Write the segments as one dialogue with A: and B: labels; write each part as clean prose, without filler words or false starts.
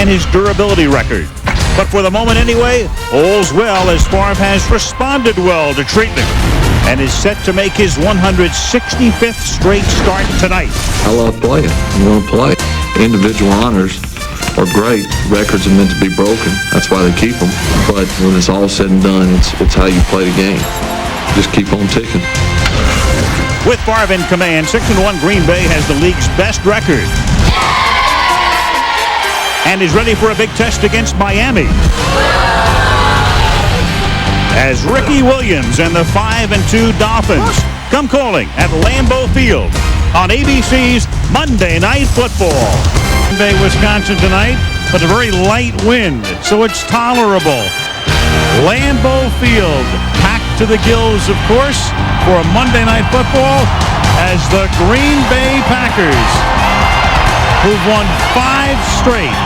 A: and his durability record. But for the moment anyway, all's well as Favre has responded well to treatment and is set to make his 165th straight start tonight.
B: I love playing. I'm going to play. Individual honors are great. Records are meant to be broken. That's why they keep them. But when it's all said and done, it's how you play the game. Just keep on ticking.
A: With Favre in command, 6-1 Green Bay has the league's best record and is ready for a big test against Miami, as Ricky Williams and the 5-2 Dolphins come calling at Lambeau Field on ABC's Monday Night Football. Green Bay, Wisconsin tonight, but a very light wind, so it's tolerable. Lambeau Field packed to the gills, of course, for a Monday Night Football as the Green Bay Packers, who've won 5 straight,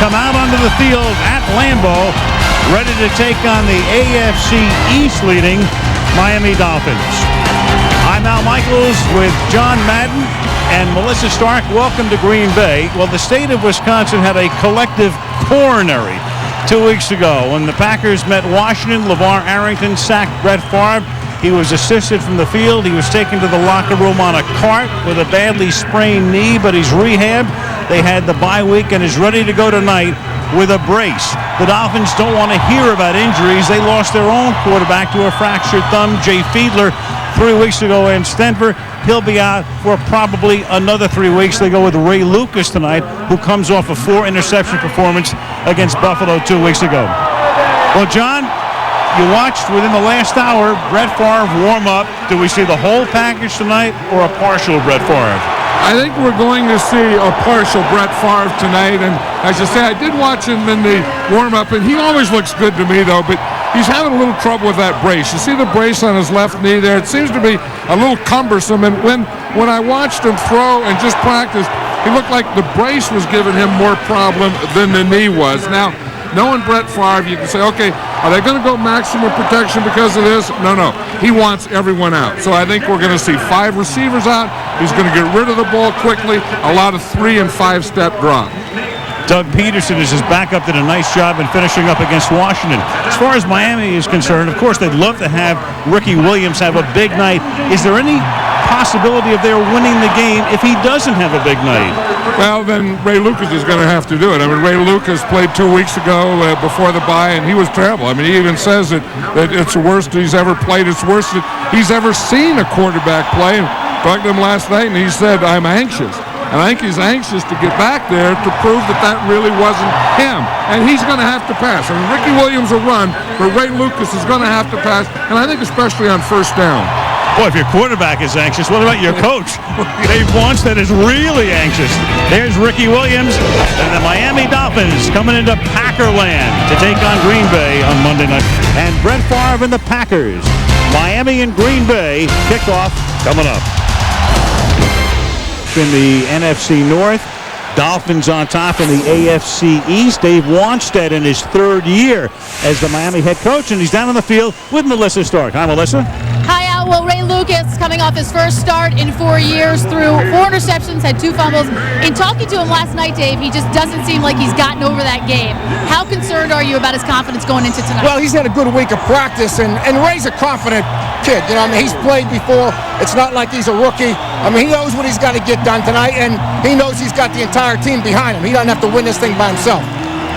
A: come out onto the field at Lambeau, ready to take on the AFC East leading Miami Dolphins. I'm Al Michaels with John Madden and Melissa Stark. Welcome to Green Bay. Well, the state of Wisconsin had a collective coronary 2 weeks ago when the Packers met Washington. LeVar Arrington sacked Brett Favre. He was assisted from the field. He was taken to the locker room on a cart with a badly sprained knee, but he's rehabbed. They had the bye week and is ready to go tonight with a brace. The Dolphins don't want to hear about injuries. They lost their own quarterback to a fractured thumb, Jay Fiedler, 3 weeks ago against Denver. He'll be out for probably another 3 weeks. They go with Ray Lucas tonight, who comes off a 4-interception performance against Buffalo 2 weeks ago. Well, John, you watched within the last hour Brett Favre warm up. Do we see the whole package tonight or a partial Brett Favre?
C: I think we're going to see a partial Brett Favre tonight. And as you say, I did watch him in the warm-up, and he always looks good to me, though. But he's having a little trouble with that brace. You see the brace on his left knee there? It seems to be a little cumbersome. And when I watched him throw and just practice, he looked like the brace was giving him more problem than the knee was. Now, knowing Brett Favre, you can say, okay, are they going to go maximum protection because of this? No. He wants everyone out. So I think we're going to see 5 receivers out. He's going to get rid of the ball quickly. A lot of 3- and 5-step drop.
A: Doug Peterson is his backup, did a nice job in finishing up against Washington. As far as Miami is concerned, of course, they'd love to have Ricky Williams have a big night. Is there any possibility of their winning the game if he doesn't have a big night?
C: Well, then Ray Lucas is going to have to do it. I mean, Ray Lucas played 2 weeks ago before the bye, and he was terrible. I mean, he even says that it's the worst he's ever played. It's the worst that he's ever seen a quarterback play. I talked to him last night, and he said, I'm anxious. And I think he's anxious to get back there to prove that really wasn't him. And he's going to have to pass. I mean, Ricky Williams will run, but Ray Lucas is going to have to pass, and I think especially on first down.
A: Boy, if your quarterback is anxious, what about your coach? Dave Wanstead is really anxious. There's Ricky Williams and the Miami Dolphins coming into Packerland to take on Green Bay on Monday night. And Brett Favre and the Packers. Miami and Green Bay kickoff coming up. In the NFC North, Dolphins on top in the AFC East. Dave Wanstead in his 3rd year as the Miami head coach, and he's down on the field with Melissa Stark. Hi, Melissa.
D: Hi, Al. Well, Ray Lucas coming off his first start in 4 years, threw 4 interceptions, had 2 fumbles. In talking to him last night, Dave, he just doesn't seem like he's gotten over that game. How concerned are you about his confidence going into tonight?
E: Well, he's had a good week of practice, and Ray's a confident kid. You know, I mean, he's played before. It's not like he's a rookie. I mean, he knows what he's got to get done tonight, and he knows he's got the entire team behind him. He doesn't have to win this thing by himself.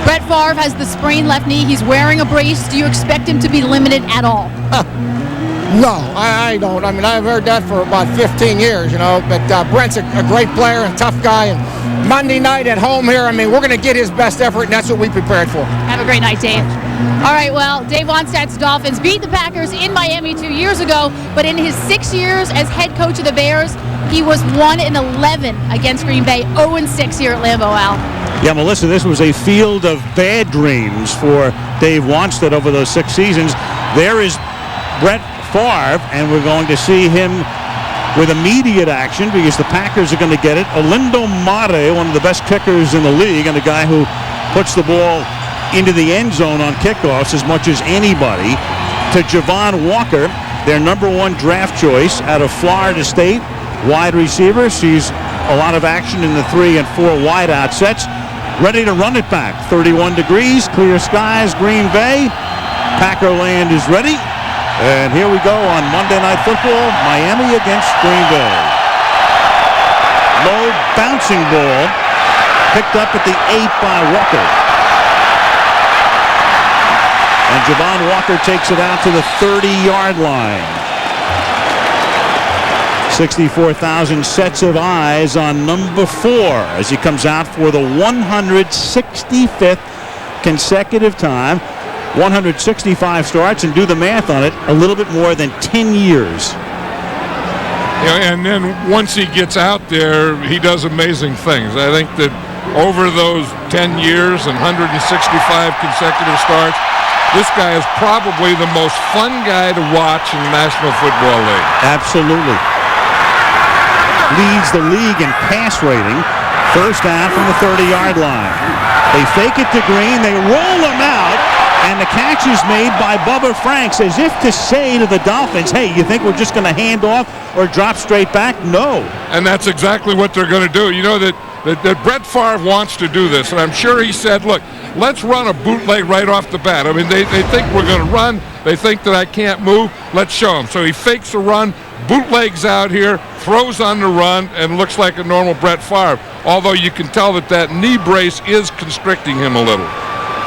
D: Brett Favre has the sprained left knee. He's wearing a brace. Do you expect him to be limited at all?
E: No, I don't. I mean, I've heard that for about 15 years, you know. But Brent's a great player and tough guy. And Monday night at home here, I mean, we're going to get his best effort, and that's what we prepared for.
D: Have a great night, Dave. All right, well, Dave Wansted's Dolphins beat the Packers in Miami 2 years ago, but in his 6 years as head coach of the Bears, he was 1-11 against Green Bay, 0-6 here at Lambeau, Al.
A: Yeah, Melissa, this was a field of bad dreams for Dave Wanstead over those 6 seasons. There is Brett Favre, and we're going to see him with immediate action because the Packers are going to get it. Olindo Mare, one of the best kickers in the league, and the guy who puts the ball into the end zone on kickoffs as much as anybody, to Javon Walker, their #1 draft choice out of Florida State, wide receiver. Sees a lot of action in the 3 and 4 wide out sets. ready to run it back. 31 degrees, clear skies, Green Bay. Packerland is ready. And here we go on Monday Night Football, Miami against Green Bay. Low bouncing ball, picked up at the 8 by Walker. And Javon Walker takes it out to the 30-yard line. 64,000 sets of eyes on number 4 as he comes out for the 165th consecutive time. 165 starts, and do the math on it, a little bit more than 10 years.
C: Yeah, and then once he gets out there, he does amazing things. I think that over those 10 years and 165 consecutive starts, this guy is probably the most fun guy to watch in the National Football League.
A: Absolutely. Leads the league in pass rating. First down from the 30-yard line. They fake it to Green. They roll him out. And the catch is made by Bubba Franks, as if to say to the Dolphins, hey, you think we're just going to hand off or drop straight back? No.
C: And that's exactly what they're going to do. You know that Brett Favre wants to do this, and I'm sure he said, look, let's run a bootleg right off the bat. I mean, they think we're going to run. They think that I can't move. Let's show them. So he fakes a run, bootlegs out here, throws on the run, and looks like a normal Brett Favre, although you can tell that knee brace is constricting him a little.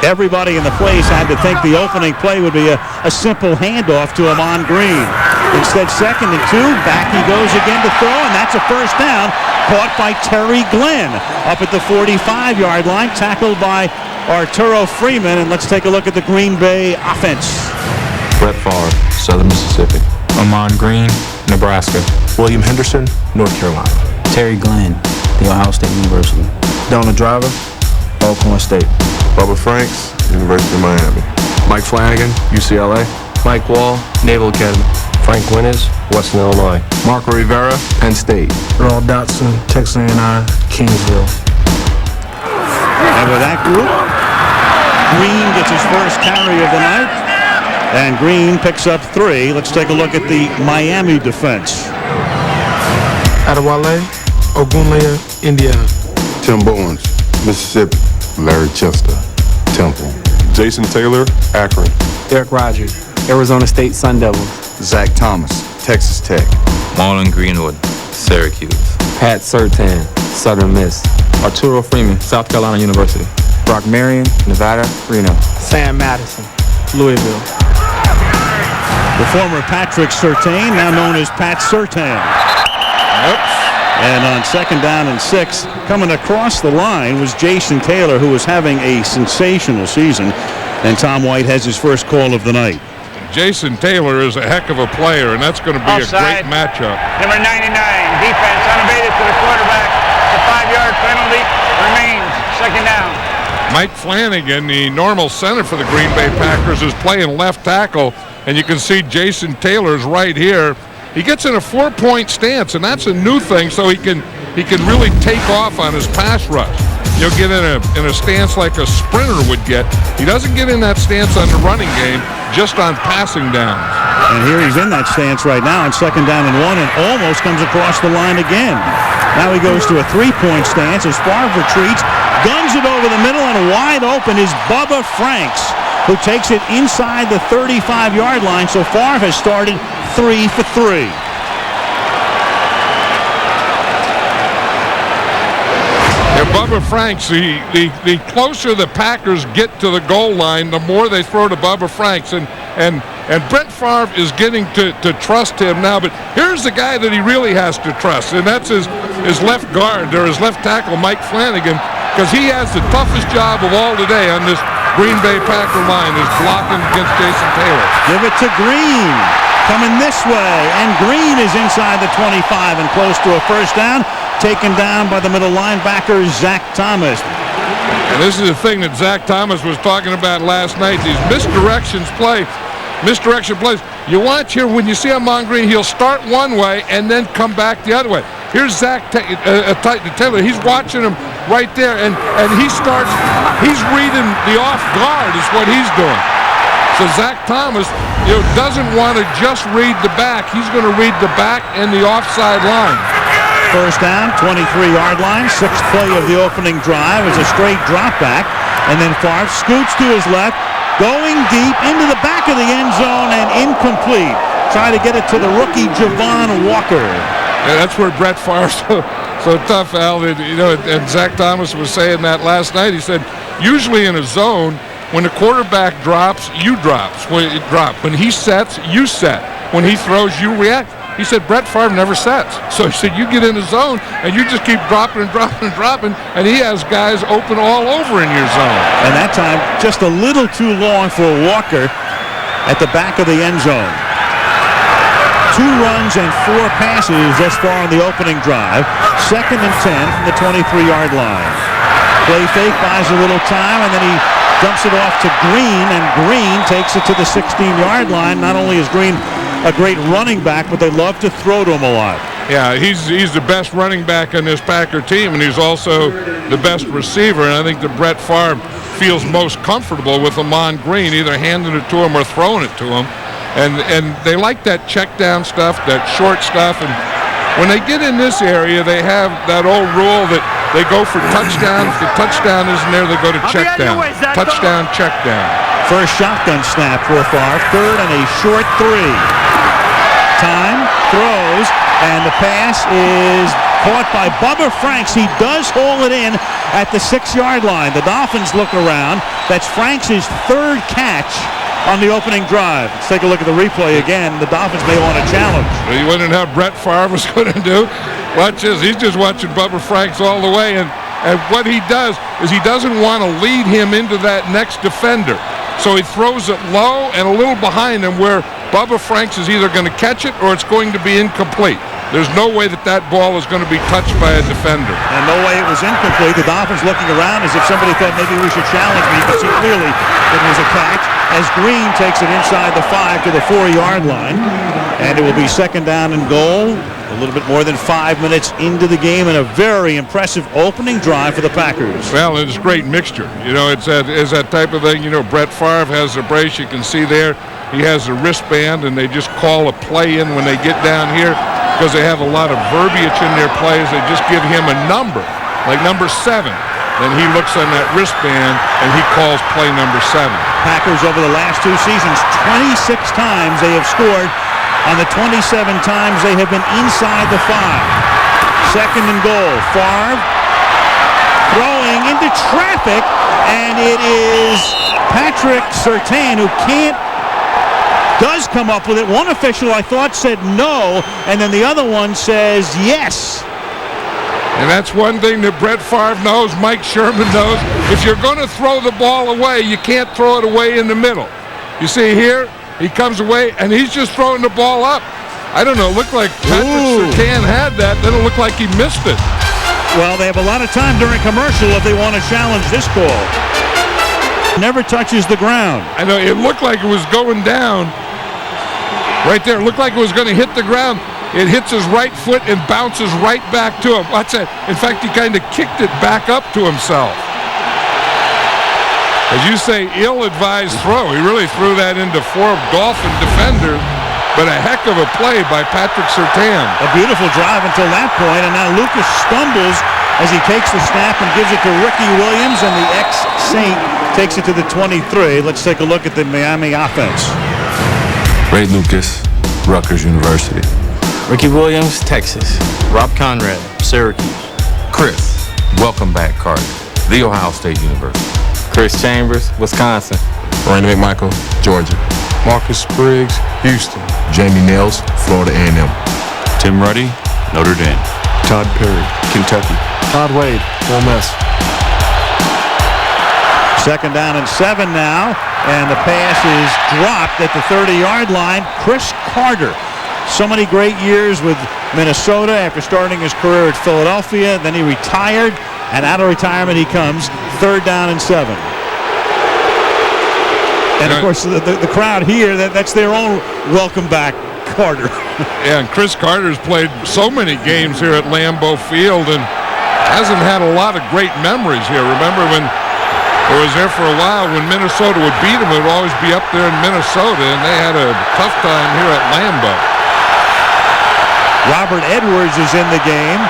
A: Everybody in the place had to think the opening play would be a simple handoff to Amon Green. Instead, 2nd and 2, back he goes again to throw, and that's a first down, caught by Terry Glenn up at the 45-yard line, tackled by Arturo Freeman. And let's take a look at the Green Bay offense.
F: Brett Favre, Southern Mississippi.
G: Amon Green, Nebraska.
F: William Henderson, North Carolina.
G: Terry Glenn, The Ohio State University.
F: Donald Driver, Alcorn State.
H: Bubba Franks, University of Miami.
F: Mike Flanagan, UCLA.
I: Mike Wall, Naval Academy.
J: Frank Winters, Western Illinois.
F: Marco Rivera, Penn State.
K: Earl Dotson, Texas A&M, Kingsville.
A: And with that group, Green gets his first carry of the night, and Green picks up 3. Let's take a look at the Miami defense.
K: Adewale, Ogunleye, Indiana.
H: Tim Bowens, Mississippi. Larry Chester, Temple.
L: Jason Taylor, Akron.
M: Derek Rogers, Arizona State Sun Devils.
N: Zach Thomas, Texas Tech.
O: Marlon Greenwood, Syracuse.
P: Pat Surtain, Southern Miss.
Q: Arturo Freeman, South Carolina University.
R: Brock Marion, Nevada, Reno.
S: Sam Madison, Louisville.
A: The former Patrick Surtain, now known as Pat Surtain. Oops. And on 2nd down and 6, coming across the line was Jason Taylor, who was having a sensational season. And Tom White has his first call of the night.
C: Jason Taylor is a heck of a player, and that's going to be
T: offside.
C: A great matchup.
T: Number 99, defense unabated to the quarterback. The 5-yard penalty remains. 2nd down.
C: Mike Flanagan, the normal center for the Green Bay Packers, is playing left tackle, and you can see Jason Taylor's right here. He gets in a 4-point stance, and that's a new thing, so he can really take off on his pass rush. He'll get in a stance like a sprinter would get. He doesn't get in that stance on the running game, just on passing downs.
A: And here he's in that stance right now on 2nd down and 1, and almost comes across the line again. Now he goes to a 3-point stance as Favre retreats, guns it over the middle, and wide open is Bubba Franks, who takes it inside the 35-yard line. So Favre has started 3 for 3.
C: And Bubba Franks, the closer the Packers get to the goal line, the more they throw to Bubba Franks. And Brett Favre is getting to trust him now. But here's the guy that he really has to trust, and that's his left guard, or his left tackle, Mike Flanagan, because he has the toughest job of all today on this Green Bay Packer line, is blocking against Jason Taylor.
A: Give it to Green. Coming this way, and Green is inside the 25 and close to a first down, taken down by the middle linebacker, Zach Thomas.
C: And this is the thing that Zach Thomas was talking about last night, these misdirection plays. You watch here, when you see Amon Green, he'll start one way and then come back the other way. Here's Zach Taylor. He's watching him right there, and he's reading the off guard is what he's doing. So Zach Thomas, doesn't want to just read the back. He's going to read the back and the offside line.
A: first down, 23-yard line. Sixth play of the opening drive is a straight drop back. And then Favre scoots to his left, going deep into the back of the end zone and incomplete. Trying to get it to the rookie Javon Walker.
C: Yeah, that's where Brett Favre so tough, Al. And Zach Thomas was saying that last night. He said, usually in a zone, when the quarterback drops, you drop. When he sets, you set. When he throws, you react. He said Brett Favre never sets. So he said you get in the zone and you just keep dropping and dropping and dropping, and he has guys open all over in your zone.
A: And that time, just a little too long for Walker at the back of the end zone. 2 runs and 4 passes thus far on the opening drive. 2nd and 10 from the 23-yard line. Play fake, buys a little time, and then he dumps it off to Green, and Green takes it to the 16-yard line. Not only is Green a great running back, but they love to throw to him a lot.
C: Yeah, he's the best running back on this Packer team, and he's also the best receiver. And I think that Brett Favre feels most comfortable with Amon Green, either handing it to him or throwing it to him. And they like that check down stuff, that short stuff. And when they get in this area, they have that old rule that they go for touchdown. If the touchdown isn't there, they go to check down. Touchdown, check down.
A: First shotgun snap for Favre. 3rd and a short 3. Time, throws, and the pass is caught by Bubba Franks. He does haul it in at the 6-yard line. The Dolphins look around. That's Franks' 3rd catch on the opening drive. Let's take a look at the replay again. The Dolphins may want to challenge.
C: Well, you wondering how Brett Favre was going to do? Watch this. He's just watching Bubba Franks all the way, and what he does is he doesn't want to lead him into that next defender. So he throws it low and a little behind him where Bubba Franks is either going to catch it or it's going to be incomplete. There's no way that ball is going to be touched by a defender.
A: And no way it was incomplete. The Dolphins looking around as if somebody thought maybe we should challenge me. You can see clearly it was a catch as Green takes it inside the 5 to the 4-yard line. And it will be 2nd down and goal. A little bit more than 5 minutes into the game and a very impressive opening drive for the Packers.
C: Well, it's a great mixture. It's that type of thing. Brett Favre has a brace. You can see there he has a wristband, and they just call a play in when they get down here because they have a lot of verbiage in their plays. They just give him a number, like number 7. Then he looks on that wristband, and he calls play number 7.
A: Packers over the last 2 seasons, 26 times they have scored. On the 27 times they have been inside the 5. 2nd and goal. Favre throwing into traffic, and it is Patrick Surtain who does come up with it. One official I thought said no, and then the other one says yes.
C: And that's one thing that Brett Favre knows, Mike Sherman knows. If you're going to throw the ball away, you can't throw it away in the middle. You see here, he comes away, and he's just throwing the ball up. I don't know, it looked like Patrick Surtain had that, then it looked like he missed it.
A: Well, they have a lot of time during commercial if they want to challenge this call. Never touches the ground.
C: I know, it looked like it was going down. Right there, it looked like it was going to hit the ground. It hits his right foot and bounces right back to him. Watch that. In fact, he kind of kicked it back up to himself. As you say, ill-advised throw. He really threw that into 4 Dolphin defenders, but a heck of a play by Patrick Surtain.
A: A beautiful drive until that point, and now Lucas stumbles as he takes the snap and gives it to Ricky Williams, and the ex-Saint takes it to the 23. Let's take a look at the Miami offense.
F: Ray Lucas, Rutgers University.
G: Ricky Williams, Texas. Rob Conrad, Syracuse.
O: Chris, welcome back, Carter, The Ohio State University.
P: Chris Chambers, Wisconsin.
F: Randy McMichael, Georgia.
L: Marcus Spriggs, Houston.
F: Jamie Nails, Florida A&M.
O: Tim Ruddy, Notre Dame.
L: Todd Perry, Kentucky.
K: Todd Wade, Ole Miss.
A: 2nd down and 7 now, and the pass is dropped at the 30-yard line. Chris Carter. So many great years with Minnesota after starting his career at Philadelphia. Then he retired, and out of retirement he comes. 3rd down and 7. And, of course, the crowd here, that's their own welcome back, Carter.
C: Yeah, and Chris Carter's played so many games here at Lambeau Field and hasn't had a lot of great memories here. Remember when it was there for a while when Minnesota would beat him, it would always be up there in Minnesota, and they had a tough time here at Lambeau.
A: Robert Edwards is in the game.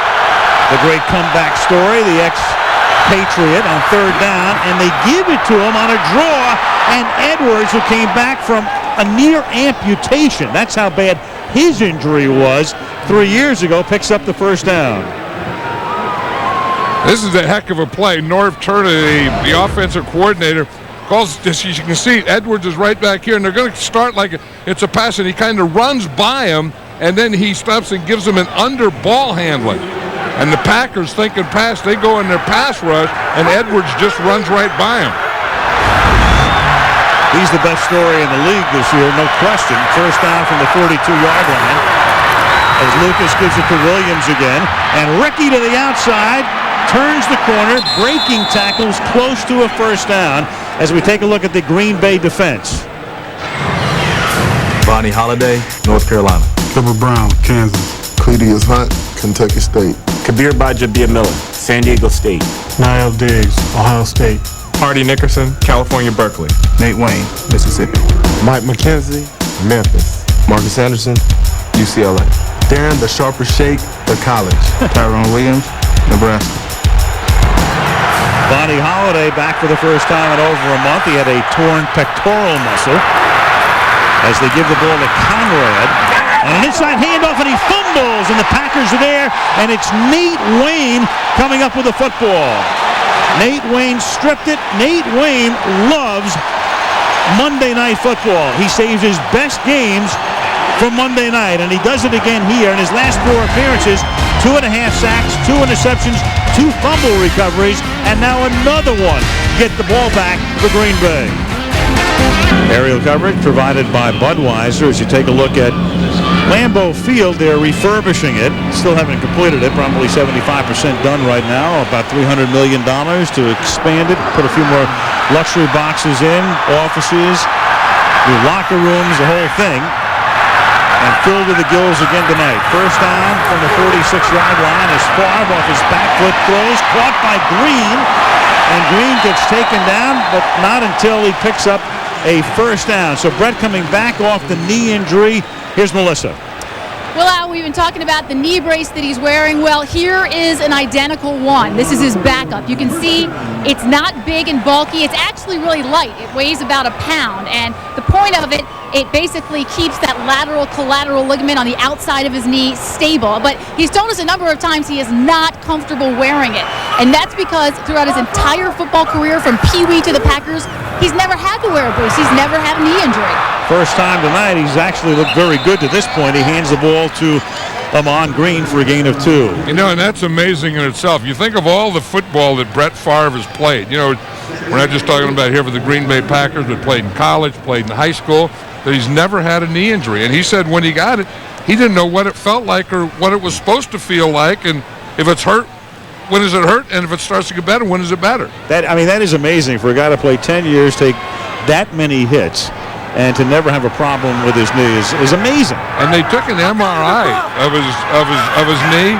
A: The great comeback story, the ex-Patriot on third down, and they give it to him on a draw, and Edwards, who came back from a near amputation, that's how bad his injury was 3 years ago, picks up the first down.
C: This is a heck of a play. Norv Turner, the offensive coordinator, calls, as you can see, Edwards is right back here, and they're going to start like it's a pass, and he kind of runs by him, and then he stops and gives him an under ball handling. And the Packers thinking pass, they go in their pass rush, and Edwards just runs right by him.
A: He's the best story in the league this year, no question. First down from the 42-yard line as Lucas gives it to Williams again. And Ricky to the outside, turns the corner, breaking tackles close to a first down as we take a look at the Green Bay defense.
F: Bonnie Holiday, North Carolina.
L: Trevor Brown, Kansas.
H: Cledius Hunt, Kentucky State.
I: Kabir Bajabia Miller, San Diego State.
K: Niall Diggs, Ohio State.
Q: Hardy Nickerson, California, Berkeley.
N: Nate Wayne, Mississippi.
L: Mike McKenzie, Memphis.
F: Marcus Anderson, UCLA.
L: Darren the Sharper Shake, the college.
N: Tyrone Williams, Nebraska.
A: Bonnie Holiday back for the first time in over a month. He had a torn pectoral muscle as they give the ball to Conrad. And an inside handoff, and he fumbles, and the Packers are there, and it's Nate Wayne coming up with the football. Nate Wayne stripped it. Nate Wayne loves Monday Night Football. He saves his best games for Monday night, and he does it again here in his last 4 appearances. 2.5 sacks, 2 interceptions, 2 fumble recoveries, and now another one to get the ball back for Green Bay. Aerial coverage provided by Budweiser. As you take a look at Lambeau Field, they're refurbishing it. Still haven't completed it. Probably 75% done right now. About $300 million to expand it. Put a few more luxury boxes in, offices, new locker rooms, the whole thing. And filled to the gills again tonight. First down from the 46-yard line as Favre off his back foot throws. Caught by Green. And Green gets taken down, but not until he picks up a first down. So Brett coming back off the knee injury. Here's Melissa.
D: Well, Al, we've been talking about the knee brace that he's wearing. Well, here is an identical one. This is his backup. You can see it's not big and bulky. It's actually really light. It weighs about a pound. And the point of it, it basically keeps that lateral collateral ligament on the outside of his knee stable. But he's told us a number of times he is not comfortable wearing it. And that's because throughout his entire football career, from Pee Wee to the Packers, he's never had to wear a brace. He's never had a knee injury.
A: First time tonight, he's actually looked very good to this point. He hands the ball to Amon Green for a gain of 2.
C: You know, and that's amazing in itself. You think of all the football that Brett Favre has played. You know, we're not just talking about here for the Green Bay Packers, but played in college, played in high school, that he's never had a knee injury. And he said when he got it, he didn't know what it felt like or what it was supposed to feel like. And if it's hurt, when does it hurt? And if it starts to get better, when is it better?
A: That is amazing for a guy to play 10 years, take that many hits, and to never have a problem with his knee is amazing.
C: And they took an MRI of his knee,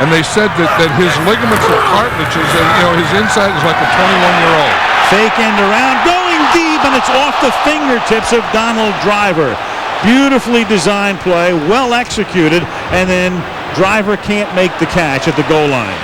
C: and they said that his ligaments and cartilages, his inside is like a 21-year-old.
A: Fake end around, going deep, and it's off the fingertips of Donald Driver. Beautifully designed play, well executed, and then Driver can't make the catch at the goal line.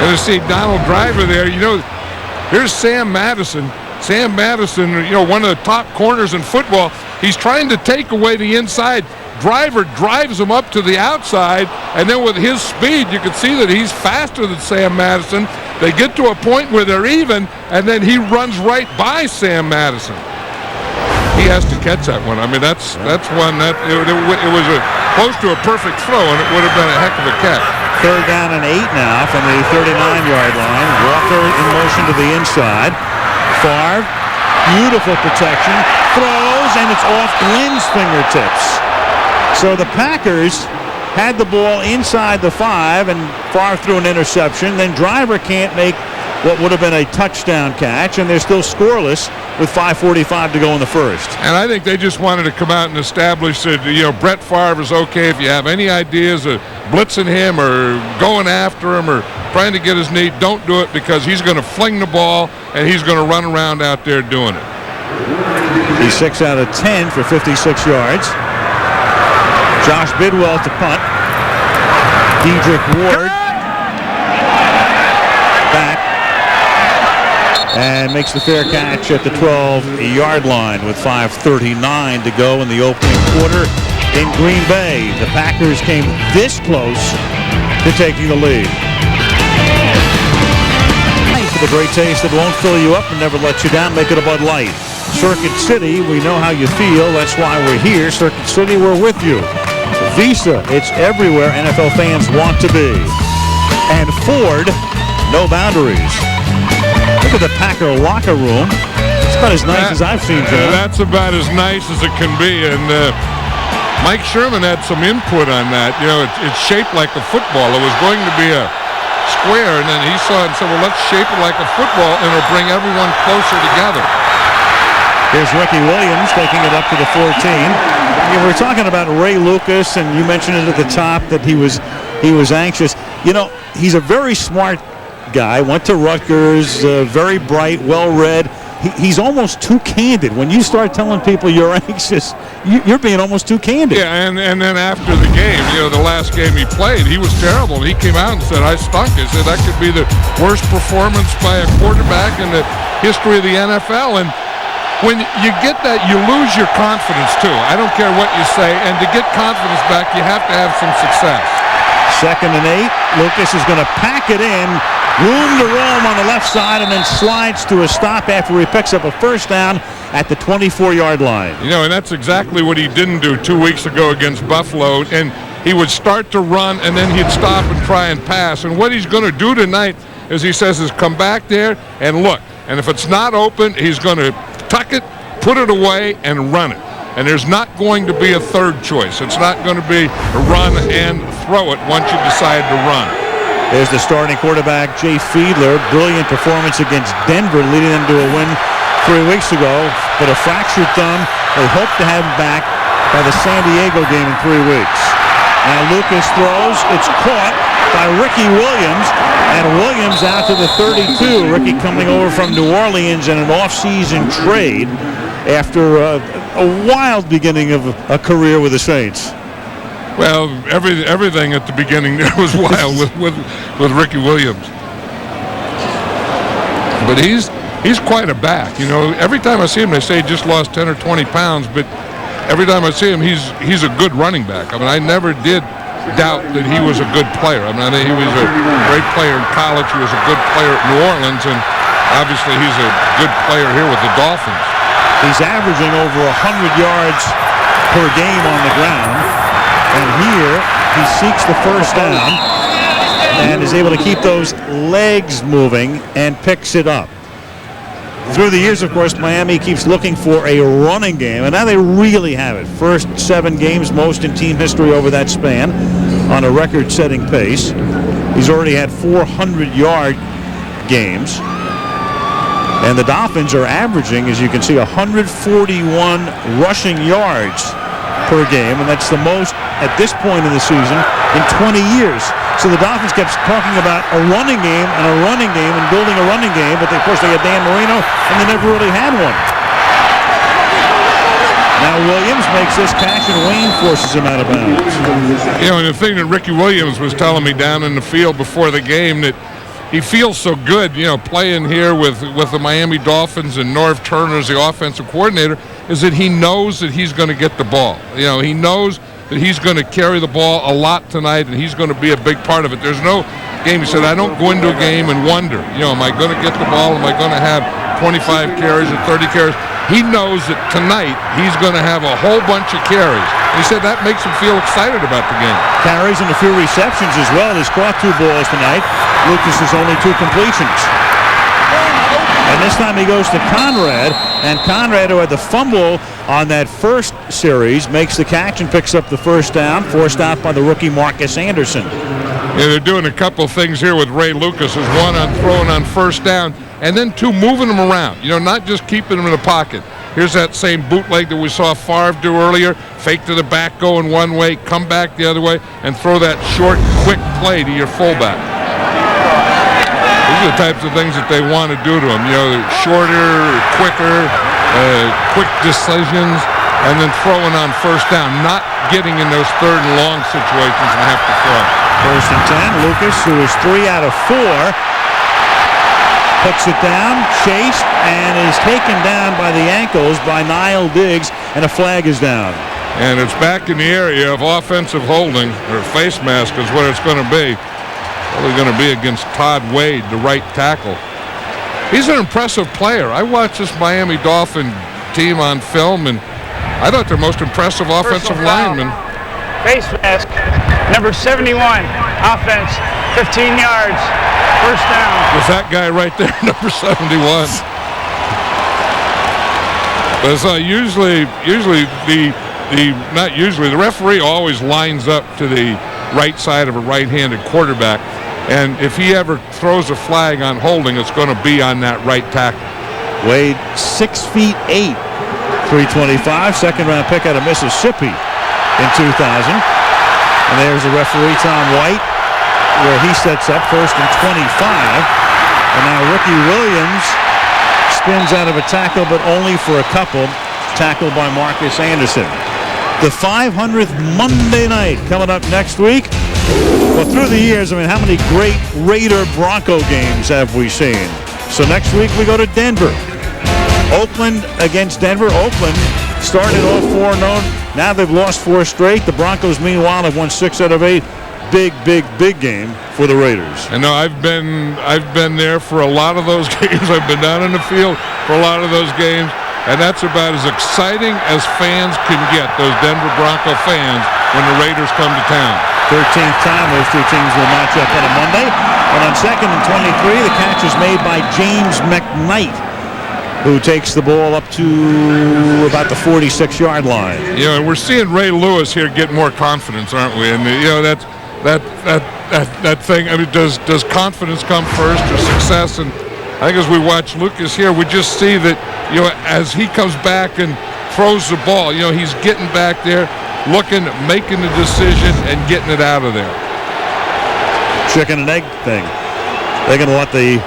C: And to see Donald Driver there, here's Sam Madison. Sam Madison, one of the top corners in football. He's trying to take away the inside. Driver drives him up to the outside, and then with his speed, you can see that he's faster than Sam Madison. They get to a point where they're even, and then he runs right by Sam Madison. He has to catch that one. I mean, that's one that it was close to a perfect throw, and it would have been a heck of a catch.
A: Third down and 8 now from the 39-yard line. Walker in motion to the inside. Favre, beautiful protection, throws, and it's off Glenn's fingertips. So the Packers had the ball inside the 5, and Favre threw an interception. Then Driver can't make what would have been a touchdown catch, and they're still scoreless with 5:45 to go in the first.
C: And I think they just wanted to come out and establish that, Brett Favre is okay if you have any ideas of blitzing him or going after him or trying to get his knee, don't do it, because he's going to fling the ball and he's going to run around out there doing it.
A: He's 6 out of 10 for 56 yards. Josh Bidwell to punt. Dedrick Ward back and makes the fair catch at the 12-yard line with 5:39 to go in the opening quarter in Green Bay. The Packers came this close to taking the lead. For the great taste that won't fill you up and never let you down, make it a Bud Light. Circuit City, we know how you feel. That's why we're here. Circuit City, we're with you. Visa, it's everywhere NFL fans want to be. And Ford, no boundaries. Look at the Packer locker room. It's about as nice as I've seen, John.
C: That's about as nice as it can be. And Mike Sherman had some input on that. You know, it's shaped like a football. It was going to be a square, and then he saw it and said, well, let's shape it like a football, and it'll bring everyone closer together.
A: Here's Ricky Williams taking it up to the 14. We're talking about Ray Lucas, and you mentioned it at the top that he was anxious. You know, he's a very smart guy, went to Rutgers, very bright, well-read. He's almost too candid. When you start telling people you're anxious, you're being almost too candid.
C: Yeah, and then after the game, you know, the last game he played, he was terrible. He came out and said, I stunk. He said that could be the worst performance by a quarterback in the history of the NFL. And when you get that, you lose your confidence, too. I don't care what you say. And to get confidence back, you have to have some success.
A: 2nd and 8. Lucas is going to pack it in. Room to roam on the left side, and then slides to a stop after he picks up a first down at the 24-yard line.
C: You know, and that's exactly what he didn't do 2 weeks ago against Buffalo. And he would start to run, and then he'd stop and try and pass. And what he's going to do tonight, as he says, is come back there and look. And if it's not open, he's going to tuck it, put it away, and run it. And there's not going to be a third choice. It's not going to be a run and throw it once you decide to run.
A: There's the starting quarterback, Jay Fiedler. Brilliant performance against Denver, leading them to a win 3 weeks ago. But a fractured thumb. They hope to have him back by the San Diego game in 3 weeks. Now Lucas throws. It's caught by Ricky Williams. And Williams out to the 32. Ricky coming over from New Orleans in an off-season trade after a wild beginning of a career with the Saints.
C: Well, everything at the beginning there was wild with Ricky Williams. But he's quite a back. You know, every time I see him, they say he just lost 10 or 20 pounds. But every time I see him, he's a good running back. I mean, I never did doubt that he was a good player. I mean, he was a great player in college. He was a good player at New Orleans. And obviously he's a good player here with the Dolphins.
A: He's averaging over 100 yards per game on the ground. And here, he seeks the first down and is able to keep those legs moving and picks it up. Through the years, of course, Miami keeps looking for a running game, and now they really have it. First 7 games, most in team history over that span, on a record-setting pace. He's already had 400-yard games. And the Dolphins are averaging, as you can see, 141 rushing yards per game, and that's the most at this point in the season in 20 years. So the Dolphins kept talking about a running game and a running game and building a running game, but of course they had Dan Marino, and they never really had one. Now Williams makes this catch, and Wayne forces him out of bounds.
C: You know, and the thing that Ricky Williams was telling me down in the field before the game, that he feels so good, you know, playing here with the Miami Dolphins and Norv Turner as the offensive coordinator, is that he knows that he's going to get the ball. You know, he knows that he's going to carry the ball a lot tonight, and he's going to be a big part of it. There's no game, he said, I don't go into a game and wonder, you know, am I going to get the ball? Am I going to have 25 carries or 30 carries? He knows that tonight he's going to have a whole bunch of carries. He said that makes him feel excited about the game.
A: Carries and a few receptions as well. He's caught 2 balls tonight. Lucas has only 2 completions. And this time he goes to Conrad, and Conrad, who had the fumble on that first series, makes the catch and picks up the first down, forced out by the rookie Marcus Anderson.
C: Yeah, they're doing a couple of things here with Ray Lucas. Is one on throwing on first down, and then 2 moving him around. You know, not just keeping him in the pocket. Here's that same bootleg that we saw Favre do earlier. Fake to the back going one way, come back the other way, and throw that short, quick play to your fullback. These are the types of things that they want to do to him. You know, shorter, quicker, quick decisions, and then throwing on first down, not getting in those 3rd and long situations and have to throw.
A: First and 10. Lucas, who is 3 out of 4, puts it down, chased, and is taken down by the ankles by Niall Diggs, and a flag is down.
C: And it's back in the area of offensive holding, or face mask is what it's going to be. Probably going to be against Todd Wade, the right tackle. He's an impressive player. I watched this Miami Dolphin team on film, and I thought their most impressive offensive lineman.
T: Face mask, number 71, offense, 15 yards, first down.
C: Was that guy right there, number 71. But so usually the referee always lines up to the right side of a right-handed quarterback, and if he ever throws a flag on holding, it's going to be on that right tackle.
A: Wade, 6 feet 8, 325, second-round pick out of Mississippi in 2000. And there's the referee, Tom White, where he sets up first and 25. And now Ricky Williams spins out of a tackle, but only for a couple. Tackled by Marcus Anderson. The 500th Monday night coming up next week. Well, through the years, I mean, how many great Raider-Bronco games have we seen? So next week we go to Denver. Oakland against Denver. Oakland started off 4-0. Now they've lost 4 straight. The Broncos, meanwhile, have won 6 out of 8. Big game for the Raiders.
C: I know I've been there for a lot of those games. I've been down in the field for a lot of those games, and that's about as exciting as fans can get, those Denver Bronco fans, when the Raiders come to town.
A: 13th time those two teams will match up on a Monday. And on 2nd and 23, the catch is made by James McKnight, who takes the ball up to about the 46-yard line.
C: You know, we're seeing Ray Lewis here get more confidence, aren't we? And you know, that thing. I mean, does confidence come first or success? And I think as we watch Lucas here, we just see that, you know, as he comes back and throws the ball, you know, he's getting back there, looking, making the decision, and getting it out of there.
A: Chicken and egg thing. They're going to let the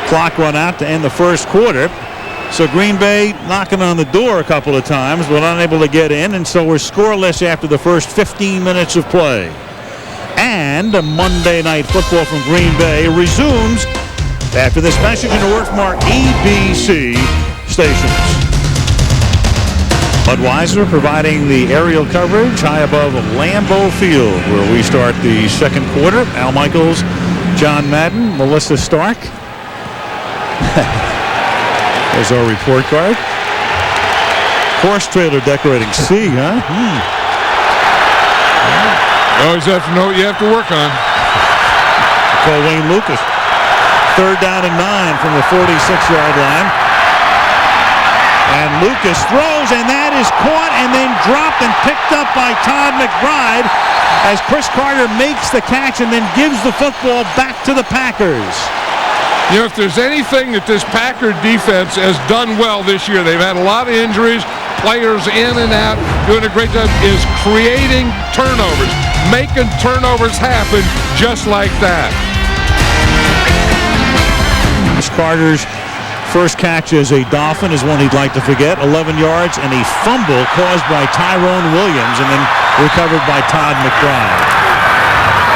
A: clock run out to end the first quarter. So Green Bay knocking on the door a couple of times, but unable to get in, and so we're scoreless after the first 15 minutes of play. And a Monday Night Football from Green Bay resumes after this message in the word from our ABC stations. Budweiser providing the aerial coverage high above Lambeau Field, where we start the second quarter. Al Michaels, John Madden, Melissa Stark. There's our report card. Horse trailer decorating C, huh?
C: You always have to know what you have to work on.
A: Call Wayne Lucas. 3rd down and 9 from the 46-yard line. And Lucas throws, and that is caught and then dropped and picked up by Todd McBride as Chris Carter makes the catch and then gives the football back to the Packers.
C: You know, if there's anything that this Packer defense has done well this year, they've had a lot of injuries, players in and out, doing a great job, is creating turnovers, making turnovers happen just like that.
A: Carter's first catch as a Dolphin is one he'd like to forget. 11 yards and a fumble caused by Tyrone Williams and then recovered by Todd McBride.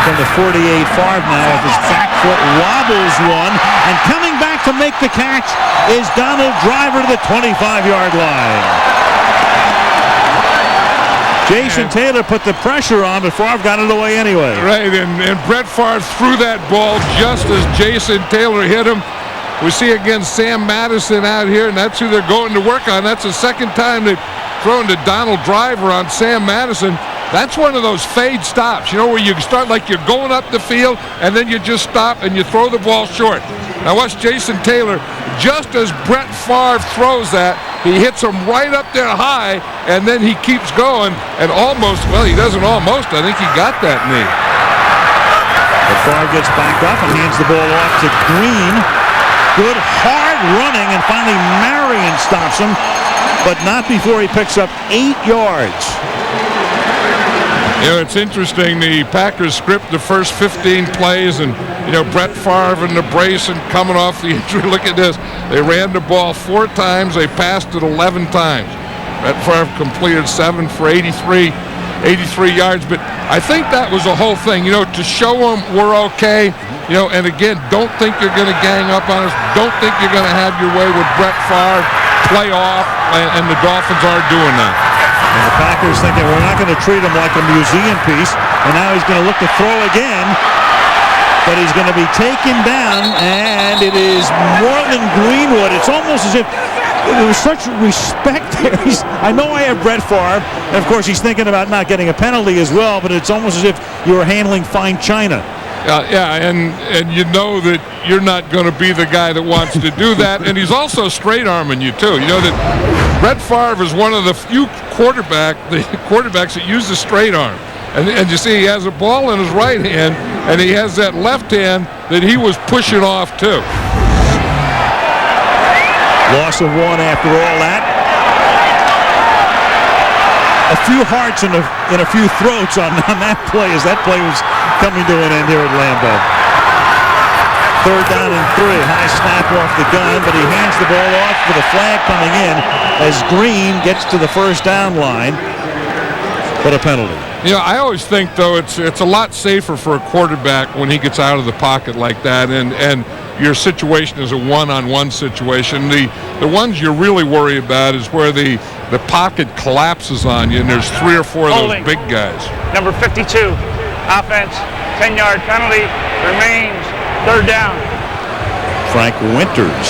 A: From the 48, Favre now with his back foot wobbles one, and coming back to make the catch is Donald Driver to the 25-yard line. Jason Taylor put the pressure on, but Favre got it away anyway.
C: Right, and Brett Favre threw that ball just as Jason Taylor hit him. We see again Sam Madison out here, and that's who they're going to work on. That's the second time they've thrown to Donald Driver on Sam Madison. That's one of those fade stops, you know, where you start like you're going up the field, and then you just stop and you throw the ball short. Now watch Jason Taylor, just as Brett Favre throws that, he hits him right up there high, and then he keeps going, and almost, well, he doesn't almost, I think he got that knee.
A: But Favre gets back up and hands the ball off to Green. Good hard running, and finally Marion stops him, but not before he picks up 8 yards.
C: You know, it's interesting, the Packers script the first 15 plays, and, you know, Brett Favre and the brace and coming off the injury. Look at this. They ran the ball 4 times. They passed it 11 times. Brett Favre completed 7 for 83. 83 yards. But I think that was the whole thing, to show them we're okay. And again, don't think you're going to gang up on us. Don't think you're going to have your way with Brett Favre, play off, and the Dolphins aren't doing that.
A: And the Packers thinking we're not going to treat him like a museum piece, and now he's going to look to throw again, but he's going to be taken down, and it is Moreland Greenwood. It's almost as if there was such respect there. I know I have Brett Favre, and of course he's thinking about not getting a penalty as well, but it's almost as if you were handling fine china.
C: And you know that you're not going to be the guy that wants to do that. And he's also straight-arming you, too. You know that Brett Favre is one of the few quarterbacks that use the straight arm. And you see he has a ball in his right hand, and he has that left hand that he was pushing off, too.
A: Loss of one after all that. A few hearts and a few throats on that play as that play was coming to an end here at Lambeau. 3rd down and 3. High snap off the gun, but he hands the ball off with a flag coming in as Green gets to the first down line. But a penalty.
C: I always think, though, it's a lot safer for a quarterback when he gets out of the pocket like that, and your situation is a one-on-one situation. The ones you really worry about is where the pocket collapses on you, and there's 3 or 4 of those big guys.
T: Number 52, offense, 10-yard penalty, remains 3rd down.
A: Frank Winters.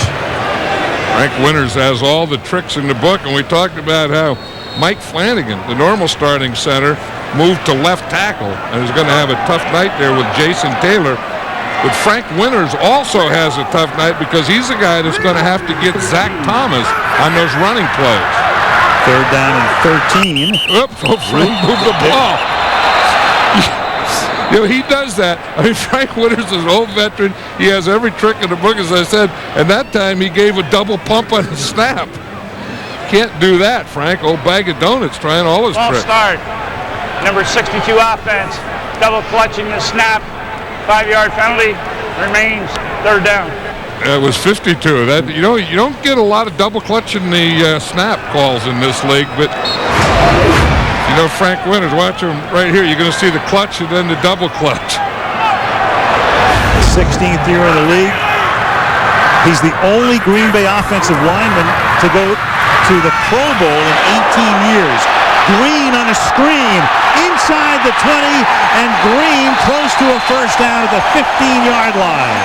C: Frank Winters has all the tricks in the book, and we talked about how Mike Flanagan, the normal starting center, moved to left tackle and is going to have a tough night there with Jason Taylor. But Frank Winters also has a tough night because he's the guy that's going to have to get Zach Thomas on those running plays.
A: 3rd down and 13.
C: Oops, Frank moved the ball. He does that. I mean, Frank Winters is an old veteran. He has every trick in the book, as I said. And that time he gave a double pump on the snap. Can't do that, Frank. Old bag of donuts trying all his tricks.
T: Start. Number 62 offense. Double clutching the snap. 5-yard penalty. Remains 3rd down.
C: It was 52. You don't get a lot of double clutching the snap calls in this league, but Frank Winters, watch him right here. You're going to see the clutch and then the double clutch.
A: 16th year in the league. He's the only Green Bay offensive lineman to go to the Pro Bowl in 18 years. Green on a screen inside the 20, and Green close to a first down at the 15-yard line.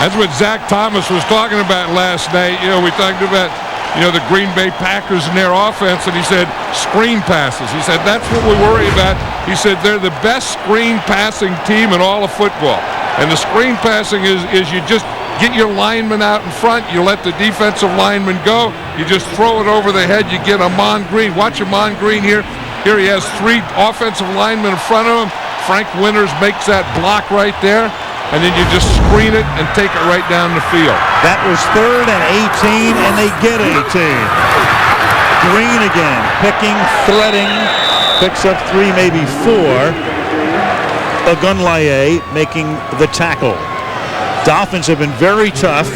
C: That's what Zach Thomas was talking about last night. We talked about, the Green Bay Packers and their offense, and he said screen passes. He said that's what we worry about. He said they're the best screen passing team in all of football. And the screen passing is you just get your lineman out in front, you let the defensive lineman go, you just throw it over the head, you get Amon Green. Watch Amon Green here. Here he has 3 offensive linemen in front of him. Frank Winters makes that block right there, and then you just screen it and take it right down the field.
A: That was 3rd and 18, and they get 18. Green again, picking, threading, picks up 3, maybe 4. Ogunlaye making the tackle. Dolphins have been very tough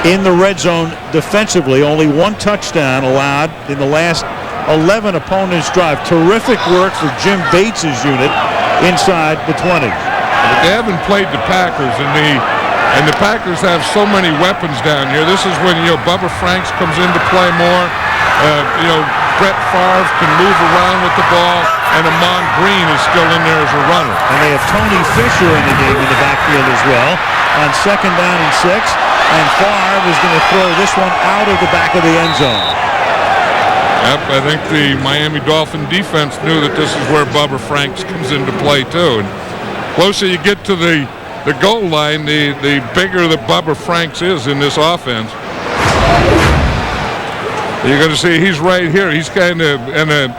A: in the red zone defensively. Only 1 touchdown allowed in the last 11 opponents' drive. Terrific work for Jim Bates' unit inside the 20.
C: But they haven't played the Packers, and the Packers have so many weapons down here. This is when Bubba Franks comes into play more. Brett Favre can move around with the ball, and Amon Green is still in there as a runner.
A: And they have Tony Fisher in the game in the backfield as well on 2nd down and 6. And Favre is going to throw this one out of the back of the end zone.
C: Yep, I think the Miami Dolphin defense knew that this is where Bubba Franks comes into play too. And closer you get to the goal line, the bigger the Bubba Franks is in this offense. You're going to see he's right here. He's kind of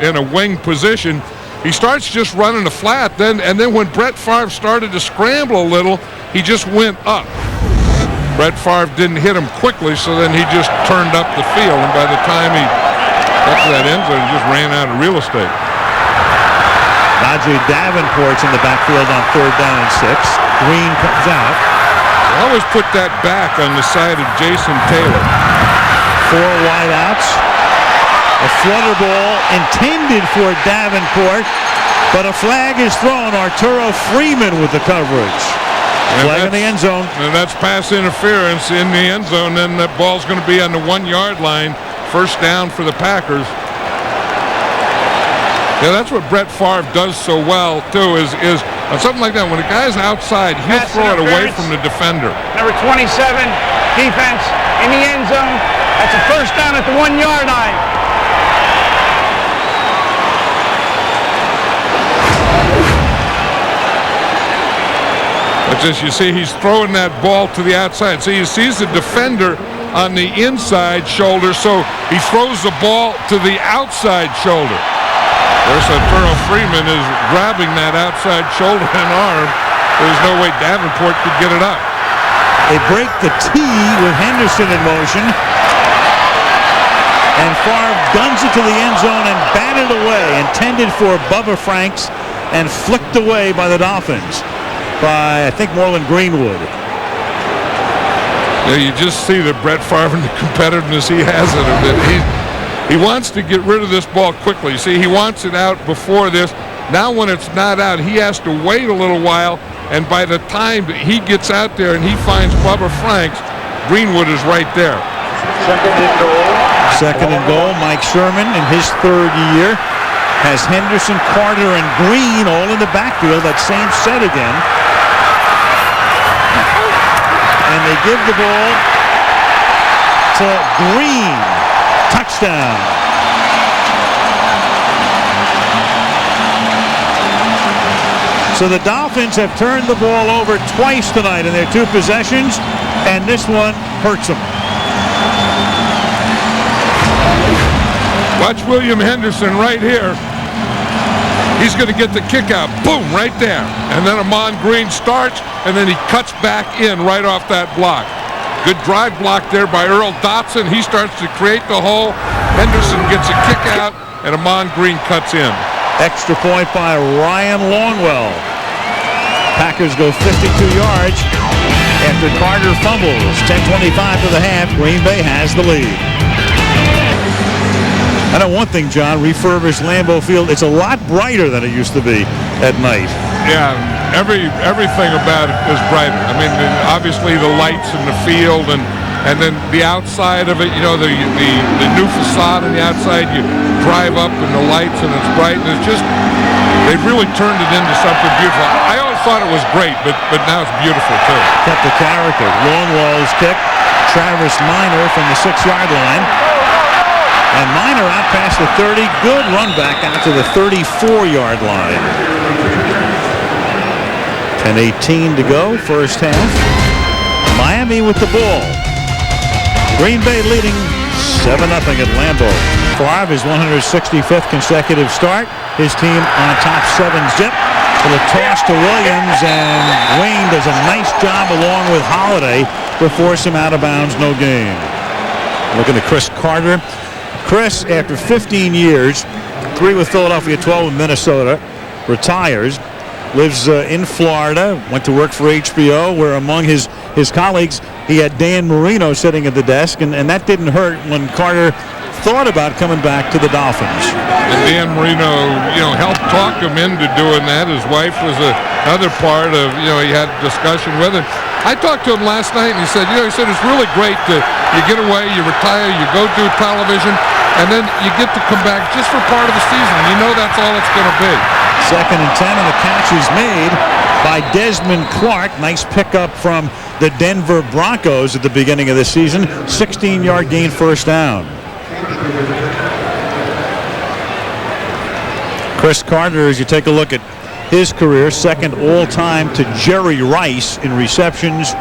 C: in a wing position. He starts just running a flat, and then when Brett Favre started to scramble a little, he just went up. Brett Favre didn't hit him quickly, so then he just turned up the field, and by the time he got to that end zone, he just ran out of real estate.
A: Najee Davenport's in the backfield on 3rd down and 6. Green comes out.
C: I always put that back on the side of Jason Taylor.
A: 4 wideouts. A flutter ball intended for Davenport, but a flag is thrown. Arturo Freeman with the coverage. Flag in the end zone.
C: And that's pass interference in the end zone. Then that ball's going to be on the 1-yard line. First down for the Packers. Yeah, that's what Brett Favre does so well, too, is on something like that. When a guy's outside, he'll throw it away from the defender.
T: Number 27, defense in the end zone. That's a first down at the 1-yard line.
C: But just you see, he's throwing that ball to the outside. See, he sees the defender on the inside shoulder, so he throws the ball to the outside shoulder. There's Arturo Freeman is grabbing that outside shoulder and arm. There's no way Davenport could get it up.
A: They break the tee with Henderson in motion. And Favre guns it to the end zone and batted away. Intended for Bubba Franks and flicked away by the Dolphins. By, I think, Moreland Greenwood.
C: Yeah, you just see that Brett Favre and the competitiveness he has in him. He wants to get rid of this ball quickly. See, he wants it out before this. Now when it's not out, he has to wait a little while, and by the time he gets out there and he finds Bubba Franks, Greenwood is right there.
A: Second and goal. Mike Sherman in his third year has Henderson, Carter, and Green all in the backfield. That same set again. And they give the ball to Green. Touchdown. So the Dolphins have turned the ball over twice tonight in their 2 possessions, and this one hurts them.
C: Watch William Henderson right here. He's going to get the kick out. Boom, right there. And then Amon Green starts, and then he cuts back in right off that block. Good drive block there by Earl Dotson. He starts to create the hole. Henderson gets a kick out, and Amon Green cuts in.
A: Extra point by Ryan Longwell. Packers go 52 yards after Carter fumbles. 10:25 to the half. Green Bay has the lead. I know one thing, John, refurbished Lambeau Field. It's a lot brighter than it used to be at night.
C: Yeah, everything about it is brighter. I mean, obviously the lights in the field and then the outside of it, you know, the new facade on the outside, you drive up and the lights and it's bright. And it's just, they've really turned it into something beautiful. I always thought it was great, but now it's beautiful too.
A: Kept the character. Longwell's kick. Travis Minor from the 6-yard line. And Minor out past the 30. Good run back out to the 34-yard line. 10:18 to go, first half. Miami with the ball. Green Bay leading 7-0 at Lambeau. Favre, his 165th consecutive start. His team on top 7-zip. So the toss to Williams, and Wayne does a nice job along with Holiday to force him out of bounds, no gain. Looking at Chris Carter. Chris, after 15 years, 3 with Philadelphia, 12 with Minnesota, retires, lives in Florida, went to work for HBO, where among his colleagues, he had Dan Marino sitting at the desk, and that didn't hurt when Carter thought about coming back to the Dolphins.
C: And Dan Marino, helped talk him into doing that. His wife was another part of, he had a discussion with him. I talked to him last night, and he said, it's really great to, you get away, you retire, you go do television, and then you get to come back just for part of the season. You know that's all it's going to be.
A: 2nd and 10, and the catch is made by Desmond Clark. Nice pickup from the Denver Broncos at the beginning of the season. 16-yard gain, first down. Chris Carter, as you take a look at his career, second all-time to Jerry Rice in receptions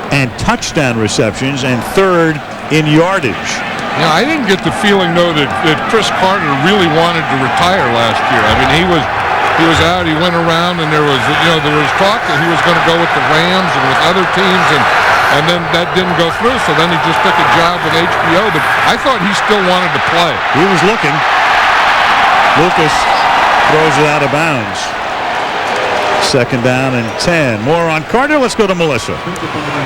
A: and touchdown receptions, and third in yardage.
C: Yeah, I didn't get the feeling, though, that Chris Carter really wanted to retire last year. I mean, he was out, he went around, and there was talk that he was going to go with the Rams and with other teams, and then that didn't go through, so then he just took a job with HBO, but I thought he still wanted to play.
A: He was looking. Lucas throws it out of bounds. 2nd down and 10. More on Carter. Let's go to Melissa.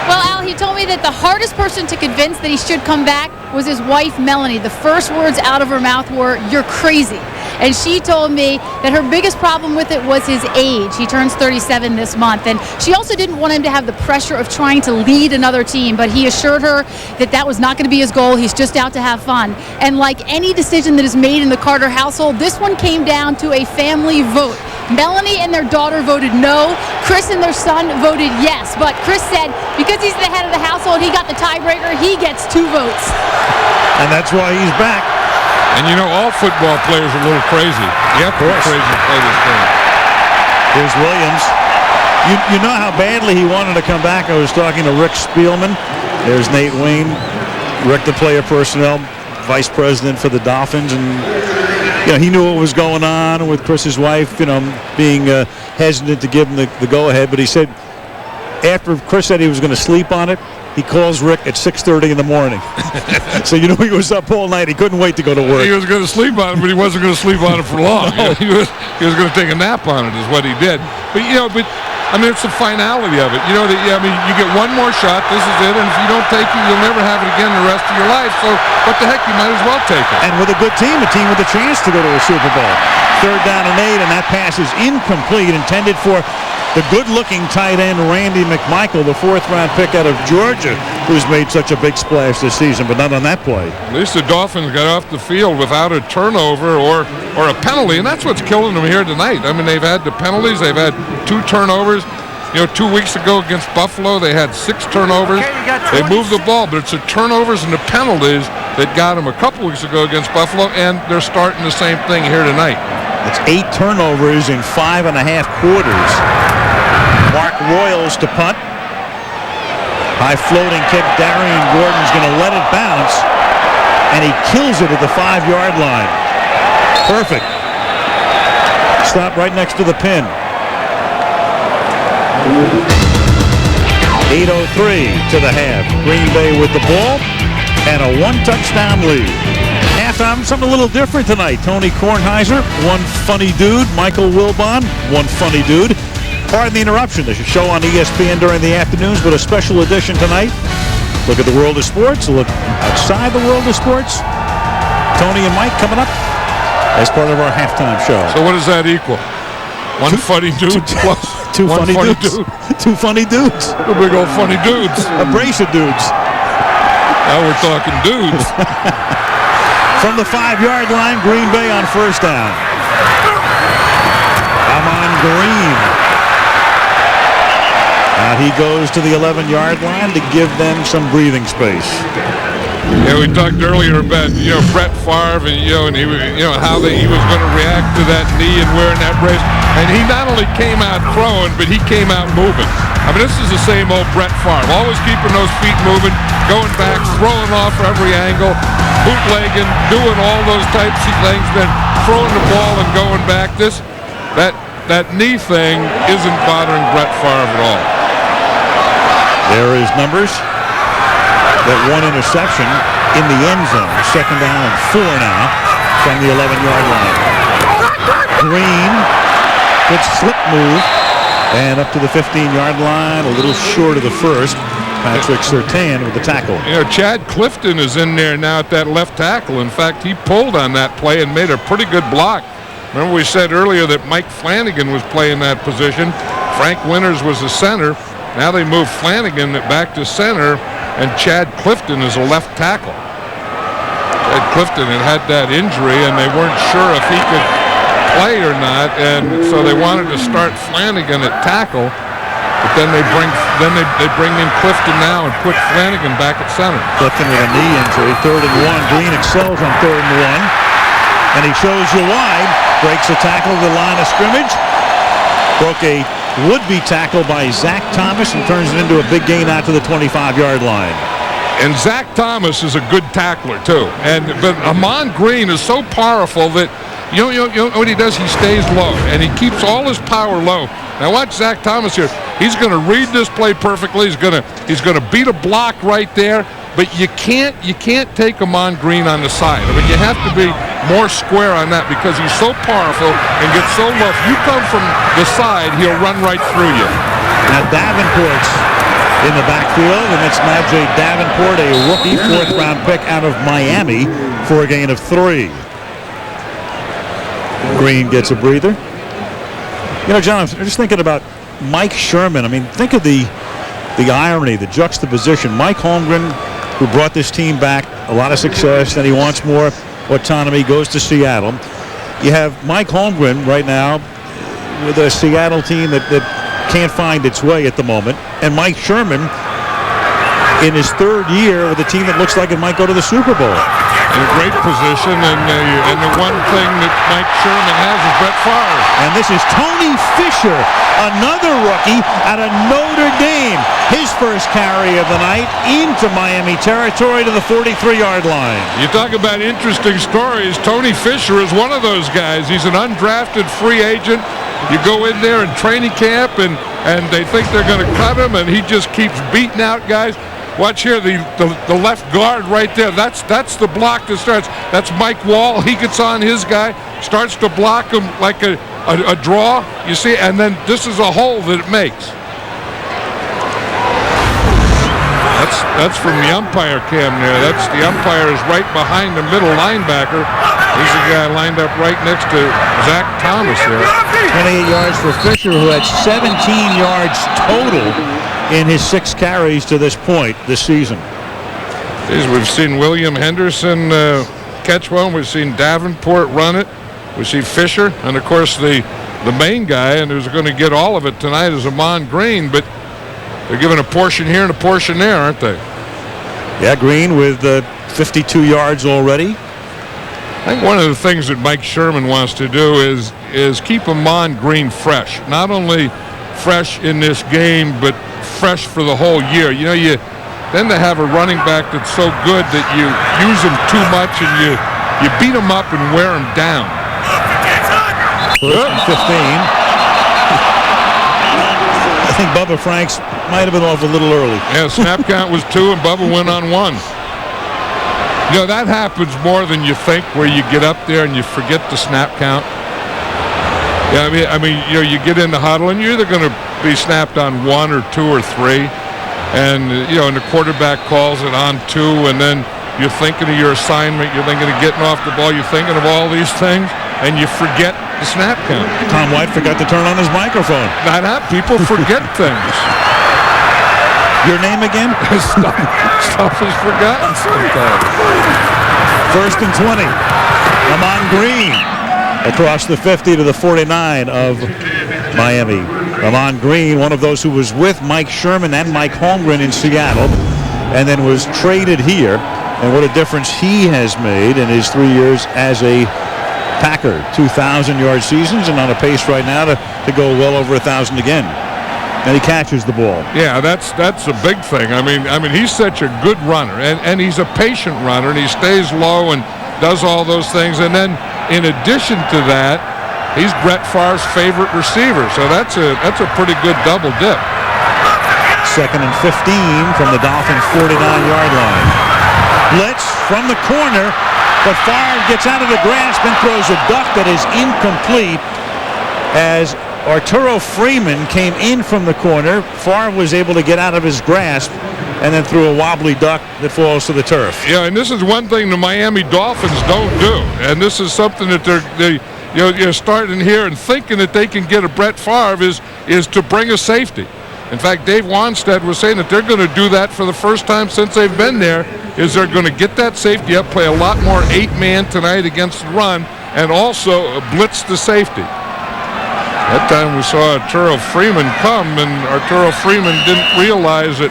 D: Well, Al, he told me that the hardest person to convince that he should come back was his wife, Melanie. The first words out of her mouth were, "You're crazy." And she told me that her biggest problem with it was his age. He turns 37 this month. And she also didn't want him to have the pressure of trying to lead another team, but he assured her that that was not going to be his goal. He's just out to have fun. And like any decision that is made in the Carter household, this one came down to a family vote. Melanie and their daughter voted no. Chris and their son voted yes. But Chris said because he's the head of the household, he got the tiebreaker. He gets 2 votes.
A: And that's why he's back.
C: And you know, all football players are a little crazy. You have to be crazy to play this game.
A: Here's Williams. You know how badly he wanted to come back. I was talking to Rick Spielman. There's Nate Wayne, Rick, the player personnel, vice president for the Dolphins. And, you know, he knew what was going on with Chris's wife, you know, being hesitant to give him the go-ahead. But he said after Chris said he was going to sleep on it, he calls Rick at 6:30 in the morning. So you know he was up all night. He couldn't wait to go to work.
C: He was going to sleep on it, but he wasn't going to sleep on it for long.
A: No.
C: He was going to take a nap on it is what he did. But, you know, I mean, it's the finality of it. You know, I mean, you get one more shot. This is it. And if you don't take it, you'll never have it again the rest of your life. So what the heck, you might as well take it.
A: And with a good team, a team with a chance to go to a Super Bowl. 3rd down and 8, and that pass is incomplete, intended for the good-looking tight end Randy McMichael, the 4th-round pick out of Georgia, who's made such a big splash this season, but not on that play.
C: At least the Dolphins got off the field without a turnover or a penalty, and that's what's killing them here tonight. I mean, they've had the penalties. They've had 2 turnovers. You know, 2 weeks ago against Buffalo, they had 6 turnovers. They moved the ball, but it's the turnovers and the penalties that got them a couple weeks ago against Buffalo, and they're starting the same thing here tonight.
A: It's 8 turnovers in 5.5 quarters. Mark Royals to punt. High floating kick. Darian Gordon's going to let it bounce, and he kills it at the 5-yard line. Perfect. Stop right next to the pin. 8:03 to the half. Green Bay with the ball and a 1-touchdown lead. Halftime, something a little different tonight. Tony Kornheiser, one funny dude. Michael Wilbon, one funny dude. Pardon the interruption. There's a show on ESPN during the afternoons, but a special edition tonight. Look at the world of sports. Look outside the world of sports. Tony and Mike coming up as part of our halftime show.
C: So what does that equal? One funny dude plus
A: 2 funny dudes. 2 funny dudes.
C: 2 big old funny dudes.
A: A brace of dudes.
C: Now we're talking dudes.
A: From the 5-yard line, Green Bay on 1st down. Amon Green. Now he goes to the 11-yard line to give them some breathing space.
C: Yeah, we talked earlier about, you know, Brett Favre and, and he how he was going to react to that knee and wearing that brace. And he not only came out throwing, but he came out moving. I mean, this is the same old Brett Favre, always keeping those feet moving, going back, throwing off every angle, bootlegging, doing all those types of things, then throwing the ball and going back. That knee thing isn't bothering Brett Favre at all.
A: There is numbers. That 1 interception in the end zone. 2nd down and 4 now from the 11-yard line. Green, good slip move, and up to the 15-yard line, a little short of the first. Patrick Surtain with the tackle.
C: You know, Chad Clifton is in there now at that left tackle. In fact, he pulled on that play and made a pretty good block. Remember we said earlier that Mike Flanagan was playing that position. Frank Winters was the center. Now they move Flanagan back to center, and Chad Clifton is a left tackle. Chad Clifton had that injury, and they weren't sure if he could play or not, and so they wanted to start Flanagan at tackle. But then they bring in Clifton now and put Flanagan back at center.
A: Clifton with a knee injury. 3rd and 1. Green excels on 3rd and 1, and he shows you why. Breaks a tackle to the line of scrimmage. Broke a would-be tackle by Zach Thomas and turns it into a big gain out to the 25-yard line.
C: And Zach Thomas is a good tackler too. But Amon Green is so powerful that you know what he does? He stays low and he keeps all his power low. Now watch Zach Thomas here. He's going to read this play perfectly. He's going to beat a block right there. But you can't take Amon Green on the side. I mean, you have to be more square on that because he's so powerful and gets so low. If you come from the side, he'll run right through you.
A: Now Davenport's in the backfield, and it's now Jay Davenport, a rookie fourth-round pick out of Miami for a gain of 3. Green gets a breather. You know, John, I'm just thinking about Mike Sherman. I mean, think of the irony, the juxtaposition. Mike Holmgren, who brought this team back a lot of success, and he wants more autonomy, goes to Seattle. You have Mike Holmgren right now with a Seattle team that can't find its way at the moment, and Mike Sherman in his 3rd year with a team that looks like it might go to the Super Bowl.
C: In a great position, and the one thing that Mike Sherman has is Brett Favre.
A: And this is Tony Fisher, another rookie out of Notre Dame. His first carry of the night into Miami territory to the 43-yard line.
C: You talk about interesting stories. Tony Fisher is one of those guys. He's an undrafted free agent. You go in there in training camp, and they think they're going to cut him, and he just keeps beating out guys. Watch here, the left guard right there. That's the block that starts. That's Mike Wall. He gets on his guy, starts to block him like a draw, you see, and then this is a hole that it makes. That's from the umpire cam there. That's the umpire is right behind the middle linebacker. He's the guy lined up right next to Zach Thomas there.
A: 28 yards for Fisher, who had 17 yards total in his 6 carries to this point this season.
C: We've seen William Henderson catch one. We've seen Davenport run it. We see Fisher, and of course the main guy, and who's going to get all of it tonight, is Amon Green. But they're giving a portion here and a portion there, aren't they?
A: Yeah, Green with 52 yards already.
C: I think one of the things that Mike Sherman wants to do is keep Amon Green fresh. Not only fresh in this game, but fresh for the whole year. You know, then to have a running back that's so good that you use him too much and you beat him up and wear him down.
A: First and 15. I think Bubba Franks might have been off a little early.
C: Yeah, snap count was 2 and Bubba went on 1. You know, that happens more than you think, where you get up there and you forget the snap count. Yeah, I mean, you know, you get in the huddle and you're either going to be snapped on 1 or 2 or 3, and you know, and the quarterback calls it on 2, and then you're thinking of your assignment, you're thinking of getting off the ball, you're thinking of all these things, and you forget the snap count.
A: Tom White forgot to turn on his microphone.
C: People forget things.
A: Your name again?
C: Stuff is forgotten sometimes.
A: First and 20. Amon Green across the 50 to the 49 of Miami. Amon Green, one of those who was with Mike Sherman and Mike Holmgren in Seattle, and then was traded here. And what a difference he has made in his 3 years as a Packer. 2,000-yard seasons, and on a pace right now to go well over 1,000 again. And he catches the ball.
C: Yeah, that's a big thing. I mean, he's such a good runner, and he's a patient runner, and he stays low and does all those things. And then, in addition to that, he's Brett Favre's favorite receiver. So that's a pretty good double dip.
A: Second and 15 from the Dolphins' 49-yard line. Blitz from the corner, but Favre gets out of the grasp and throws a duck that is incomplete as Arturo Freeman came in from the corner. Favre was able to get out of his grasp and then threw a wobbly duck that falls to the turf.
C: Yeah, and this is one thing the Miami Dolphins don't do, and this is something that you're starting here and thinking that they can get a Brett Favre is to bring a safety. In fact, Dave Wanstead was saying that they're going to do that for the first time since they've been there, is they're going to get that safety up, play a lot more 8-man tonight against the run, and also blitz the safety. That time we saw Arturo Freeman come, and Arturo Freeman didn't realize that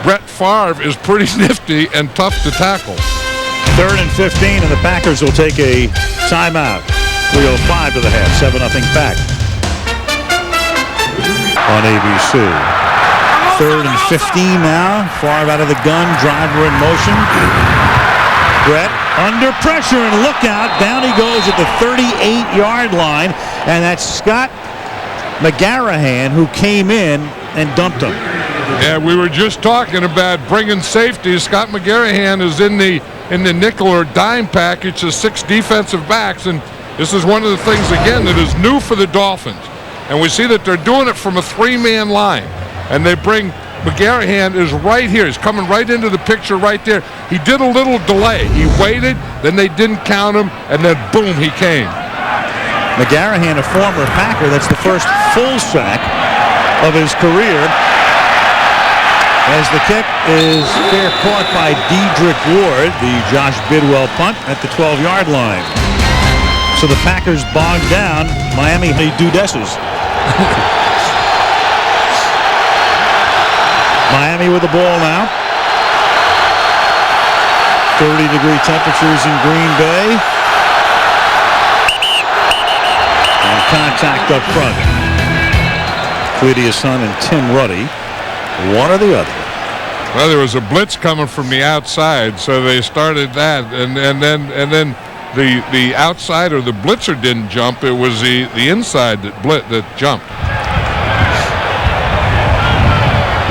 C: Brett Favre is pretty nifty and tough to tackle.
A: Third and 15, and the Packers will take a timeout. 3:05 to the half, 7-0 Pack on ABC. Third and 15 now. Favre out of the gun, driver in motion. Brett under pressure, and look out. Down he goes at the 38-yard line, and that's Scott McGarrahan, who came in and dumped him.
C: Yeah, we were just talking about bringing safety. Scott McGarrahan is in the nickel or dime package of 6 defensive backs, and this is one of the things, again, that is new for the Dolphins. And we see that they're doing it from a 3-man line, and they bring McGarrahan is right here. He's coming right into the picture right there. He did a little delay. He waited, then they didn't count him, and then boom, he came.
A: McGarrahan, a former Packer, that's the first full sack of his career. As the kick is fair caught by Dedrick Ward, the Josh Bidwell punt at the 12-yard line. So the Packers bogged down Miami Dudesses. Miami with the ball now. 30-degree temperatures in Green Bay. And contact up front. Cledius Hunt and Tim Ruddy. One or the other.
C: Well, there was a blitz coming from the outside, so they started that, and then the outside or the blitzer didn't jump. It was the inside that jumped.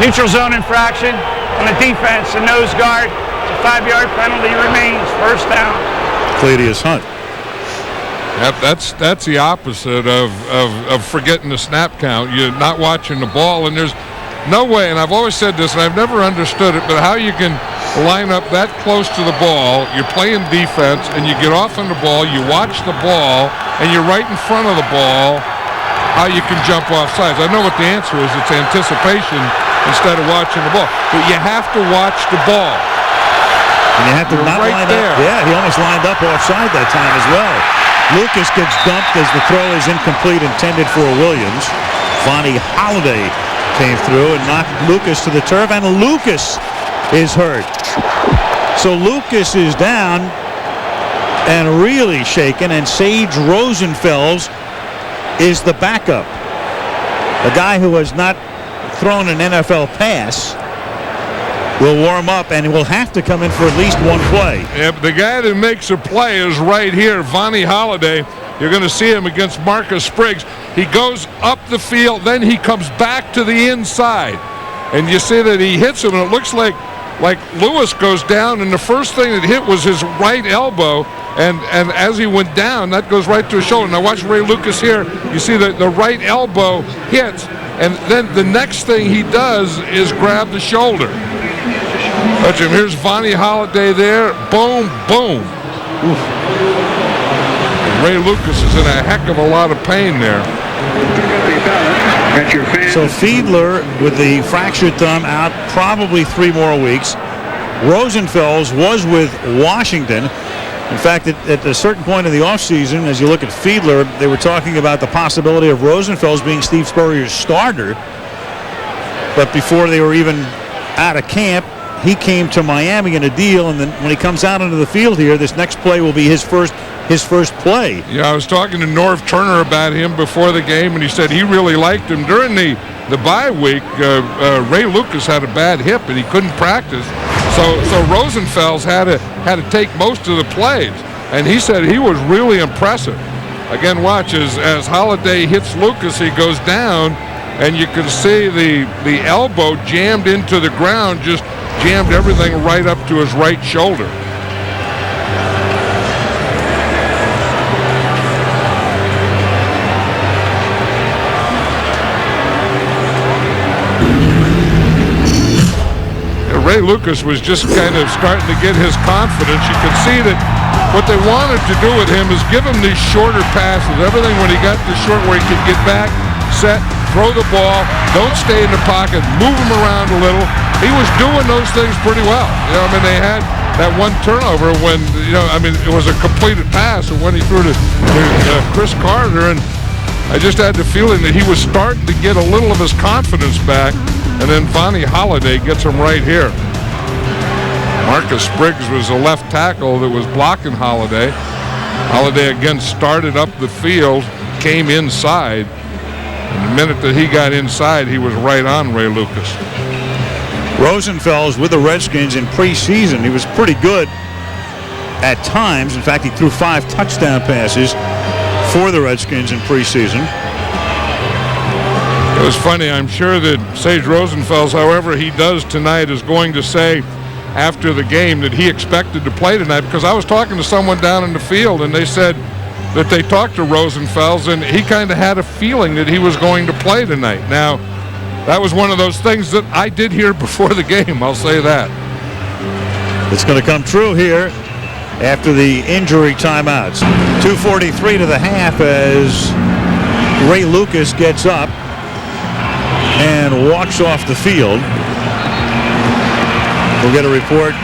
T: Neutral zone infraction on the defense, a nose guard. It's a 5-yard penalty remains. First down.
A: Cledius Hunt.
C: Yep, that's the opposite of forgetting the snap count. You're not watching the ball, and there's no way, and I've always said this, and I've never understood it, but how you can line up that close to the ball, you're playing defense, and you get off on the ball, you watch the ball, and you're right in front of the ball, how you can jump off sides. I know what the answer is. It's anticipation instead of watching the ball. But you have to watch the ball.
A: And you have to not
C: right
A: line
C: there.
A: up. Yeah, he almost lined up offside that time as well. Lucas gets dumped as the throw is incomplete, intended for Williams. Vonnie Holiday came through and knocked Lucas to the turf, and Lucas is hurt. So Lucas is down and really shaken, and Sage Rosenfels is the backup. A guy who has not thrown an NFL pass will warm up and will have to come in for at least one play.
C: Yep, the guy that makes a play is right here, Vonnie Holiday. You're going to see him against Marcus Spriggs. He goes up the field, then he comes back to the inside. And you see that he hits him, and it looks like Lewis goes down, and the first thing that hit was his right elbow. And as he went down, that goes right to his shoulder. Now watch Ray Lucas here. You see that the right elbow hits, and then the next thing he does is grab the shoulder. Watch him. Here's Vonnie Holiday there. Boom, boom. Oof. Ray Lucas is in a heck of a lot of pain there.
A: So Fiedler with the fractured thumb out probably 3 more weeks. Rosenfels was with Washington. In fact, at a certain point in the offseason, as you look at Fiedler, they were talking about the possibility of Rosenfels being Steve Spurrier's starter. But before they were even out of camp, he came to Miami in a deal, and then when he comes out into the field here, this next play will be his first play.
C: Yeah, I was talking to Norv Turner about him before the game, and he said he really liked him. During the bye week, Ray Lucas had a bad hip, and he couldn't practice. So Rosenfels had to take most of the plays, and he said he was really impressive. Again, watch as Holiday hits Lucas, he goes down, and you can see the elbow jammed into the ground, just jammed everything right up to his right shoulder. Ray Lucas was just kind of starting to get his confidence. You could see that what they wanted to do with him is give him these shorter passes. Everything when he got the short where he could get back, set, throw the ball, don't stay in the pocket, move him around a little. He was doing those things pretty well. You know, I mean, they had that one turnover when, you know, I mean, it was a completed pass and when he threw to Chris Carter, and I just had the feeling that he was starting to get a little of his confidence back. And then Vonnie Holiday gets him right here. Marcus Spriggs was a left tackle that was blocking Holiday. Holiday again started up the field, came inside. And the minute that he got inside, he was right on Ray Lucas.
A: Rosenfels with the Redskins in preseason. He was pretty good at times. In fact, he threw 5 touchdown passes for the Redskins in preseason.
C: It was funny. I'm sure that Sage Rosenfels, however he does tonight, is going to say after the game that he expected to play tonight, because I was talking to someone down in the field and they said that they talked to Rosenfels and he kind of had a feeling that he was going to play tonight. Now, that was one of those things that I did hear before the game, I'll say that.
A: It's going to come true here after the injury timeouts. 2:43 to the half as Ray Lucas gets up and walks off the field. We'll get a report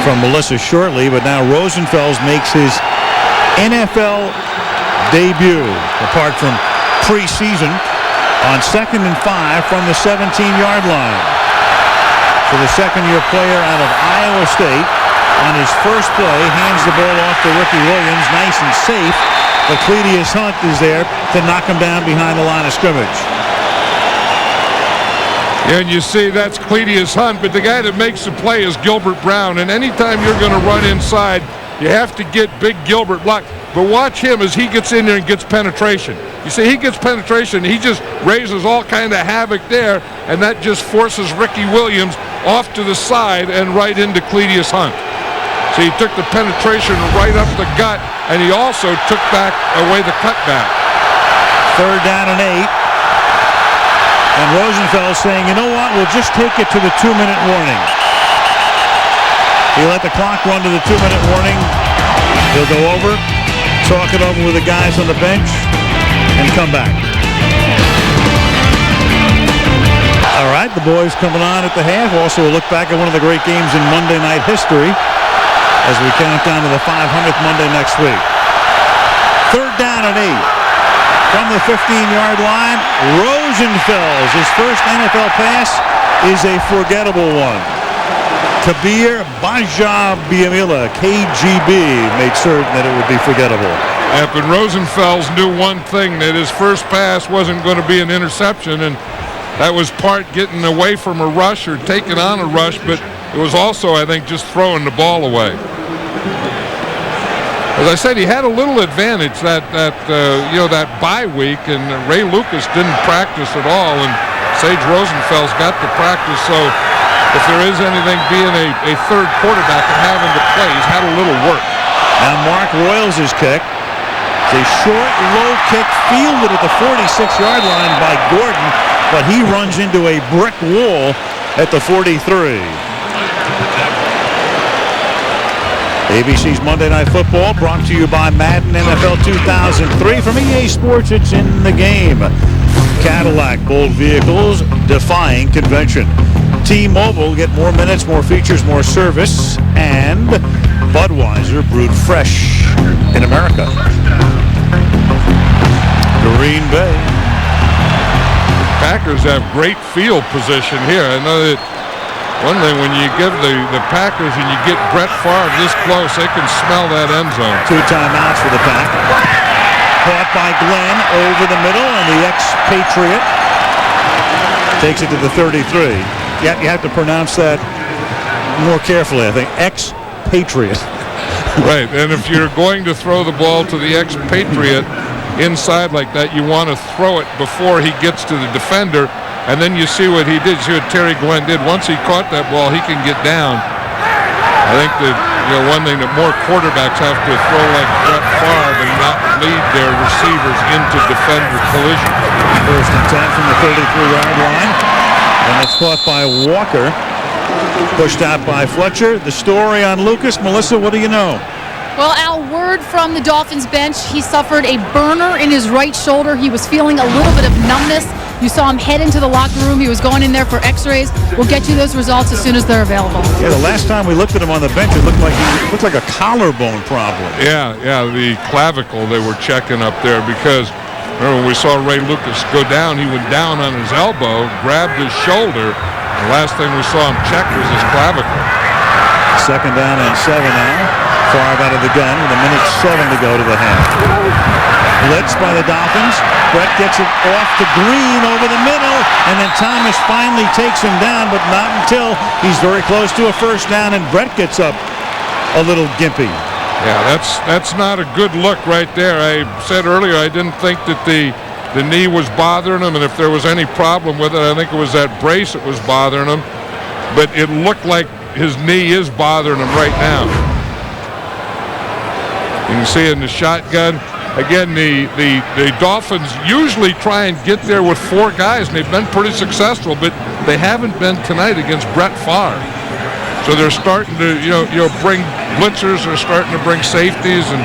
A: from Melissa shortly, but now Rosenfels makes his NFL debut, apart from preseason, on 2nd and 5 from the 17-yard line. For the second-year player out of Iowa State, on his first play, hands the ball off to Ricky Williams, nice and safe, but Cledius Hunt is there to knock him down behind the line of scrimmage.
C: And you see that's Cledius Hunt, but the guy that makes the play is Gilbert Brown. And anytime you're going to run inside, you have to get big Gilbert blocked. But watch him as he gets in there and gets penetration. You see, he gets penetration. He just raises all kind of havoc there, and that just forces Ricky Williams off to the side and right into Cledius Hunt. So he took the penetration right up the gut, and he also took back away the cutback.
A: 3rd down and 8. And Rosenfels saying, you know what, we'll just take it to the 2-minute warning. He let the clock run to the 2-minute warning. He'll go over, talk it over with the guys on the bench, and come back. All right, the boys coming on at the half. Also a look back at one of the great games in Monday night history as we count down to the 500th Monday next week. 3rd down and 8. From the 15-yard line, Rosenfels, his first NFL pass is a forgettable one. Kabir Bajabiamila, KGB, made certain that it would be forgettable.
C: Yeah, but Rosenfels knew one thing, that his first pass wasn't going to be an interception, and that was part getting away from a rush or taking on a rush, but it was also, I think, just throwing the ball away. As I said, he had a little advantage that bye week, and Ray Lucas didn't practice at all, and Sage Rosenfels got to practice. So if there is anything being a third quarterback and having to play, he's had a little work.
A: Now Mark Royals' kick. It's a short, low kick fielded at the 46-yard line by Gordon, but he runs into a brick wall at the 43. ABC's Monday Night Football brought to you by Madden NFL 2003. From EA Sports, it's in the game. Cadillac, bold vehicles defying convention. T-Mobile, get more minutes, more features, more service. And Budweiser, brewed fresh in America. Green Bay.
C: The Packers have great field position here. I know that one thing, when you give the Packers and you get Brett Favre this close, they can smell that end zone.
A: 2 timeouts for the Pack. Caught by Glenn over the middle, and the ex-Patriot takes it to the 33. Yeah, you have to pronounce that more carefully, I think. Ex-Patriot.
C: Right, and if you're going to throw the ball to the ex-Patriot inside like that, you want to throw it before he gets to the defender. And then you see what he did. You see what Terry Glenn did. Once he caught that ball, he can get down. I think that one thing that more quarterbacks have to throw like Brett Favre and not lead their receivers into defender collision.
A: 1st and 10 from the 33-yard line. And it's caught by Walker. Pushed out by Fletcher. The story on Lucas. Melissa, what do you know?
D: Well, Al, word from the Dolphins bench, he suffered a burner in his right shoulder. He was feeling a little bit of numbness. You saw him head into the locker room. He was going in there for x-rays. We'll get you those results as soon as they're available.
A: Yeah, the last time we looked at him on the bench, it looked like a collarbone problem.
C: Yeah, the clavicle they were checking up there, because remember when we saw Ray Lucas go down, he went down on his elbow, grabbed his shoulder. The last thing we saw him check was his clavicle.
A: 2nd down and 7 now. Favre out of the gun with 1:07 to go to the half. Blitz by the Dolphins. Brett gets it off to Green over the middle, and then Thomas finally takes him down, but not until he's very close to a 1st down, and Brett gets up a little gimpy.
C: Yeah, that's not a good look right there. I said earlier I didn't think that the the knee was bothering him, and if there was any problem with it, I think it was that brace that was bothering him. But it looked like his knee is bothering him right now. You can see in the shotgun. Again, the Dolphins usually try and get there with 4 guys, and they've been pretty successful, but they haven't been tonight against Brett Favre. So they're starting to, bring blitzers. They're starting to bring safeties and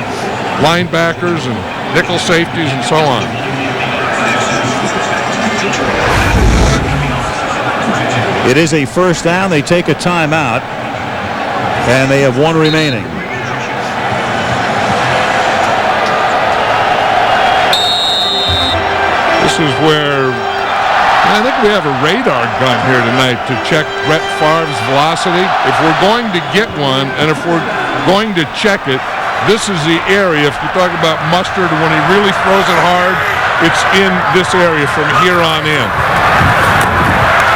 C: linebackers and nickel safeties and so on.
A: It is a first down. They take a timeout, and they have 1 remaining.
C: This is where I think we have a radar gun here tonight to check Brett Favre's velocity. If we're going to get one, and if we're going to check it, this is the area. If you talk about mustard, when he really throws it hard, it's in this area from here on in.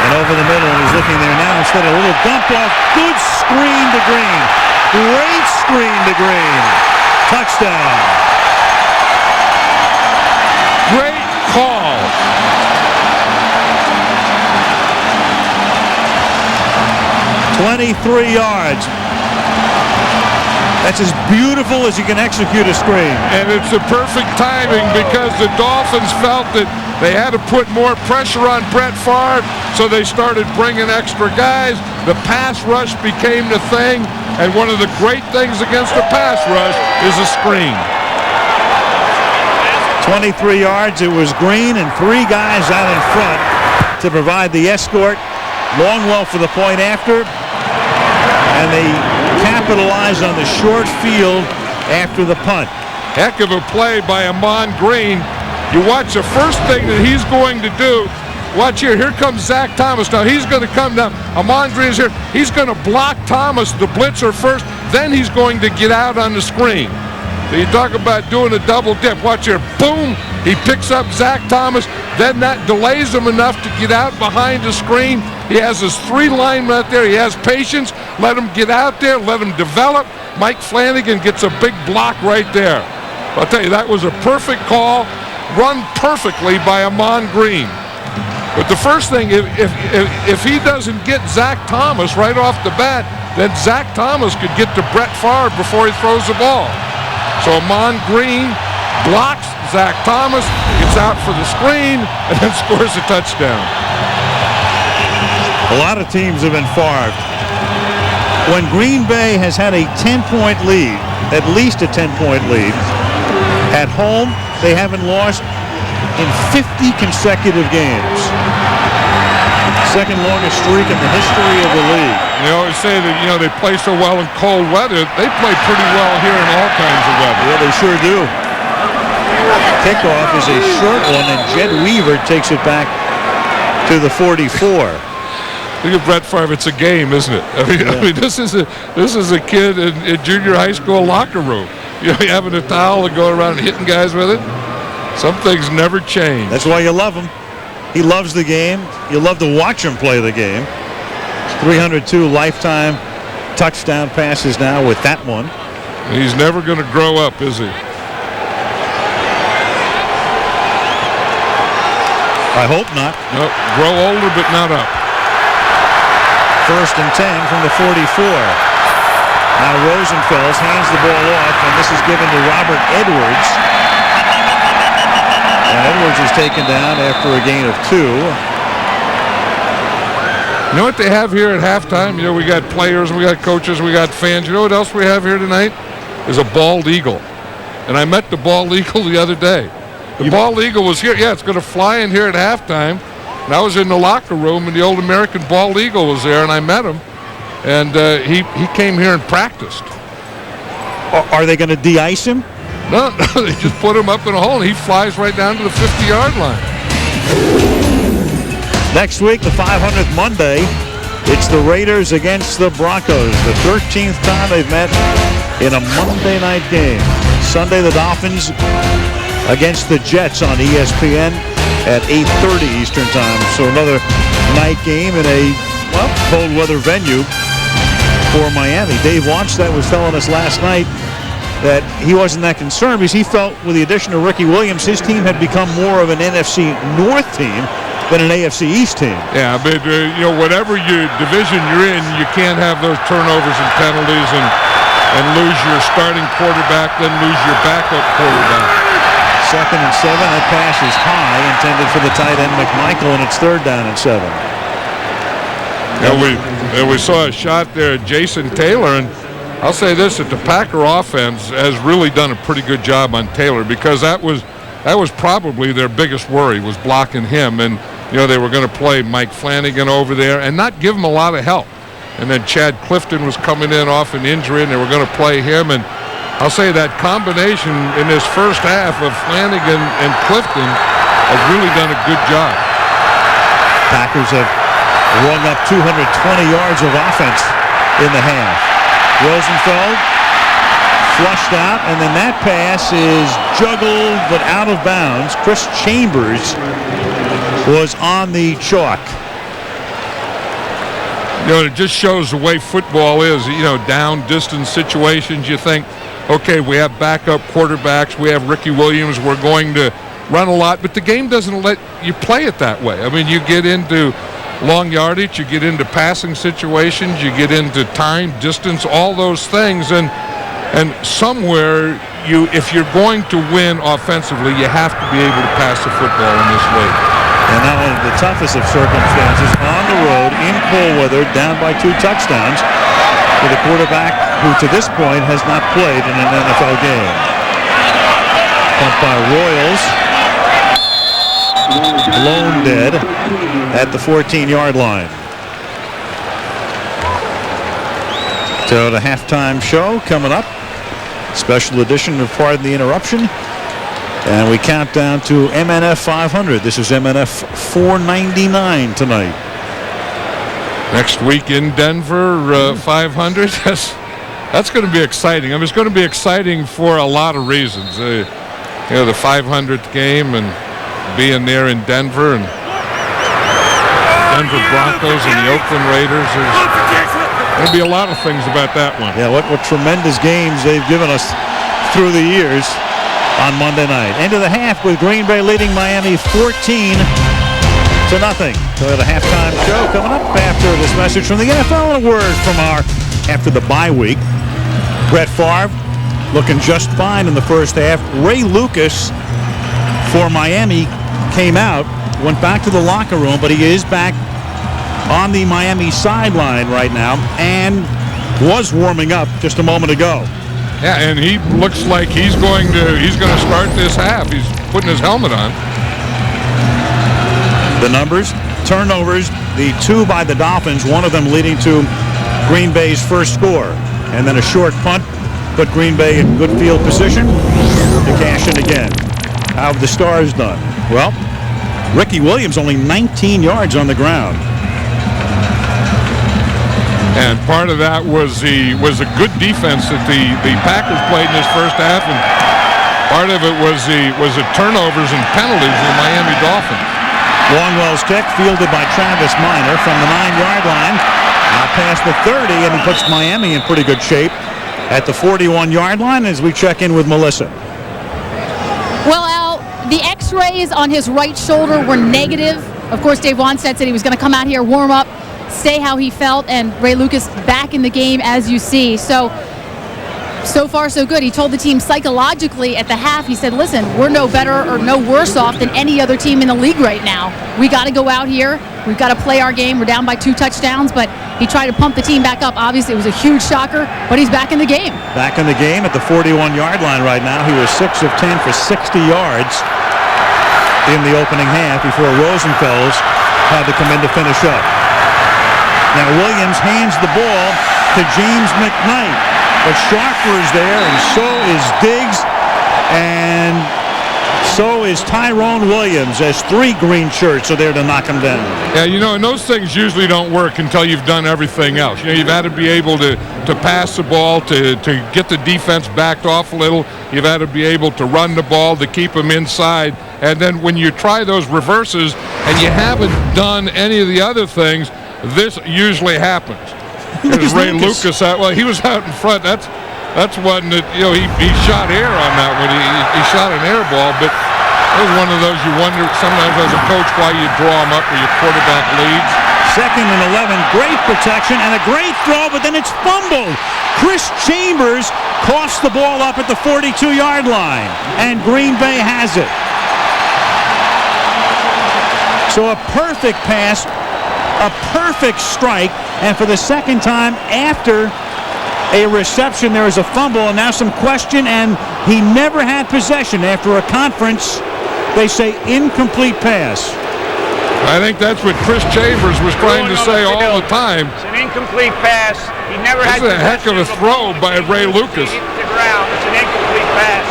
A: And over the middle, he's looking there now. Instead of a little dump off, good screen to Green. Great screen to Green. Touchdown.
C: Great call.
A: "23 yards. That's as beautiful as you can execute a screen.
C: And it's the perfect timing because the Dolphins felt that they had to put more pressure on Brett Favre, so they started bringing extra guys. The pass rush became the thing, and one of the great things against the pass rush is a screen.
A: 23 yards. It was Green and 3 guys out in front to provide the escort. Longwell for the point after, and they capitalize on the short field after the punt.
C: Heck of a play by Ahman Green. You watch the first thing that he's going to do. Watch here. Here comes Zach Thomas. Now he's going to come down. Ahman Green's here. He's going to block Thomas, the blitzer, first. Then he's going to get out on the screen. So you talk about doing a double dip. Watch here. Boom. He picks up Zach Thomas. Then that delays him enough to get out behind the screen. He has his 3 linemen out there. He has patience. Let him get out there. Let him develop. Mike Flanagan gets a big block right there. I'll tell you, that was a perfect call. Run perfectly by Ahman Green. But the first thing, if he doesn't get Zach Thomas right off the bat, then Zach Thomas could get to Brett Favre before he throws the ball. So Ahman Green blocks Zach Thomas, gets out for the screen, and then scores a touchdown.
A: A lot of teams have been Favre. When Green Bay has had a 10-point lead, at least a 10-point lead, at home, they haven't lost in 50 consecutive games. Second longest streak in the history of the league.
C: They always say that, they play so well in cold weather. They play pretty well here in all kinds of weather.
A: Yeah, they sure do. Kickoff is a short one, and Jed Weaver takes it back to the 44.
C: Look at Brett Favre. It's a game, isn't it? I mean, this is a kid in junior high school locker room. Having a towel and going around and hitting guys with it. Some things never change.
A: That's why you love him. He loves the game. You love to watch him play the game. 302 lifetime touchdown passes now with that one.
C: He's never going to grow up, is he?
A: I hope not.
C: No, grow older, but not up.
A: 1st and 10 from the 44. Now Rosenfels hands the ball off, and this is given to Robert Edwards. And Edwards is taken down after a gain of 2.
C: You know what they have here at halftime? We got players, we got coaches, we got fans. You know what else we have here tonight? Is a bald eagle. And I met the bald eagle the other day. The bald eagle was here. Yeah, it's going to fly in here at halftime. And I was in the locker room, and the old American bald eagle was there, and I met him. And he came here and practiced.
A: Are they going to de-ice him?
C: No, they just put him up in a hole, and he flies right down to the 50-yard line.
A: Next week, the 500th Monday, it's the Raiders against the Broncos. The 13th time they've met in a Monday night game. Sunday, the Dolphins against the Jets on ESPN at 8:30 Eastern Time. So another night game in a cold weather venue for Miami. Dave Wannstedt was telling us last night that he wasn't that concerned because he felt with the addition of Ricky Williams, his team had become more of an NFC North team than an AFC East team.
C: Yeah, but whatever your division you're in, you can't have those turnovers and penalties and lose your starting quarterback, then lose your backup quarterback.
A: 2nd and 7. That pass is high, intended for the tight end McMichael, and it's 3rd down and 7.
C: And we saw a shot there at Jason Taylor, and I'll say this, that the Packer offense has really done a pretty good job on Taylor, because that was probably their biggest worry, was blocking him. And, they were going to play Mike Flanagan over there and not give him a lot of help. And then Chad Clifton was coming in off an injury, and they were going to play him. And I'll say that combination in this first half of Flanagan and Clifton has really done a good job.
A: Packers have rung up 220 yards of offense in the half. Rosenfeld flushed out, and then that pass is juggled but out of bounds. Chris Chambers was on the chalk.
C: It just shows the way football is. Down distance situations, you think, okay, we have backup quarterbacks, we have Ricky Williams, we're going to run a lot, but the game doesn't let you play it that way. I mean, you get into long yardage, you get into passing situations, you get into time, distance, all those things, and somewhere if you're going to win offensively, you have to be able to pass the football in this league.
A: And now one of the toughest of circumstances, on the road in cold weather, down by 2 touchdowns, with a quarterback who to this point has not played in an NFL game. Pumped by Royals. Blown dead at the 14-yard line. So the halftime show coming up. Special edition of Pardon the Interruption. And we count down to MNF 500. This is MNF 499 tonight.
C: Next week in Denver, 500. That's going to be exciting. I mean, it's going to be exciting for a lot of reasons. The 500th game and being there in Denver, and Denver Broncos and the Oakland Raiders. There'll be a lot of things about that one.
A: Yeah, what tremendous games they've given us through the years on Monday night. End of the half with Green Bay leading Miami 14-0. So the halftime show coming up after this message from the NFL and a word from after the bye week. Brett Favre looking just fine in the first half. Ray Lucas for Miami came out, went back to the locker room, but he is back on the Miami sideline right now and was warming up just a moment ago.
C: Yeah, and he looks like he's going to start this half. He's putting his helmet on.
A: The numbers, turnovers, the 2 by the Dolphins, one of them leading to Green Bay's first score. And then a short punt put Green Bay in good field position to cash in again. How have the Stars done? Well, Ricky Williams only 19 yards on the ground.
C: And part of that was a good defense that the Packers played in this first half, and part of it was the turnovers and penalties of the Miami Dolphins.
A: Longwell's kick fielded by Travis Minor from the 9-yard line, past the 30, and he puts Miami in pretty good shape at the 41-yard line as we check in with Melissa.
D: Well, Al, the X-rays on his right shoulder were negative. Of course, Dave Wannstedt said he was going to come out here, warm up, say how he felt, and Ray Lucas back in the game, as you see. So far so good. He told the team psychologically at the half, he said, listen, we're no better or no worse off than any other team in the league right now. We got to go out here. We've got to play our game. We're down by 2 touchdowns, but he tried to pump the team back up. Obviously, it was a huge shocker, but he's back in the game.
A: Back in the game at the 41-yard line right now. He was 6 of 10 for 60 yards in the opening half before Rosenfeld had to come in to finish up. Now Williams hands the ball to James McKnight, but Sharper is there, and so is Diggs, and so is Tyrone Williams, as 3 green shirts are there to knock him down.
C: Yeah, and those things usually don't work until you've done everything else. You've had to be able to pass the ball, to get the defense backed off a little. You've had to be able to run the ball, to keep them inside. And then when you try those reverses and you haven't done any of the other things, this usually happens. There's Ray Lucas out. Well, he was out in front. That's one that, he shot air on that one. He shot an air ball, but it was one of those you wonder sometimes as a coach why you draw them up or your quarterback leads.
A: 2nd and 11, great protection and a great throw, but then it's fumbled. Chris Chambers coughs the ball up at the 42-yard line, and Green Bay has it. So a perfect pass, a perfect strike, and for the second time after a reception, there is a fumble, and now some question, and he never had possession. After a conference, they say incomplete pass.
C: I think that's what Chris Chambers was trying to say all the time.
T: It's an incomplete pass. He never had
C: possession. It's a heck of a throw by Ray Lucas.
T: He hit the ground. It's an incomplete pass.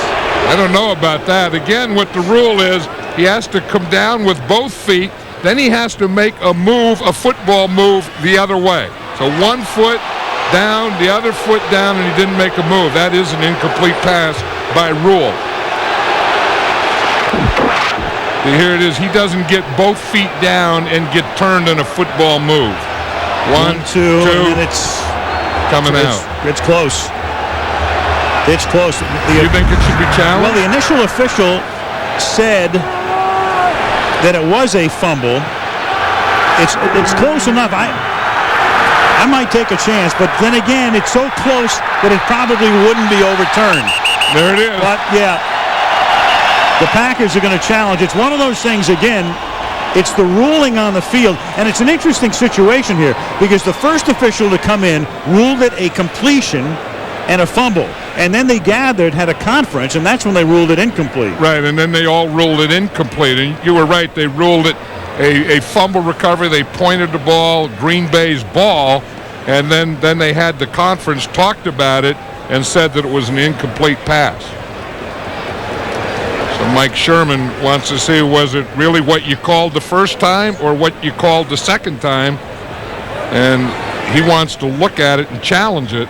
C: I don't know about that. Again, what the rule is, he has to come down with both feet, then he has to make a move, a football move, the other way. So one foot down, the other foot down, and he didn't make a move. That is an incomplete pass by rule. Here it is. He doesn't get both feet down and get turned in a football move. One, two,
A: and it's
C: coming out.
A: It's close. It's close.
C: You think it should be challenged?
A: Well, the initial official said that it was a fumble. It's close enough. I might take a chance, but then again, it's so close that it probably wouldn't be overturned.
C: There it is.
A: But yeah, the Packers are going to challenge. It's one of those things, again, it's the ruling on the field, and it's an interesting situation here because the first official to come in ruled it a completion and a fumble, and then they gathered, had a conference, and that's when they ruled it incomplete.
C: Right, and then they all ruled it incomplete, and you were right, they ruled it a fumble recovery. They pointed the ball, Green Bay's ball, and then they had the conference, talked about it, and said that it was an incomplete pass. So Mike Sherman wants to see, was it really what you called the first time or what you called the second time? And he wants to look at it and challenge it.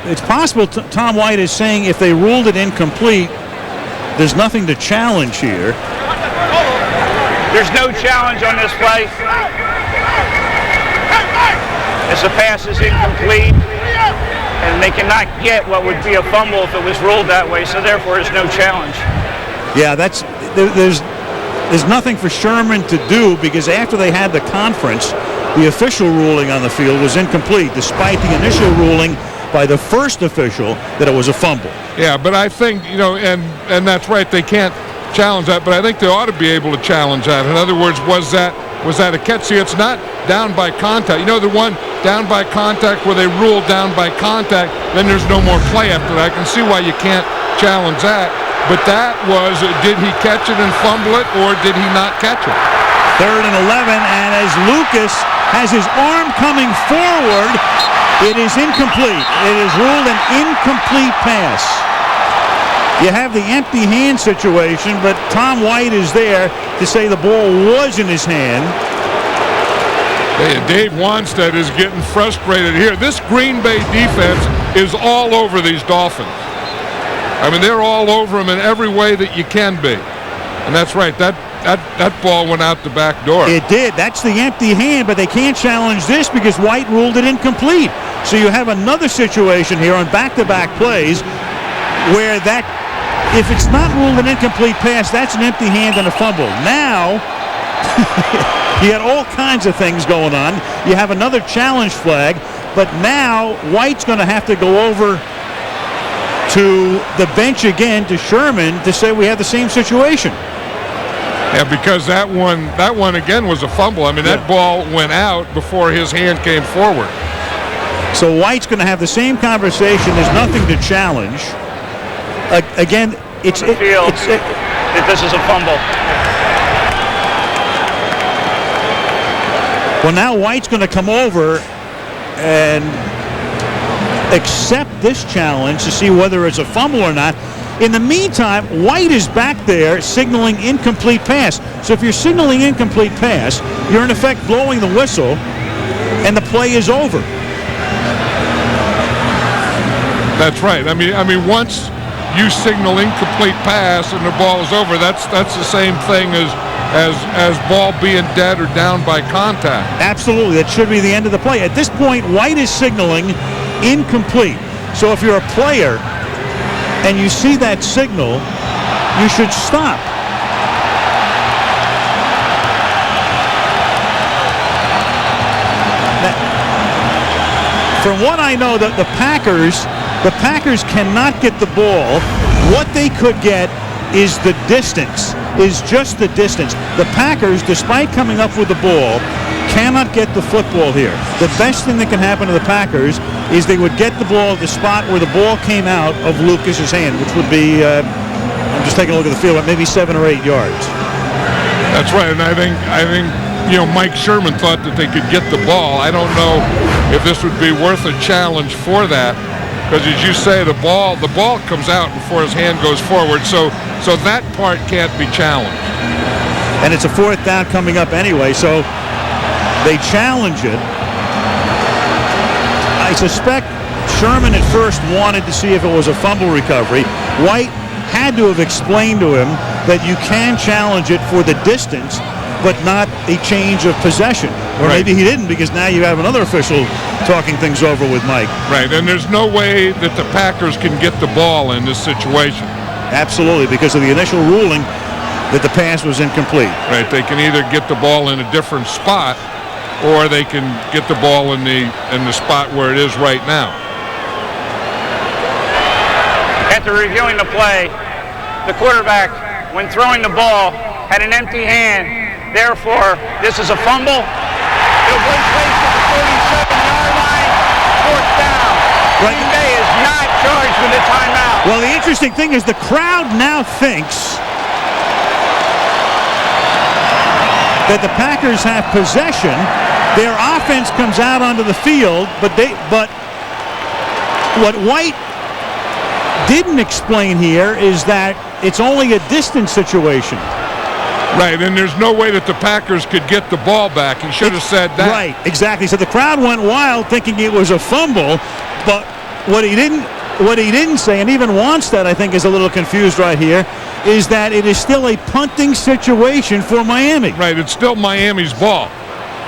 A: It's possible Tom White is saying if they ruled it incomplete, there's nothing to challenge here.
T: There's no challenge on this play. As the pass is incomplete, and they cannot get what would be a fumble if it was ruled that way, so therefore there's no challenge.
A: Yeah, there's nothing for Sherman to do because after they had the conference, the official ruling on the field was incomplete, despite the initial ruling by the first official that it was a fumble.
C: Yeah, but I think, and that's right, they can't challenge that, but I think they ought to be able to challenge that. In other words, was that a catch? See, it's not down by contact. The one down by contact where they ruled down by contact, then there's no more play after that. I can see why you can't challenge that. But that was, did he catch it and fumble it, or did he not catch it?
A: 3rd and 11, and as Lucas has his arm coming forward, it is incomplete. It is ruled an incomplete pass. You have the empty hand situation, but Tom White is there to say the ball was in his hand.
C: Hey, Dave Wanstead is getting frustrated here. This Green Bay defense is all over these Dolphins. I mean, they're all over them in every way that you can be. And that's right, that ball went out the back door.
A: It did. That's the empty hand, but they can't challenge this because White ruled it incomplete. So you have another situation here on back-to-back plays where that, if it's not ruled an incomplete pass, that's an empty hand and a fumble. Now, you got all kinds of things going on. You have another challenge flag, but now White's going to have to go over to the bench again to Sherman to say we have the same situation.
C: Yeah, because that one again was a fumble. I mean, that ball went out before his hand came forward.
A: So White's going to have the same conversation. There's nothing to challenge. Again,
T: this is a fumble.
A: Well, now White's going to come over and accept this challenge to see whether it's a fumble or not. In the meantime, White is back there signaling incomplete pass. So if you're signaling incomplete pass, you're in effect blowing the whistle, and the play is over.
C: That's right. I mean, once you signal incomplete pass and the ball is over, that's the same thing as ball being dead or down by contact.
A: Absolutely. That should be the end of the play. At this point, White is signaling incomplete. So if you're a player and you see that signal, you should stop. From what I know, the Packers cannot get the ball. What they could get is the distance, is just the distance. The Packers, despite coming up with the ball, cannot get the football here. The best thing that can happen to the Packers is they would get the ball at the spot where the ball came out of Lucas's hand, which would be, I'm just taking a look at the field, maybe 7 or 8 yards.
C: That's right, and I think Mike Sherman thought that they could get the ball. I don't know if this would be worth a challenge for that, because as you say, the ball comes out before his hand goes forward, so that part can't be challenged.
A: And it's a 4th down coming up anyway, so they challenge it. I suspect Sherman at first wanted to see if it was a fumble recovery. White had to have explained to him that you can challenge it for the distance, but not a change of possession. Or maybe he didn't, because now you have another official talking things over with Mike.
C: Right, and there's no way that the Packers can get the ball in this situation.
A: Absolutely, because of the initial ruling that the pass was incomplete.
C: Right, they can either get the ball in a different spot, or they can get the ball in the spot where it is right now.
T: After reviewing the play, the quarterback, when throwing the ball, had an empty hand. Therefore, this is a fumble. It'll go place at the 47-yard line. 4th down. Green Bay is not charged with a timeout.
A: Well, the interesting thing is the crowd now thinks that the Packers have possession. Their offense comes out onto the field, but what White didn't explain here is that it's only a distance situation.
C: Right, and there's no way that the Packers could get the ball back. He should have said that.
A: Right, exactly. So the crowd went wild thinking it was a fumble, but what he didn't say, and even Wannstedt, I think, is a little confused right here, is that it is still a punting situation for Miami.
C: Right, it's still Miami's ball.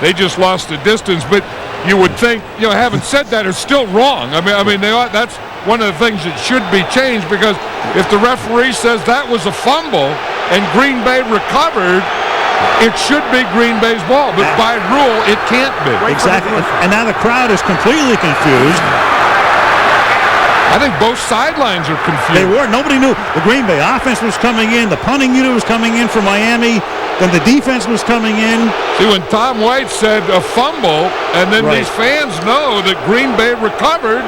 C: They just lost the distance, but you would think, having said that, it's still wrong. I mean, that's one of the things that should be changed, because if the referee says that was a fumble and Green Bay recovered, it should be Green Bay's ball, but by rule, it can't be.
A: Exactly, and now the crowd is completely confused.
C: I think both sidelines are confused.
A: They were. Nobody knew. The Green Bay offense was coming in. The punting unit was coming in for Miami. Then the defense was coming in.
C: See, when Tom White said a fumble, and then these fans know that Green Bay recovered,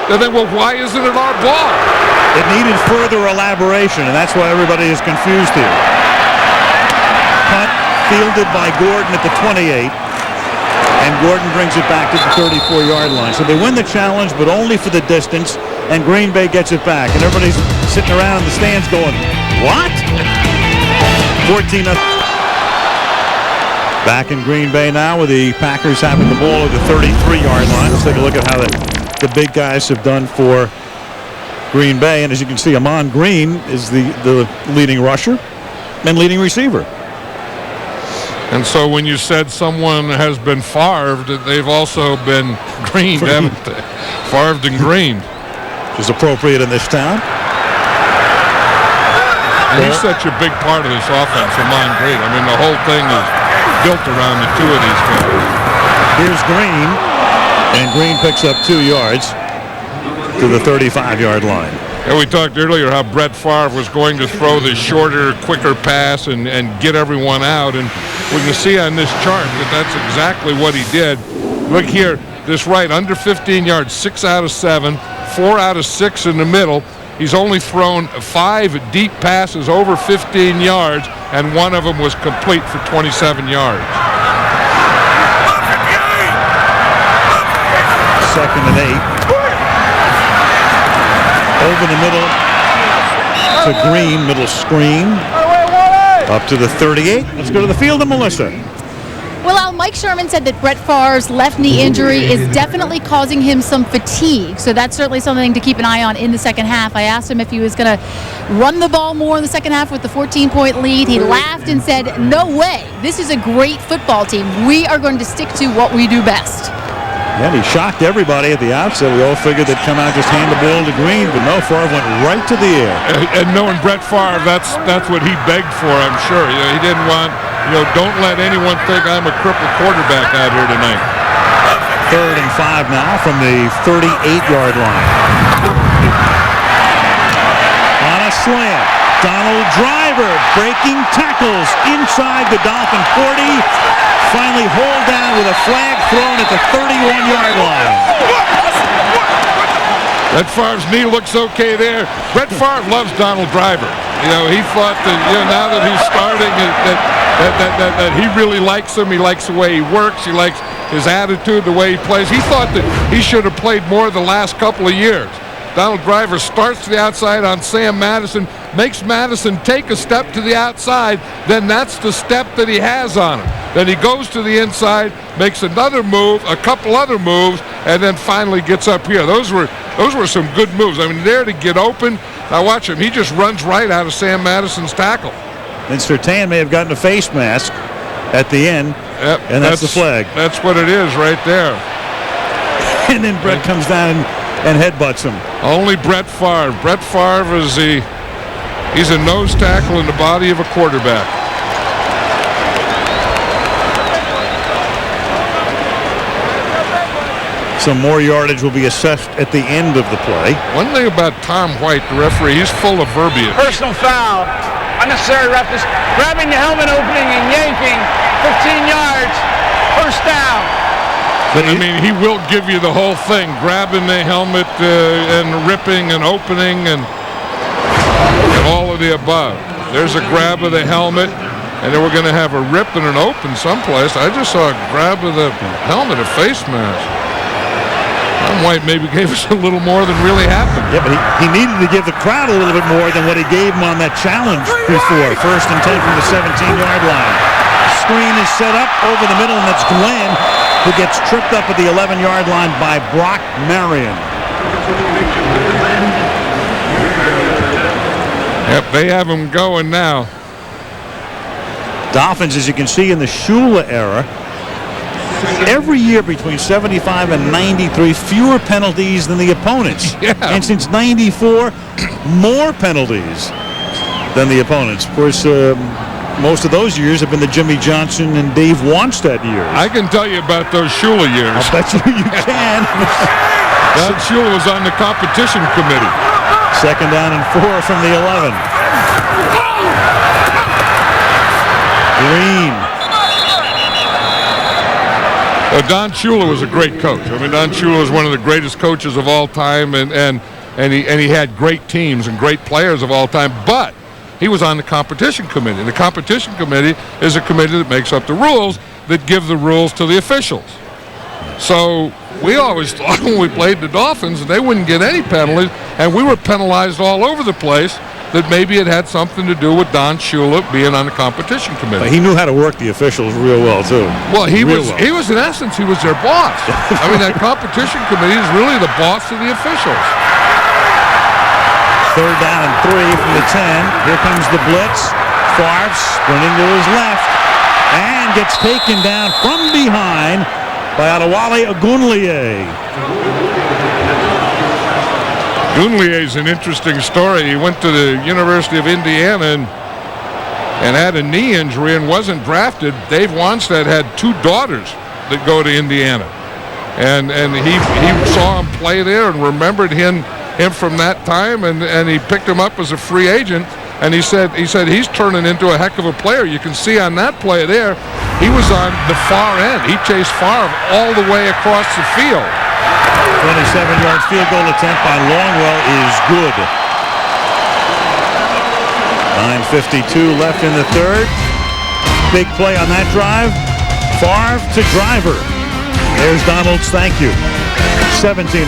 C: they think, well, why isn't it our ball?
A: It needed further elaboration, and that's why everybody is confused here. Punt fielded by Gordon at the 28. And Gordon brings it back to the 34-yard line. So they win the challenge, but only for the distance, and Green Bay gets it back. And everybody's sitting around in the stands going, what? 14-0. Back in Green Bay now with the Packers having the ball at the 33-yard line. Let's take a look at how the big guys have done for Green Bay. And as you can see, Amon Green is the leading rusher and leading receiver.
C: And so when you said someone has been Favre, they've also been greened, haven't they? Favre and greened.
A: Which is appropriate in this town.
C: And he's such a big part of this offense, Amon Green. I mean, the whole thing is built around the two of these guys.
A: Here's Green, and Green picks up 2 yards to the 35-yard line.
C: Yeah, we talked earlier how Brett Favre was going to throw the shorter, quicker pass and get everyone out, and we can see on this chart that that's exactly what he did. Look here, this right, under 15 yards, 6 out of 7, 4 out of 6 in the middle. He's only thrown 5 deep passes over 15 yards, and one of them was complete for 27 yards.
A: 2nd and 8. Over the middle to Green, middle screen. Up to the 38. Let's go to the field and Melissa.
D: Well, Al, Mike Sherman said that Brett Favre's left knee injury is definitely causing him some fatigue. So that's certainly something to keep an eye on in the second half. I asked him if he was going to run the ball more in the second half with the 14-point lead. He laughed and said, no way. This is a great football team. We are going to stick to what we do best.
A: And he shocked everybody at the outset. We all figured they'd come out, just hand the ball to Green, but no, Favre went right to the air.
C: And knowing Brett Favre, that's what he begged for, I'm sure. He didn't want, don't let anyone think I'm a crippled quarterback out here tonight.
A: 3rd and 5 now from the 38-yard line. On a slant, Donald Driver breaking tackles inside the Dolphin 40. Finally hauled down with a flag thrown at the 31-yard line.
C: Brett Favre's knee looks okay there. Brett Favre loves Donald Driver. He thought that now that he's starting that he really likes him. He likes the way he works. He likes his attitude, the way he plays. He thought that he should have played more the last couple of years. Donald Driver starts to the outside on Sam Madison, makes Madison take a step to the outside, then that's the step that he has on him. Then he goes to the inside, makes another move, a couple other moves, and then finally gets up here. Those were some good moves. I mean, there to get open. Now watch him. He just runs right out of Sam Madison's tackle.
A: And Surtain may have gotten a face mask at the end, and that's the flag.
C: That's what it is right there.
A: And then Brett comes down and headbutts him.
C: Only Brett Favre. Brett Favre he's a nose tackle in the body of a quarterback.
A: Some more yardage will be assessed at the end of the play.
C: One thing about Tom White, the referee, he's full of verbiage.
T: Personal foul. Unnecessary roughness. Grabbing the helmet opening and yanking. 15 yards. First down.
C: But I mean, he will give you the whole thing, grabbing the helmet and ripping and opening and all of the above. There's a grab of the helmet, and then we're going to have a rip and an open someplace. I just saw a grab of the helmet, a face mask. Tom White maybe gave us a little more than really happened.
A: Yeah, but he needed to give the crowd a little bit more than what he gave him on that challenge before. 1st and 10 from the 17-yard line. Screen is set up over the middle, and that's Glenn, who gets tripped up at the 11-yard line by Brock Marion.
C: Yep, they have him going now.
A: Dolphins, as you can see in the Shula era, every year between 75 and 93, fewer penalties than the opponents.
C: Yeah.
A: And since 94, more penalties than the opponents. Of course, most of those years have been the Jimmy Johnson and Dave Wanstead years.
C: I can tell you about those Shula years.
A: I'll bet you can.
C: Don Shula was on the competition committee.
A: 2nd down and 4 from the 11. Green.
C: Well, Don Shula was a great coach. I mean, Don Shula was one of the greatest coaches of all time, and he had great teams and great players of all time, but he was on the competition committee. And the competition committee is a committee that makes up the rules that give the rules to the officials. So we always thought when we played the Dolphins they wouldn't get any penalties, and we were penalized all over the place, that maybe it had something to do with Don Shula being on the competition committee.
A: But he knew how to work the officials real well, too.
C: Well, he was in essence, he was their boss. I mean, that competition committee is really the boss of the officials.
A: 3rd down and 3 from the 10. Here comes the blitz. Favre sprinting to his left and gets taken down from behind by Adewale Ogunleye.
C: Ogunleye is an interesting story. He went to the University of Indiana and had a knee injury and wasn't drafted. Dave Wanstead had 2 daughters that go to Indiana, and he saw him play there and remembered him from that time, and he picked him up as a free agent, and he said he's turning into a heck of a player. You can see on that play there, he was on the far end. He chased Favre all the way across the field.
A: 27-yard field goal attempt by Longwell is good. 9:52 left in the 3rd. Big play on that drive. Favre to Driver. There's Donald's thank you. 17-0.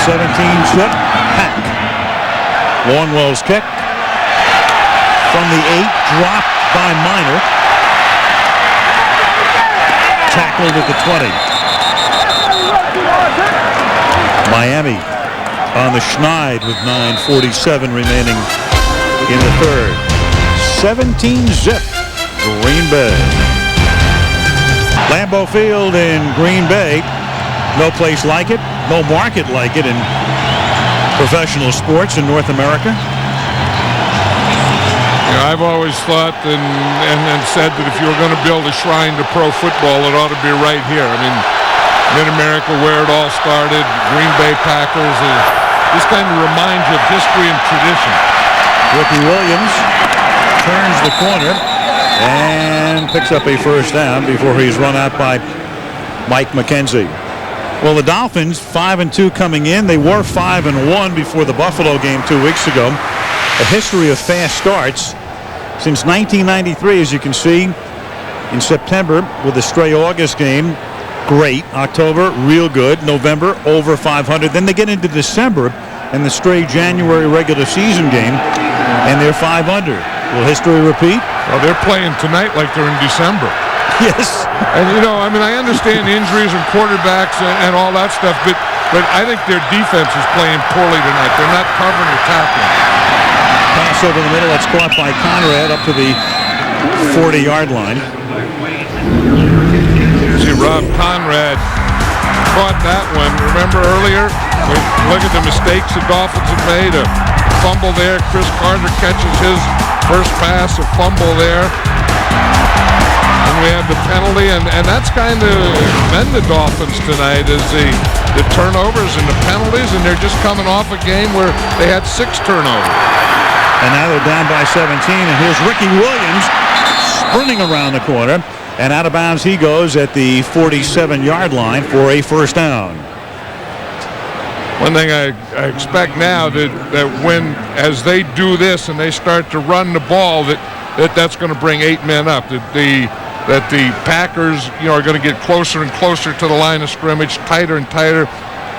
A: 17-zip. Pack. Longwell's kick from the 8, dropped by Minor. Tackled at the 20. Miami on the schneid with 9:47 remaining in the third. 17-zip. Green Bay. Lambeau Field in Green Bay. No place like it. No market like it in professional sports in North America.
C: I've always thought and said that if you were going to build a shrine to pro football, it ought to be right here. I mean, Mid-America, where it all started, Green Bay Packers, this kind of reminds you of history and tradition.
A: Ricky Williams turns the corner and picks up a first down before he's run out by Mike McKenzie. Well, the Dolphins, 5-2 coming in. They were 5-1 before the Buffalo game 2 weeks ago. A history of fast starts since 1993, as you can see. In September, with a stray August game, great. October, real good. November, over 500. Then they get into December and the stray January regular season game, and they're 5 under. Will history repeat?
C: Well, they're playing tonight like they're in December.
A: Yes.
C: And, I understand injuries and quarterbacks and all that stuff, but I think their defense is playing poorly tonight. They're not covering or tackling.
A: Pass over the middle. That's caught by Conrad up to the 40-yard line.
C: See, Rob Conrad caught that one. Remember earlier? Look at the mistakes the Dolphins have made. A fumble there. Chris Carter catches his first pass, a fumble there. And we have the penalty, and that's kind of been the Dolphins tonight, is the turnovers and the penalties, and they're just coming off a game where they had 6 turnovers.
A: And now they're down by 17, and here's Ricky Williams sprinting around the corner, and out of bounds he goes at the 47-yard line for a first down.
C: One thing I expect now that when, as they do this and they start to run the ball, that's going to bring 8 men up. That the Packers, are going to get closer and closer to the line of scrimmage, tighter and tighter.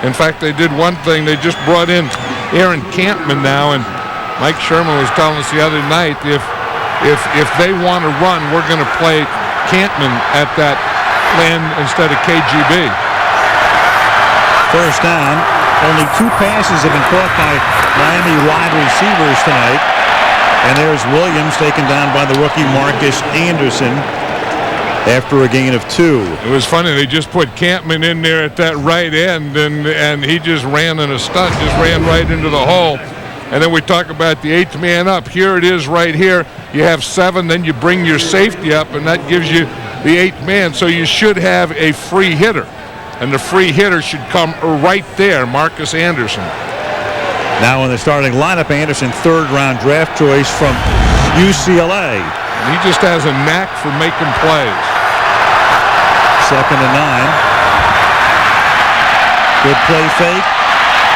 C: In fact, they did one thing. They just brought in Aaron Campman now, and Mike Sherman was telling us the other night, if they want to run, we're going to play Campman at that land instead of KGB.
A: First down. Only 2 passes have been caught by Miami wide receivers tonight. And there's Williams taken down by the rookie Marcus Anderson after a gain of 2.
C: It was funny. They just put Campman in there at that right end, and he just ran in a stunt, just ran right into the hole. And then we talk about the 8th man up. Here it is right here. You have 7, then you bring your safety up, and that gives you the 8th man. So you should have a free hitter. And the free hitter should come right there, Marcus Anderson.
A: Now in the starting lineup, Anderson, 3rd-round draft choice from UCLA.
C: He just has a knack for making plays.
A: 2nd and 9. Good play fake.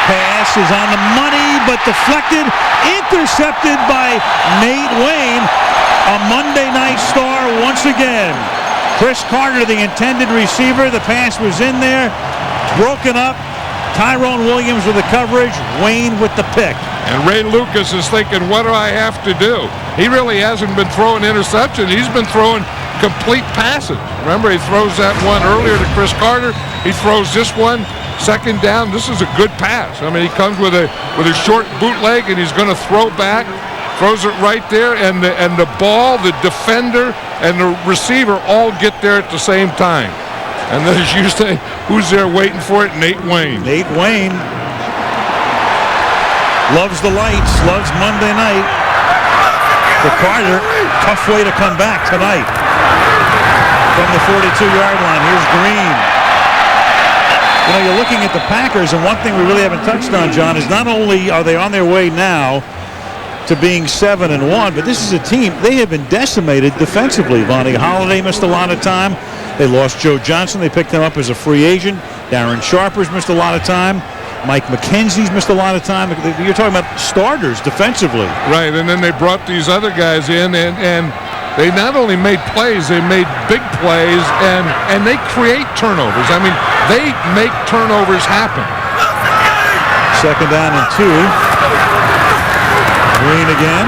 A: Pass is on the money, but deflected, intercepted by Nate Wayne, a Monday night star once again. Chris Carter, the intended receiver. The pass was in there, broken up. Tyrone Williams with the coverage, Wayne with the pick.
C: And Ray Lucas is thinking, what do I have to do? He really hasn't been throwing interceptions. He's been throwing complete passes. Remember, he throws that one earlier to Chris Carter. He throws this one. 2nd down. This is a good pass. I mean, he comes with a short bootleg, and he's going to throw back, throws it right there, and the ball, the defender, and the receiver all get there at the same time. And then, as you say, who's there waiting for it? Nate Wayne.
A: Nate Wayne loves the lights, loves Monday night. For Carter, tough way to come back tonight from the 42-yard line. Here's Green. You're looking at the Packers, and one thing we really haven't touched on, John, is not only are they on their way now to being 7-1, but this is a team, they have been decimated defensively. Vonnie Holliday missed a lot of time. They lost Joe Johnson. They picked him up as a free agent. Darren Sharper's missed a lot of time. Mike McKenzie's missed a lot of time. You're talking about starters defensively.
C: Right, and then they brought these other guys in, and they not only made plays, they made big plays, and they create turnovers. I mean, they make turnovers happen.
A: Second down and 2. Green again.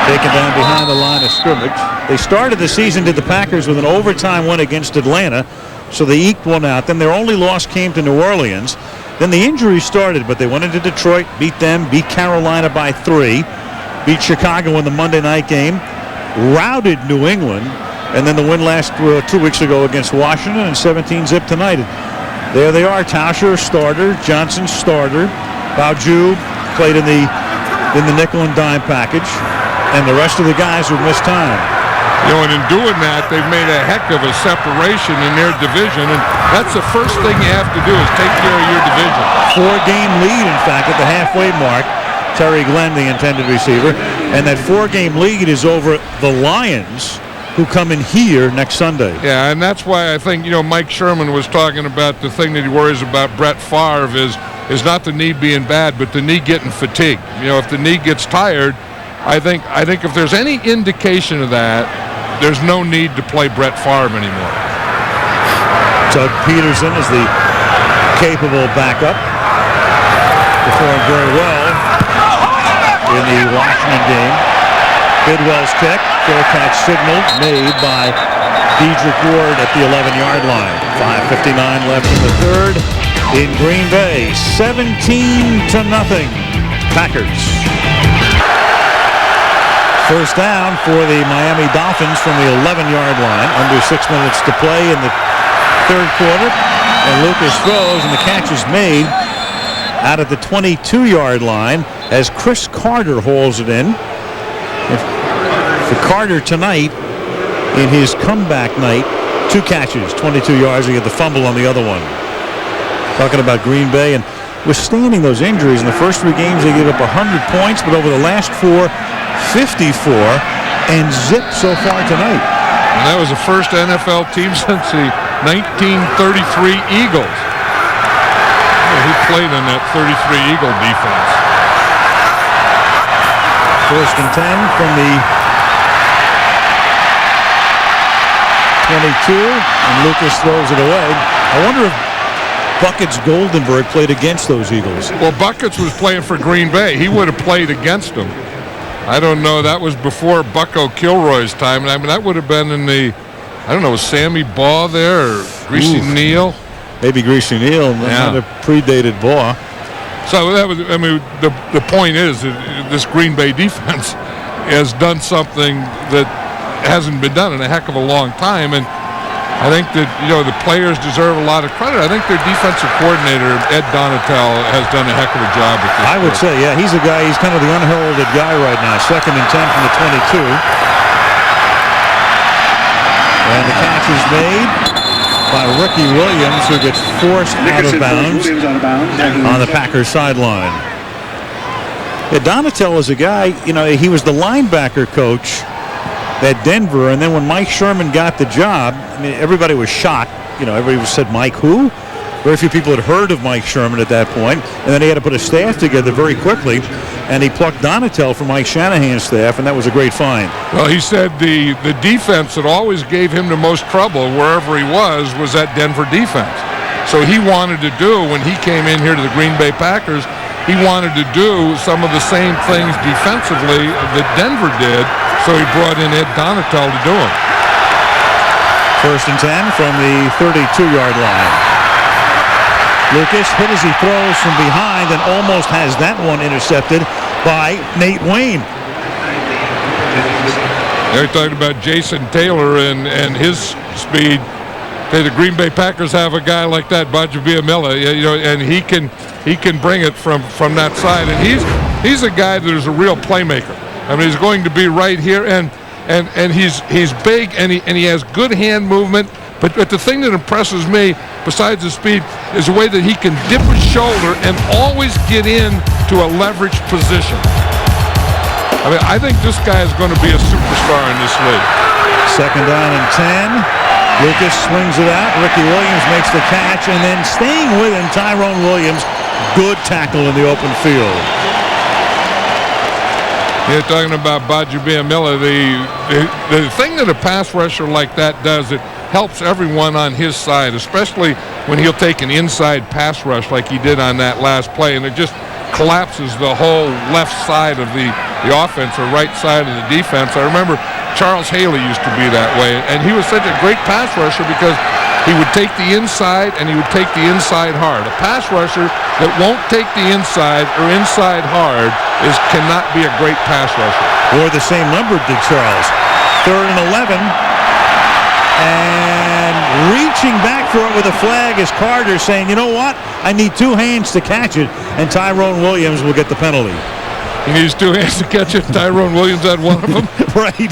A: Taken down behind the line of scrimmage. They started the season, did the Packers, with an overtime win against Atlanta, so they eked one out. Then their only loss came to New Orleans. Then the injuries started, but they went into Detroit, beat them, beat Carolina by 3, beat Chicago in the Monday night game, routed New England, and then the win last 2 weeks ago against Washington, and 17-zip tonight. There they are. Tauscher, starter. Johnson, starter. Bauju played in the nickel and dime package, and the rest of the guys who missed time.
C: You know, and in doing that, they've made a heck of a separation in their division, and that's the first thing you have to do is take care of your division.
A: 4-game lead, in fact, at the halfway mark. Terry Glenn, the intended receiver, and that 4-game lead is over the Lions, who come in here next Sunday.
C: Yeah, and that's why I think, you know, Mike Sherman was talking about the thing that he worries about Brett Favre is not the knee being bad, but the knee getting fatigued. You know, if the knee gets tired, I think if there's any indication of that, there's no need to play Brett Favre anymore.
A: Doug Peterson is the capable backup. Performed very well in the Washington game. Bidwell's kick, fair catch signal made by Dedrick Ward at the 11-yard line. 5:59 left in the third in Green Bay. 17-0. Packers. First down for the Miami Dolphins from the 11-yard line. Under 6 minutes to play in the third quarter. And Lucas throws, and the catch is made out at the 22-yard line as Chris Carter hauls it in. For Carter tonight, in his comeback night, 2 catches, 22 yards. He had the fumble on the other one. Talking about Green Bay and withstanding those injuries. In the first 3 games, they gave up 100 points, but over the last 4, 54, and zip so far tonight.
C: And that was the first NFL team since the 1933 Eagles. Who played on that 33 Eagle defense?
A: First and 10 from the 22, and Lucas throws it away. I wonder if Buckets Goldenberg played against those Eagles.
C: Well, Buckets was playing for Green Bay. He would have played against them. I don't know. That was before Bucko Kilroy's time. I mean, that would have been in the, I don't know, was Sammy Baugh there or Greasy Neal?
A: Maybe Greasy Neal, not a predated Baugh.
C: So that was, I mean, the point is that this Green Bay defense has done something that hasn't been done in a heck of a long time, and I think that, you know, the players deserve a lot of credit. I think their defensive coordinator, Ed Donatel, has done a heck of a job with this.
A: I would say, yeah, he's a guy, he's kind of the unheralded guy right now. Second and 10 from the 22. And the catch is made by Ricky Williams, who gets forced out of bounds on the Packers sideline. Yeah, Donatel is a guy, you know, he was the linebacker coach at Denver, and then when Mike Sherman got the job, I mean, everybody was shocked. You know, everybody said, Mike who? Very few people had heard of Mike Sherman at that point, and then he had to put a staff together very quickly, and he plucked Donatel from Mike Shanahan's staff, and that was a great find.
C: Well, he said the defense that always gave him the most trouble wherever he was that Denver defense. So he wanted to do, when he came in here to the Green Bay Packers, he wanted to do some of the same things defensively that Denver did, so he brought in Ed Donatel to do them.
A: First and 10 from the 32-yard line. Lucas hit as he throws from behind and almost has that one intercepted by Nate Wayne.
C: They're talking about Jason Taylor and his speed. The Green Bay Packers have a guy like that, Bajabiamila, you know, and he can bring it from that side, and he's a guy that is a real playmaker. I mean, he's going to be right here, and he's big, and he has good hand movement. But the thing that impresses me, besides his speed, is the way that he can dip his shoulder and always get into a leveraged position. I mean, I think this guy is going to be a superstar in this league.
A: Second down and 10. Lucas swings it out. Ricky Williams makes the catch, and then staying with him, Tyrone Williams. Good tackle in the open field.
C: You're talking about Bajabiamila. The thing that a pass rusher like that does, helps everyone on his side, especially when he'll take an inside pass rush like he did on that last play, and it just collapses the whole left side of the offense or right side of the defense. I remember Charles Haley used to be that way, and he was such a great pass rusher because he would take the inside and he would take the inside hard. A pass rusher that won't take the inside or inside hard cannot be a great pass rusher.
A: Wore the same number did Charles. 3rd and 11. And reaching back for it with a flag is Carter, saying, you know what? I need 2 hands to catch it, and Tyrone Williams will get the penalty.
C: He needs 2 hands to catch it. Tyrone Williams had one of them.
A: Right.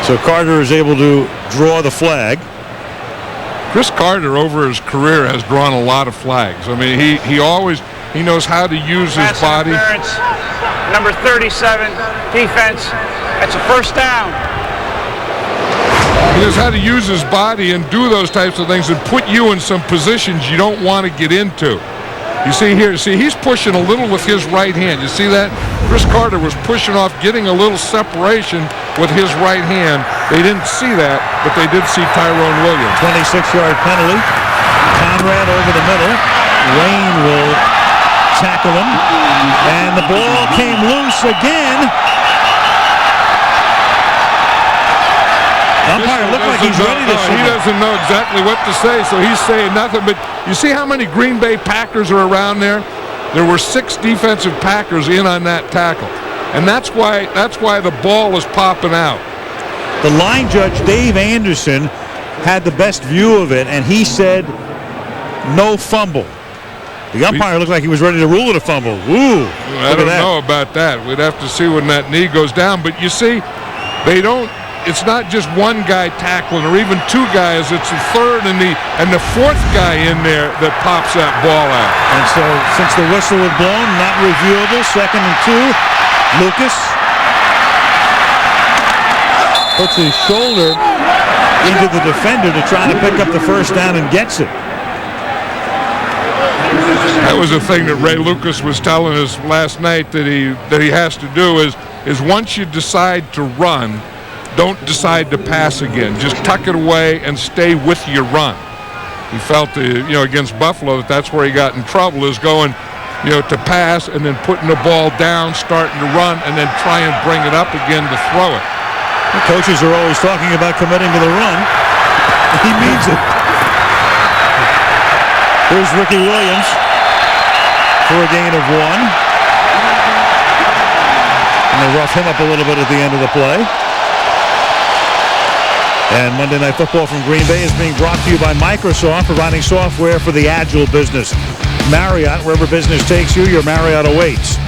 A: So Carter is able to draw the flag.
C: Chris Carter over his career has drawn a lot of flags. I mean, he knows how to use his body.
T: Number 37, defense. That's a first down.
C: He knows how to use his body and do those types of things and put you in some positions you don't want to get into. You see here, he's pushing a little with his right hand. You see that? Chris Carter was pushing off, getting a little separation with his right hand. They didn't see that, but they did see Tyrone Williams.
A: 26-yard penalty. Conrad over the middle. Wayne will tackle him. And the ball came loose again. Umpire looked like he's ready to shoot.
C: He doesn't know exactly what to say, so he's saying nothing. But you see how many Green Bay Packers are around there? There were 6 defensive Packers in on that tackle. And that's why the ball is popping out.
A: The line judge, Dave Anderson, had the best view of it, and he said no fumble. The umpire looked like he was ready to rule it a fumble. Ooh,
C: I don't know about that. We'd have to see when that knee goes down. But you see, it's not just one guy tackling or even 2 guys. It's the 3rd and the 4th guy in there that pops that ball out.
A: And so since the whistle was blown, not reviewable, 2nd and 2, Lucas puts his shoulder into the defender to try to pick up the first down and gets it.
C: That was the thing that Ray Lucas was telling us last night that he has to do is once you decide to run, don't decide to pass again. Just tuck it away and stay with your run. He felt against Buffalo that's where he got in trouble, is going to pass and then putting the ball down, starting to run, and then try and bring it up again to throw it.
A: The coaches are always talking about committing to the run. He means it. Here's Ricky Williams for a gain of 1. And they rough him up a little bit at the end of the play. And Monday Night Football from Green Bay is being brought to you by Microsoft, providing software for the agile business. Marriott, wherever business takes you, your Marriott awaits.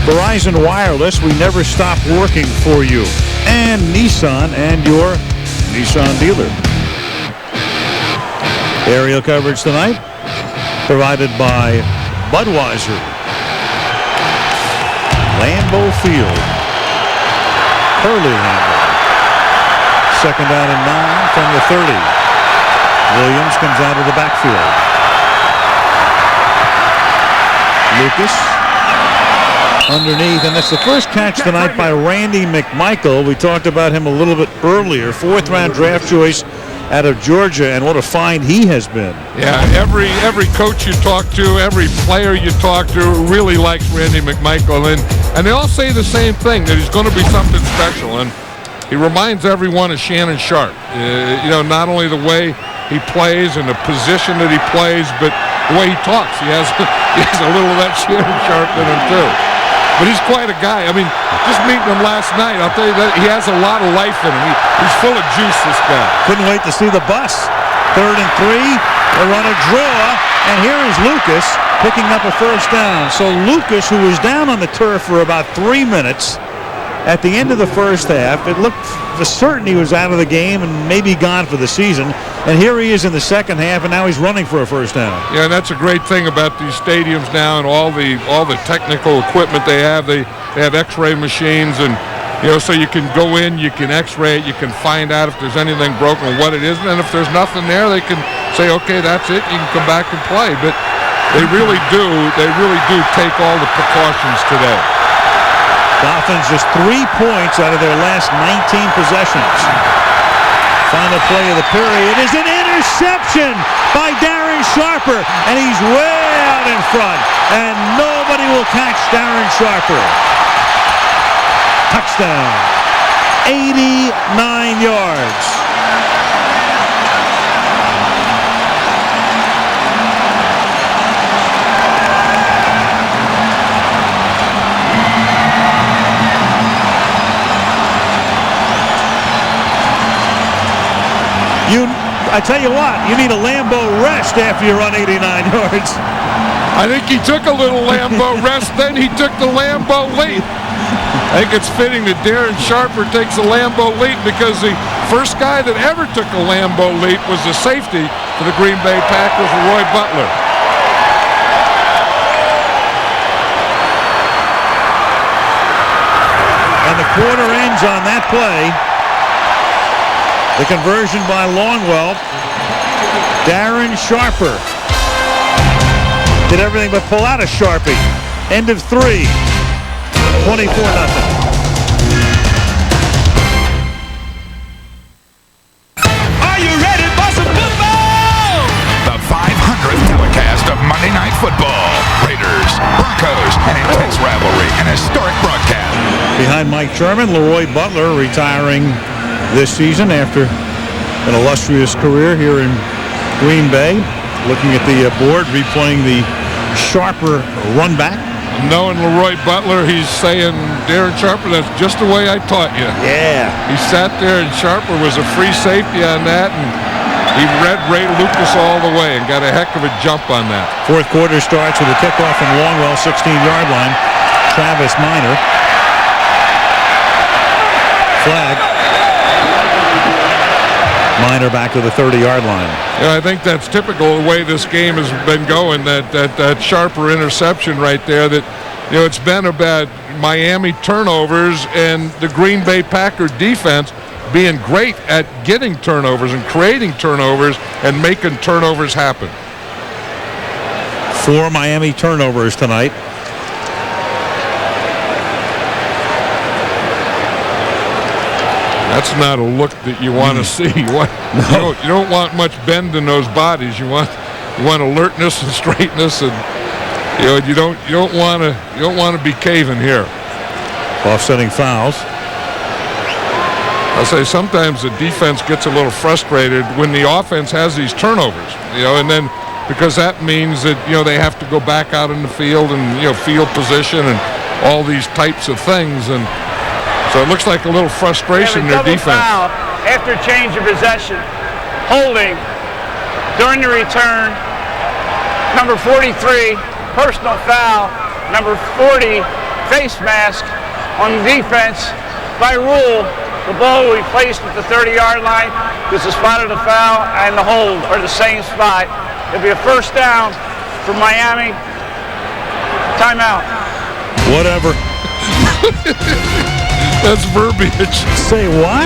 A: Verizon Wireless, we never stop working for you. And Nissan and your Nissan dealer. Aerial coverage tonight provided by Budweiser. Lambeau Field. Curly Lambeau. 2nd down and 9 from the 30. Williams comes out of the backfield. Lucas underneath, and that's the first catch tonight by Randy McMichael. We talked about him a little bit earlier. 4th-round draft choice out of Georgia, and what a find he has been.
C: Yeah, every coach you talk to, every player you talk to really likes Randy McMichael, and they all say the same thing, that he's going to be something special. And he reminds everyone of Shannon Sharp. Not only the way he plays and the position that he plays, but the way he talks. He has a little of that Shannon Sharp in him too. But he's quite a guy. I mean, just meeting him last night, I'll tell you that he has a lot of life in him. He's full of juice, this guy.
A: Couldn't wait to see the bus. 3rd and 3. They run a draw, and here is Lucas picking up a first down. So Lucas, who was down on the turf for about 3 minutes, at the end of the first half, it looked for certain he was out of the game and maybe gone for the season. And here he is in the second half, and now he's running for a first down.
C: Yeah, and that's a great thing about these stadiums now and all the technical equipment they have. They have X-ray machines, and so you can go in, you can X-ray it, you can find out if there's anything broken, what it is, and if there's nothing there, they can say, okay, that's it. You can come back and play. But they really do take all the precautions today.
A: Dolphins just 3 points out of their last 19 possessions. Final play of the period is an interception by Darren Sharper, and he's way out in front, and nobody will catch Darren Sharper. Touchdown. 89 yards. I tell you what, you need a Lambeau rest after you run 89 yards.
C: I think he took a little Lambeau rest, then he took the Lambeau leap. I think it's fitting that Darren Sharper takes a Lambeau leap because the first guy that ever took a Lambeau leap was the safety for the Green Bay Packers, Roy Butler.
A: And the quarter ends on that play. The conversion by Longwell. Darren Sharper did everything but pull out a Sharpie. End of 3. 24-0.
U: Are you ready for some football? The 500th telecast of Monday Night Football. Raiders, Broncos, an intense rivalry, an historic broadcast.
A: Behind Mike Sherman, Leroy Butler retiring this season after an illustrious career here in Green Bay. Looking at the board, replaying the Sharper run back.
C: Knowing Leroy Butler, he's saying, Darren Sharper, that's just the way I taught you.
A: Yeah.
C: He sat there, and Sharper was a free safety on that, and he read Ray Lucas all the way and got a heck of a jump on that.
A: Fourth quarter starts with a kickoff from Longwell, 16-yard line. Travis Minor. Flag. Minor back to the 30-yard line.
C: Yeah, I think that's typical of the way this game has been going, that Sharper interception right there, that, you know, it's been about Miami turnovers and the Green Bay Packer defense being great at getting turnovers and creating turnovers and making turnovers happen.
A: 4 Miami turnovers tonight.
C: That's not a look that you want to see. You don't want much bend in those bodies. You want alertness and straightness, and you don't want to be caving here.
A: Offsetting fouls.
C: I'll say sometimes the defense gets a little frustrated when the offense has these turnovers, and then because that means that they have to go back out in the field and field position and all these types of things, and so it looks like a little frustration in their defense.
T: Foul after change of possession, holding during the return. Number 43, personal foul. Number 40, face mask on the defense. By rule, the ball will be placed at the 30-yard line because the spot of the foul and the hold are the same spot. It'll be a first down for Miami. Timeout.
A: Whatever.
C: That's verbiage.
A: Say what?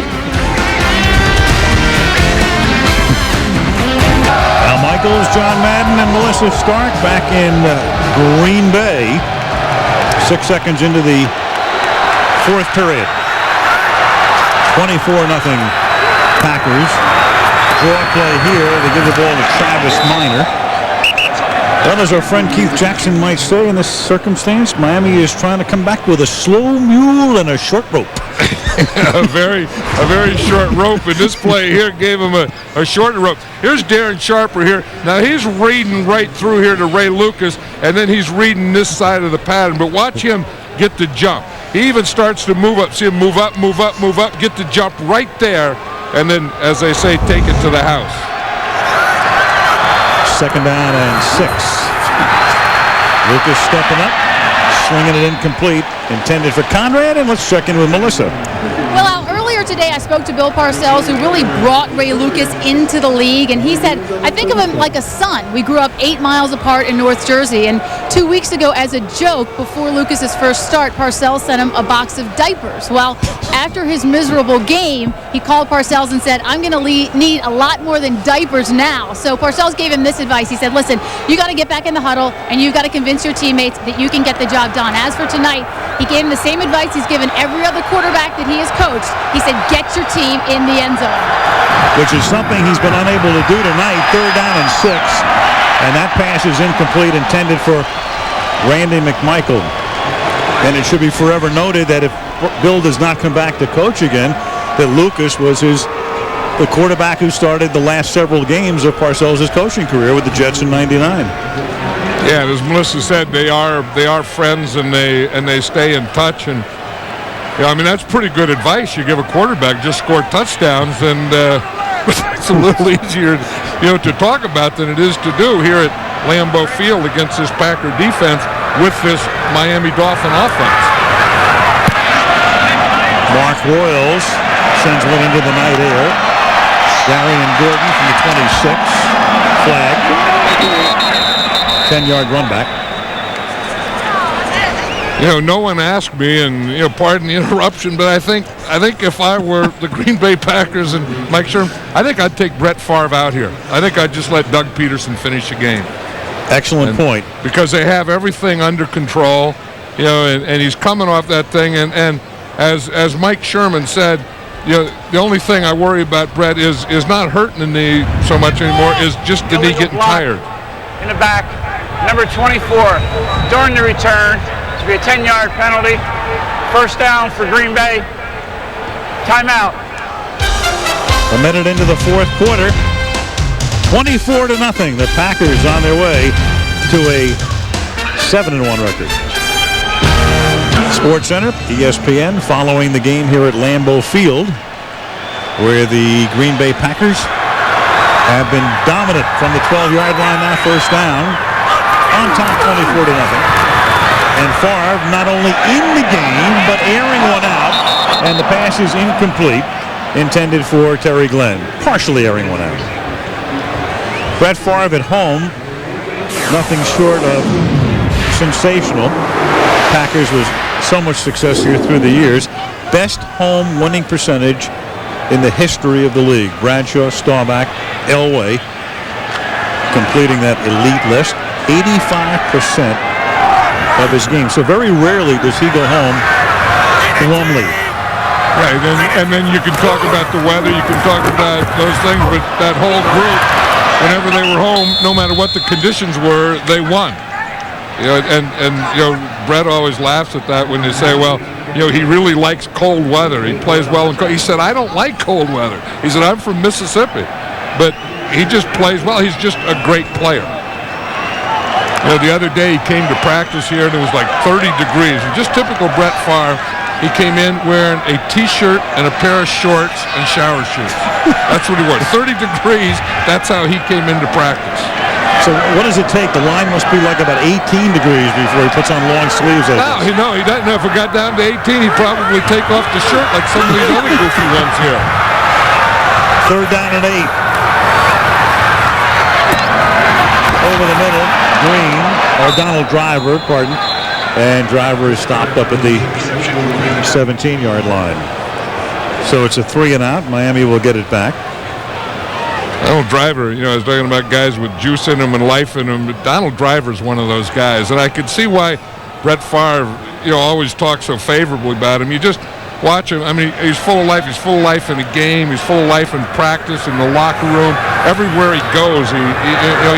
A: Al Michaels, John Madden, and Melissa Stark back in Green Bay. 6 seconds into the fourth period. 24-0 Packers. Draw play here. They give the ball to Travis Minor. Well, as our friend Keith Jackson might say, in this circumstance, Miami is trying to come back with a slow mule and a short rope.
C: a very short rope, and this play here gave him a short rope. Here's Darren Sharper here. Now he's reading right through here to Ray Lucas, and then he's reading this side of the pattern. But watch him get the jump. He even starts to move up. See him move up, get the jump right there, and then, as they say, take it to the house.
A: Second down and 6. Lucas stepping up, swinging it incomplete, intended for Conrad, and let's check in with Melissa.
D: Well, Al, earlier today I spoke to Bill Parcells, who really brought Ray Lucas into the league, and he said, I think of him like a son. We grew up 8 miles apart in North Jersey, and 2 weeks ago, as a joke, before Lucas's first start, Parcells sent him a box of diapers. Well, after his miserable game, he called Parcells and said, I'm going to need a lot more than diapers now. So Parcells gave him this advice. He said, listen, you got to get back in the huddle, and you've got to convince your teammates that you can get the job done. As for tonight, He gave him the same advice he's given every other quarterback that he has coached. He said, get your team in the end zone.
A: Which is something he's been unable to do tonight. 3rd down and 6. And that pass is incomplete, intended for Randy McMichael. And it should be forever noted that if Bill does not come back to coach again, that Lucas was the quarterback who started the last several games of Parcells' coaching career with the Jets in '99.
C: Yeah, as Melissa said, they are friends and they stay in touch. And yeah, I mean, that's pretty good advice. You give a quarterback, just score touchdowns, and it's a little easier, to talk about than it is to do here at Lambeau Field against this Packer defense with this Miami Dolphin offense.
A: Mark Royals sends one into the night air. Darian Gordon from the 26. Flag. 10-yard run back.
C: No one asked me, and pardon the interruption, but I think if I were the Green Bay Packers and Mike Sherman, I think I'd take Brett Favre out here. I think I'd just let Doug Peterson finish the game.
A: Excellent point.
C: Because they have everything under control, and he's coming off that thing, and as Mike Sherman said, the only thing I worry about Brett is not hurting the knee so much anymore, is just the knee getting tired.
T: In the back, number 24, during the return, to be a 10-yard penalty. 1st down for Green Bay. Timeout.
A: A minute into the 4th quarter. 24-0. The Packers on their way to a 7-1 record. SportsCenter, ESPN, following the game here at Lambeau Field, where the Green Bay Packers have been dominant from the 12-yard line now, 1st down, on top 24-0. And Favre not only in the game, but airing one out, and the pass is incomplete, intended for Terry Glenn, partially airing one out. Brett Favre at home, nothing short of sensational. Packers with so much success here through the years. Best home winning percentage in the history of the league. Bradshaw, Staubach, Elway completing that elite list. 85% of his games. So very rarely does he go home to home lead.
C: Right, and then you can talk about the weather, you can talk about those things, but that whole group, whenever they were home, no matter what the conditions were, they won. Brett always laughs at that when they say, well, he really likes cold weather. He plays well in cold. He said, I don't like cold weather. He said, I'm from Mississippi. But he just plays well. He's just a great player. The other day he came to practice here and it was like 30 degrees. And just typical Brett Favre, he came in wearing a T-shirt and a pair of shorts and shower shoes. That's what he wore. 30 degrees, that's how he came into practice.
A: So what does it take? The line must be like about 18 degrees before he puts on long sleeves.
C: No, he doesn't. If it got down to 18, he'd probably take off the shirt like some of these other goofy ones here.
A: 3rd down and 8. Over the middle, Donald Driver, and Driver is stopped up at the 17-yard line. So it's a 3-and-out. Miami will get it back.
C: Donald Driver, I was talking about guys with juice in them and life in them, but Donald Driver's one of those guys. And I could see why Brett Favre, always talks so favorably about him. You just watch him. I mean, he's full of life. He's full of life in the game. He's full of life in practice, in the locker room. Everywhere he goes, he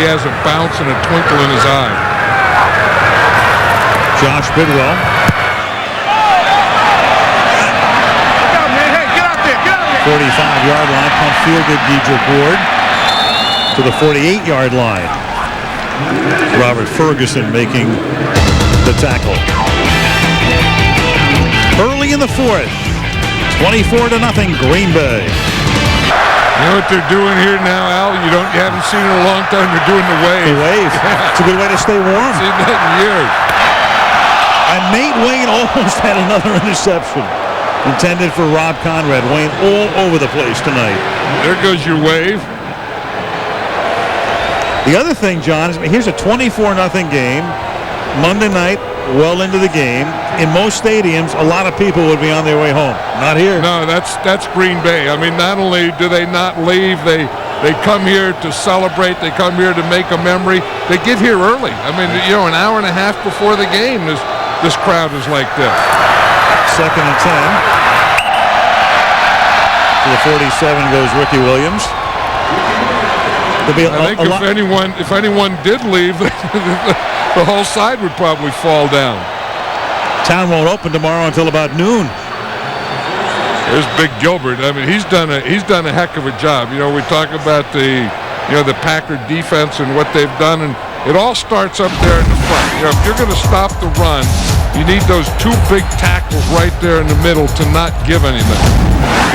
C: has a bounce and a twinkle in his eye.
A: Josh Bidwell. 45-yard line, pump fielded Dedrick Ward to the 48-yard line. Robert Ferguson making the tackle. Early in the 4th, 24-0 Green Bay.
C: You know what they're doing here now, Al? You haven't seen it in a long time. They're doing the wave.
A: The wave. It's a good way to stay warm.
C: Seen that in years.
A: And Nate Wayne almost had another interception intended for Rob Conrad. Wayne all over the place tonight.
C: There goes your wave.
A: The other thing, John, is here's a 24-0 game. Monday night, well into the game. In most stadiums, a lot of people would be on their way home. Not here.
C: No, that's Green Bay. I mean, not only do they not leave, they come here to celebrate. They come here to make a memory. They get here early. I mean, an hour and a half before the game. this crowd is like this.
A: 2nd and 10. To the 47 goes Ricky Williams.
C: I think if anyone did leave, the whole side would probably fall down.
A: Town won't open tomorrow until about noon.
C: There's Big Gilbert. I mean, he's done a heck of a job. You know, we talk about the Packer defense and what they've done, and it all starts up there in the front. You know, if you're going to stop the run, you need those 2 big tackles right there in the middle to not give anything.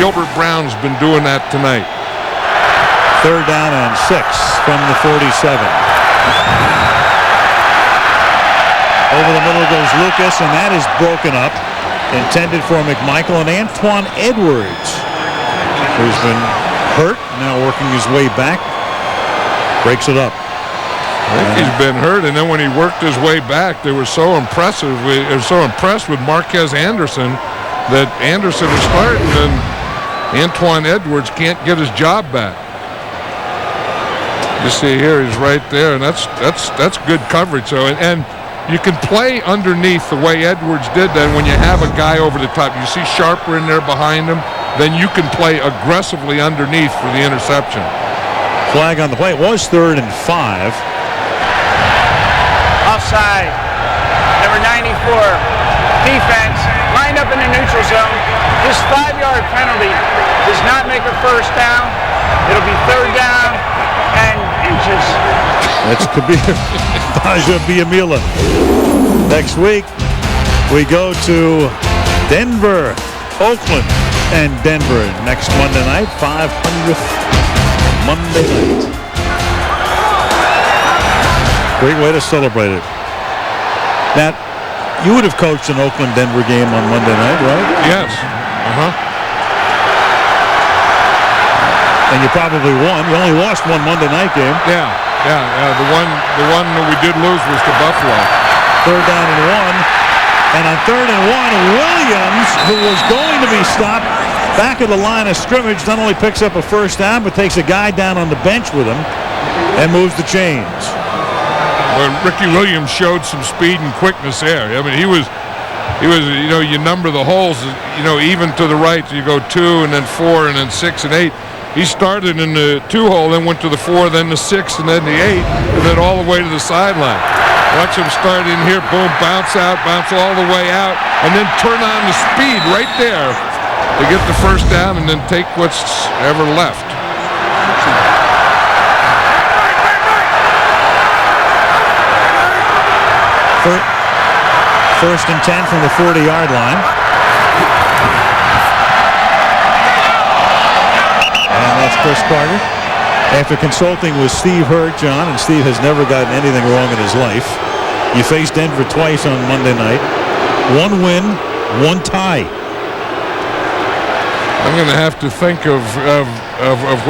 C: Gilbert Brown's been doing that tonight.
A: 3rd down and 6 from the 47. Over the middle goes Lucas, and that is broken up. Intended for McMichael, and Antoine Edwards, who's been hurt, now working his way back, breaks it up.
C: I think he's been hurt, and then when he worked his way back, they were so impressed with Marquez Anderson that Anderson is starting, and Antoine Edwards can't get his job back. You see here, he's right there, and that's good coverage. So and you can play underneath the way Edwards did then when you have a guy over the top. You see Sharper in there behind him, then you can play aggressively underneath for the interception.
A: Flag on the play. It was 3rd and 5.
T: Offside. Number 94. Defense. Lined up in the neutral zone. This 5-yard penalty does not make a first down. It'll be 3rd down and inches.
A: That's Baja Biamila. Next week, we go to Denver, Oakland, and Denver next Monday night, 500th Monday night. Great way to celebrate it. Now, you would have coached an Oakland-Denver game on Monday night, right?
C: Yes.
A: And you probably won. You only lost one Monday night game.
C: Yeah. The one that we did lose was to Buffalo.
A: 3rd down and 1. And on 3rd and 1, Williams, who was going to be stopped back of the line of scrimmage, not only picks up a first down, but takes a guy down on the bench with him and moves the chains.
C: Well, Ricky Williams showed some speed and quickness there. I mean, he was, you number the holes, even to the right. So you go 2 and then 4 and then 6 and 8. He started in the 2-hole, then went to the 4, then the 6, and then the 8, and then all the way to the sideline. Watch him start in here, boom, bounce out, bounce all the way out, and then turn on the speed right there to get the first down and then take what's ever left.
A: First and 10 from the 40-yard line. And that's Chris Carter. After consulting with Steve Hurt, John, and Steve has never gotten anything wrong in his life. You faced Denver twice on Monday night. 1 win, 1 tie.
C: I'm going to have to think of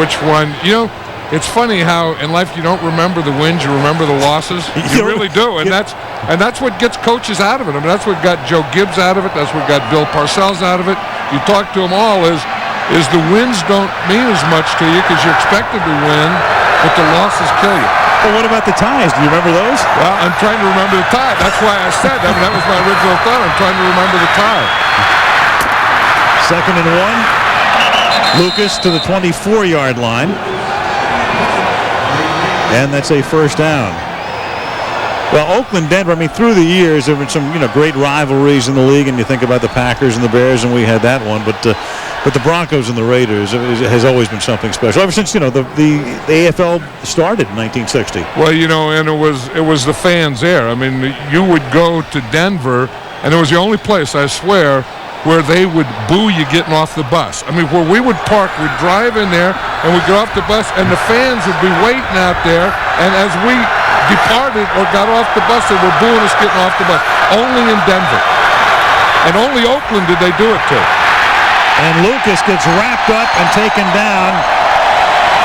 C: which one. You know, it's funny how in life you don't remember the wins, you remember the losses. You really do, and that's what gets coaches out of it. I mean, that's what got Joe Gibbs out of it. That's what got Bill Parcells out of it. You talk to them all is the wins don't mean as much to you because you're expected to win, but the losses kill you.
A: Well, what about the ties? Do you remember those?
C: Well, I'm trying to remember the tie. That's why I said that. I mean, that was my original thought. I'm trying to remember the tie.
A: 2nd and 1. Lucas to the 24-yard line. And that's a first down. Well, Oakland, Denver, I mean, through the years, there have been some, great rivalries in the league, and you think about the Packers and the Bears, and we had that one, but the Broncos and the Raiders has always been something special, ever since, the AFL started in 1960.
C: Well, and it was the fans there. I mean, you would go to Denver, and it was the only place, I swear, where they would boo you getting off the bus. I mean, where we would park, we'd drive in there, and we'd get off the bus, and the fans would be waiting out there, and as we departed or got off the bus, they were booing us getting off the bus. Only in Denver. And only Oakland did they do it to.
A: And Lucas gets wrapped up and taken down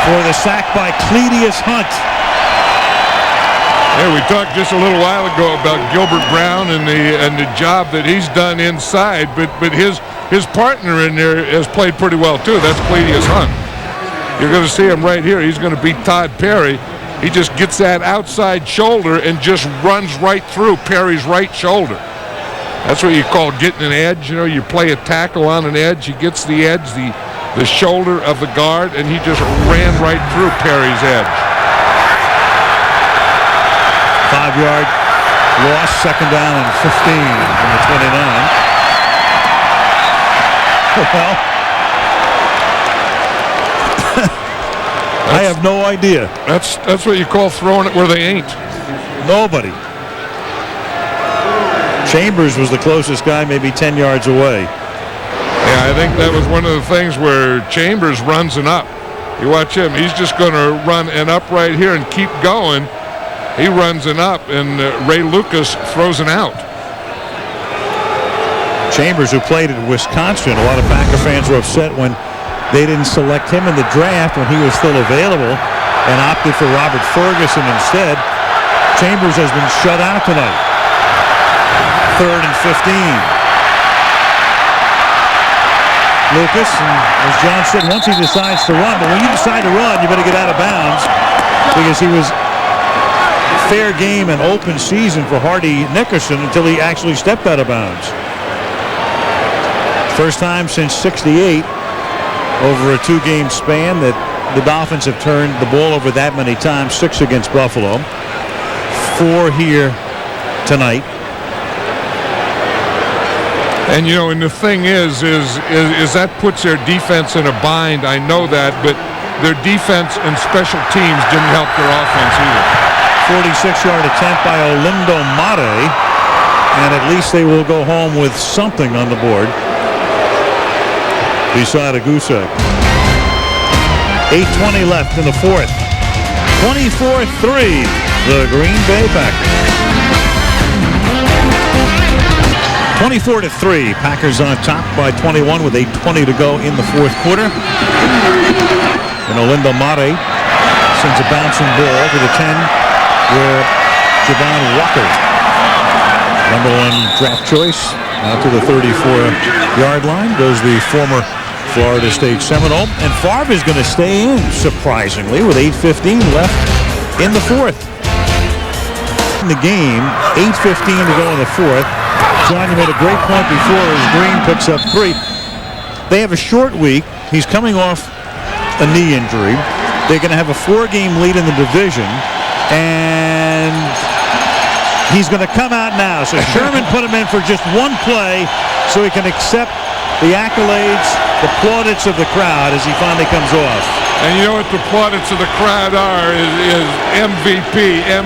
A: for the sack by Cledius Hunt.
C: Hey, we talked just a little while ago about Gilbert Brown and the job that he's done inside, but his partner in there has played pretty well too. That's Cledius Hunt. You're going to see him right here. He's going to beat Todd Perry. He just gets that outside shoulder and just runs right through Perry's right shoulder. That's what you call getting an edge. You know, you play a tackle on an edge. He gets the edge, the shoulder of the guard, and he just ran right through Perry's edge.
A: 5-yard loss, second down and 15 from the 29. Well, I have no idea.
C: That's what you call throwing it where they ain't.
A: Nobody. Chambers was the closest guy, maybe 10 yards away.
C: Yeah, I think that was one of the things where Chambers runs an up. You watch him. He's just going to run an up right here and keep going. He runs an up, and Ray Lucas throws an out.
A: Chambers, who played in Wisconsin, a lot of Packer fans were upset when they didn't select him in the draft when he was still available and opted for Robert Ferguson instead. Chambers has been shut out tonight. 3rd and 15. Lucas, and as John said, once he decides to run, but when you decide to run, you better get out of bounds, because he was fair game and open season for Hardy Nickerson until he actually stepped out of bounds. First time since '68 over a 2-game span that the Dolphins have turned the ball over that many times. 6 against Buffalo, 4 here tonight.
C: And, you know, and the thing is that puts their defense in a bind. I know that, but their defense and special teams didn't help their offense either.
A: 46-yard attempt by Olindo Mare, and at least they will go home with something on the board beside a goose egg. 8:20 left in the fourth. 24-3, the Green Bay Packers. 24-3, Packers on top by 21 with 8:20 to go in the fourth quarter. And Olindo Mare sends a bouncing ball to the 10 where Javon Walker, number 1 draft choice, out to the 34-yard line goes the former Florida State Seminole. And Favre is going to stay in, surprisingly, with 8:15 left in the fourth. In the game, 8:15 to go in the fourth. John, you made a great point before as Green picks up 3. They have a short week. He's coming off a knee injury. They're going to have a 4-game lead in the division, and he's going to come out now. So Sherman put him in for just one play so he can accept the accolades, the plaudits of the crowd as he finally comes off.
C: And you know what the plaudits of the crowd are is MVP, and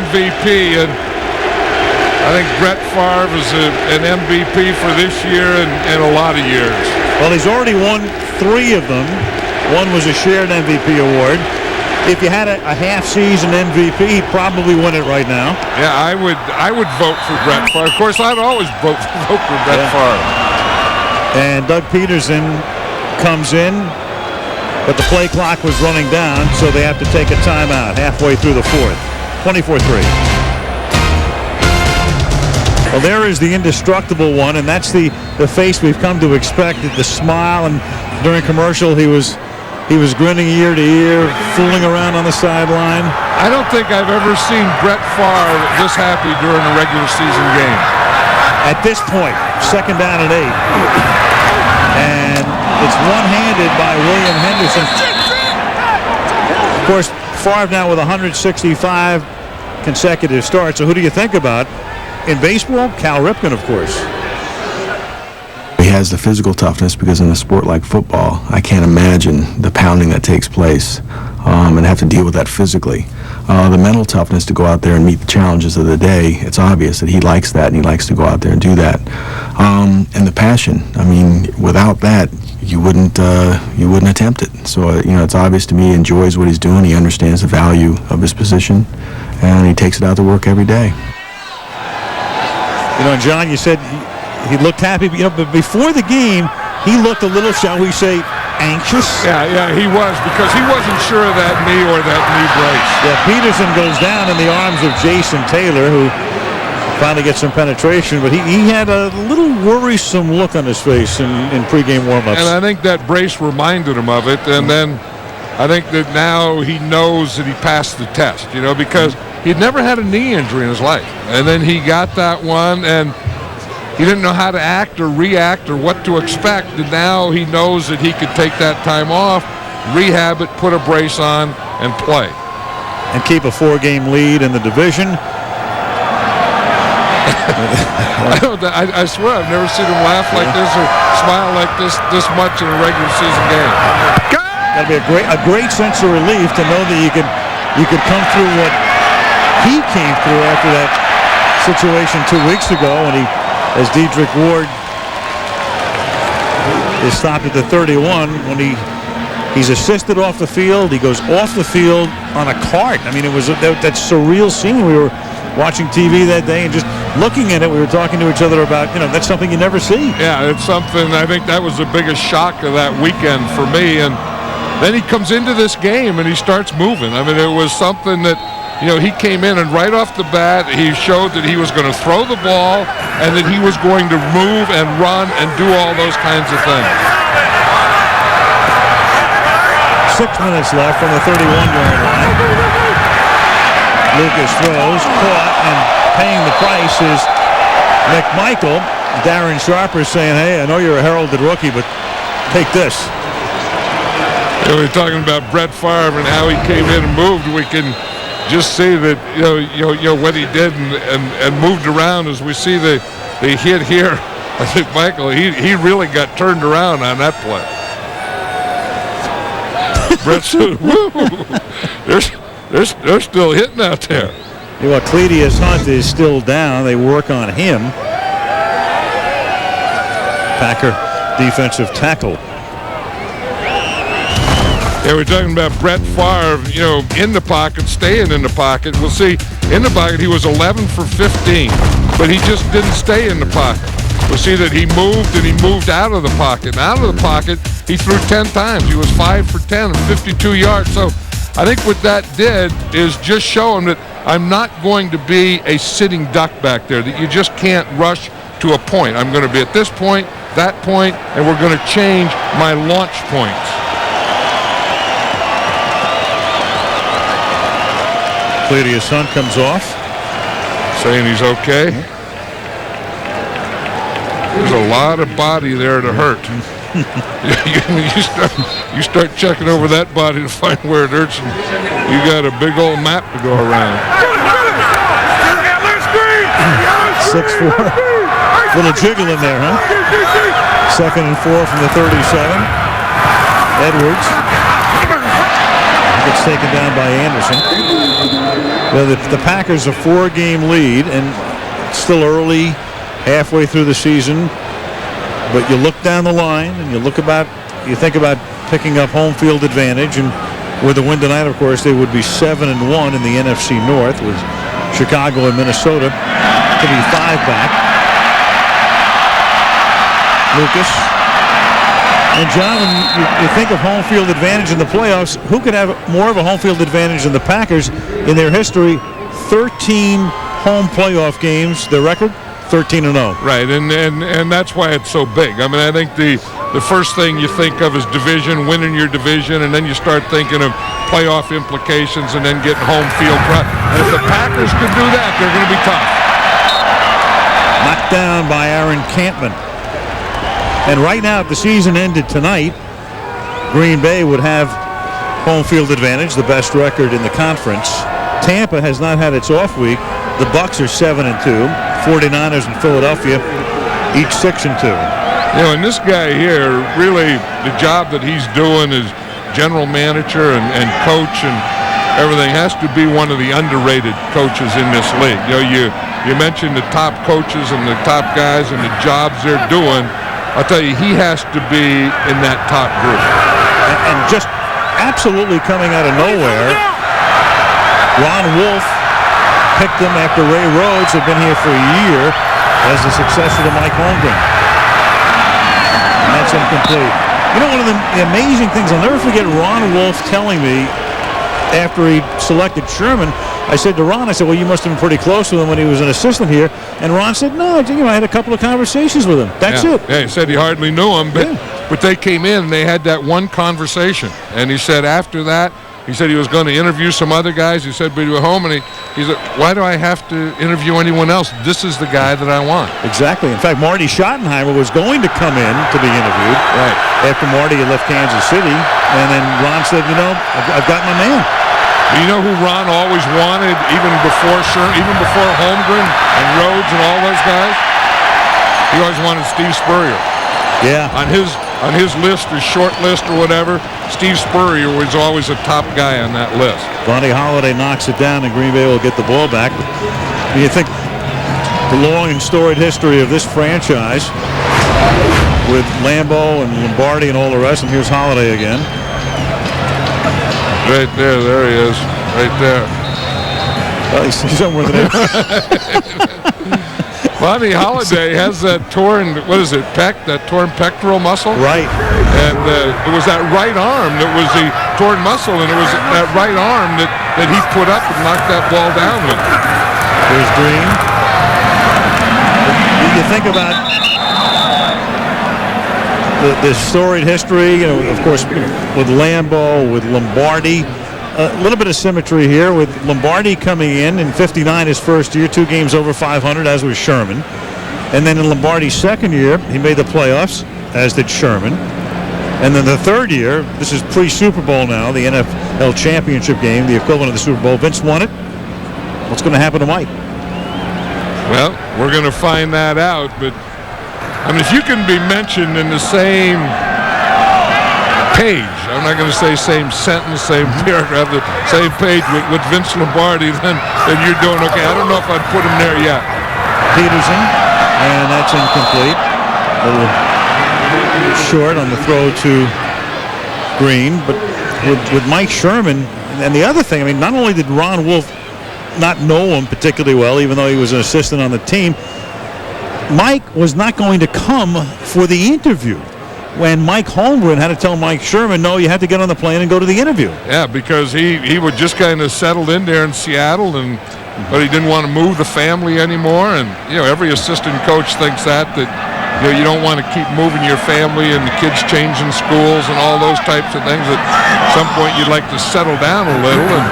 C: I think Brett Favre is an MVP for this year and a lot of years.
A: Well, he's already won 3 of them. One was a shared MVP award. If you had a half-season MVP, he'd probably win it right now.
C: Yeah, I would vote for Brett Favre. Of course, I'd always vote for Brett Favre.
A: And Doug Peterson comes in, but the play clock was running down, so they have to take a timeout halfway through the fourth. 24-3. Well, there is the indestructible one, and that's the face we've come to expect. The smile, and during commercial he was grinning ear to ear, fooling around on the sideline.
C: I don't think I've ever seen Brett Favre this happy during a regular season game.
A: At this point, second down and 8, and it's one-handed by William Henderson. Of course, Favre now with 165 consecutive starts. So who do you think about? In baseball, Cal Ripken, of course.
F: He has the physical toughness because in a sport like football, I can't imagine the pounding that takes place and have to deal with that physically. The mental toughness to go out there and meet the challenges of the day, it's obvious that he likes that and he likes to go out there and do that. And the passion, I mean, without that, you wouldn't attempt it. So, it's obvious to me he enjoys what he's doing. He understands the value of his position, and he takes it out to work every day.
A: John, you said he looked happy, but before the game, he looked a little, shall we say, anxious.
C: Yeah, he was, because he wasn't sure of that knee or that knee brace.
A: Yeah, Peterson goes down in the arms of Jason Taylor, who finally gets some penetration, but he had a little worrisome look on his face in pregame warmups.
C: And I think that brace reminded him of it, and then I think that now he knows that he passed the test, because he'd never had a knee injury in his life. And then he got that one, and he didn't know how to act or react or what to expect, and now he knows that he could take that time off, rehab it, put a brace on, and play.
A: And keep a 4-game lead in the division.
C: I swear I've never seen him laugh like this or smile like this much in a regular season game.
A: That'd be a great sense of relief to know that you could come through what he came through after that situation 2 weeks ago, and as Dedrick Ward is stopped at the 31 when he's assisted off the field. He goes off the field on a cart. I mean, it was that surreal scene. We were watching TV that day and just looking at it. We were talking to each other about, that's something you never see.
C: Yeah, it's something. I think that was the biggest shock of that weekend for me. And then he comes into this game and he starts moving. I mean, it was something that, he came in and right off the bat, he showed that he was going to throw the ball and that he was going to move and run and do all those kinds of things.
A: 6 minutes left from the 31-yard line. Lucas throws, caught, and paying the price is McMichael. Darren Sharper saying, hey, I know you're a heralded rookie, but take this.
C: We're talking about Brett Favre and how he came in and moved. We can just see that, what he did and moved around as we see the hit here. I think Michael, he really got turned around on that play. Brett said, woo, they're still hitting out there.
A: Cledius Hunt is still down. They work on him. Packer defensive tackle.
C: Yeah, we're talking about Brett Favre, in the pocket, staying in the pocket. We'll see, in the pocket, he was 11 for 15, but he just didn't stay in the pocket. We'll see that he moved, and he moved out of the pocket. And out of the pocket, he threw 10 times. He was 5 for 10 and 52 yards. So I think what that did is just show him that I'm not going to be a sitting duck back there, that you just can't rush to a point. I'm going to be at this point, that point, and we're going to change my launch points.
A: Cledius Hunt comes off.
C: Saying he's okay. There's a lot of body there to hurt. you start checking over that body to find where it hurts, and you got a big old map to go around.
A: 6'4". Little jiggle in there, huh? 2nd and 4 from the 37. Edwards gets taken down by Anderson. Well, the Packers a 4-game lead, and still early, halfway through the season. But you look down the line, and you think about picking up home field advantage, and with the win tonight, of course, they would be 7-1 in the NFC North, with Chicago and Minnesota to be 5 back. Lucas. And John, when you think of home field advantage in the playoffs, who could have more of a home field advantage than the Packers in their history? 13 home playoff games, their record, 13-0.
C: Right, and that's why it's so big. I mean, I think the first thing you think of is division, winning your division, and then you start thinking of playoff implications and then getting home field. And if the Packers can do that, they're going to be tough.
A: Knocked down by Aaron Campman. And right now, if the season ended tonight, Green Bay would have home field advantage, the best record in the conference. Tampa has not had its off week. The Bucs are 7-2. 49ers and Philadelphia, each 6-2.
C: And this guy here, really, the job that he's doing as general manager and coach and everything has to be one of the underrated coaches in this league. You mentioned the top coaches and the top guys and the jobs they're doing. I'll tell you, he has to be in that top group.
A: And just absolutely coming out of nowhere, Ron Wolf picked him after Ray Rhodes had been here for a year as the successor to Mike Holmgren. And that's incomplete. One of the amazing things, I'll never forget Ron Wolf telling me after he selected Sherman, I said to Ron, well, you must have been pretty close with him when he was an assistant here. And Ron said, no, I had a couple of conversations with him. That's it.
C: Yeah, he said he hardly knew him, but they came in and they had that one conversation. And he said after that, he said he was going to interview some other guys. He said, but he went home and He said, why do I have to interview anyone else? This is the guy that I want.
A: Exactly. In fact, Marty Schottenheimer was going to come in to be interviewed.
C: Right.
A: After Marty had left Kansas City. And then Ron said, I've got my man.
C: You know who Ron always wanted, even before Holmgren and Rhodes and all those guys? He always wanted Steve Spurrier.
A: Yeah.
C: On his list, or short list or whatever, Steve Spurrier was always a top guy on that list.
A: Ronnie Holiday knocks it down, and Green Bay will get the ball back. You think the long and storied history of this franchise with Lambeau and Lombardi and all the rest, and here's Holiday again.
C: Right there he is, right there.
A: Well, he's somewhere in there.
C: Ronnie Holiday has that torn, that torn pectoral muscle?
A: Right.
C: And it was that right arm that was the torn muscle, and it was that right arm that he put up and knocked that ball down with.
A: There's Green. You think about the storied history, of course, with Lambeau, with Lombardi. A little bit of symmetry here with Lombardi coming in 59 his first year, 2 games over 500, as was Sherman. And then in Lombardi's second year, he made the playoffs, as did Sherman. And then the third year, this is pre-Super Bowl now, the NFL championship game, the equivalent of the Super Bowl. Vince won it. What's going to happen to Mike?
C: Well, we're going to find that out. But, if you can be mentioned in the same page, I'm not going to say same sentence, same paragraph, the same page with Vince Lombardi, then you're doing okay. I don't know if I'd put him there yet.
A: Peterson, and that's incomplete. A little short on the throw to Green, but with Mike Sherman, and the other thing, not only did Ron Wolf not know him particularly well, even though he was an assistant on the team, Mike was not going to come for the interview. When Mike Holmgren had to tell Mike Sherman, no, you had to get on the plane and go to the interview. Yeah, because he would just kind of settled in there in Seattle, but he didn't want to move the family anymore. And every assistant coach thinks that you don't want to keep moving your family and the kids changing schools and all those types of things. At some point, you'd like to settle down a little, and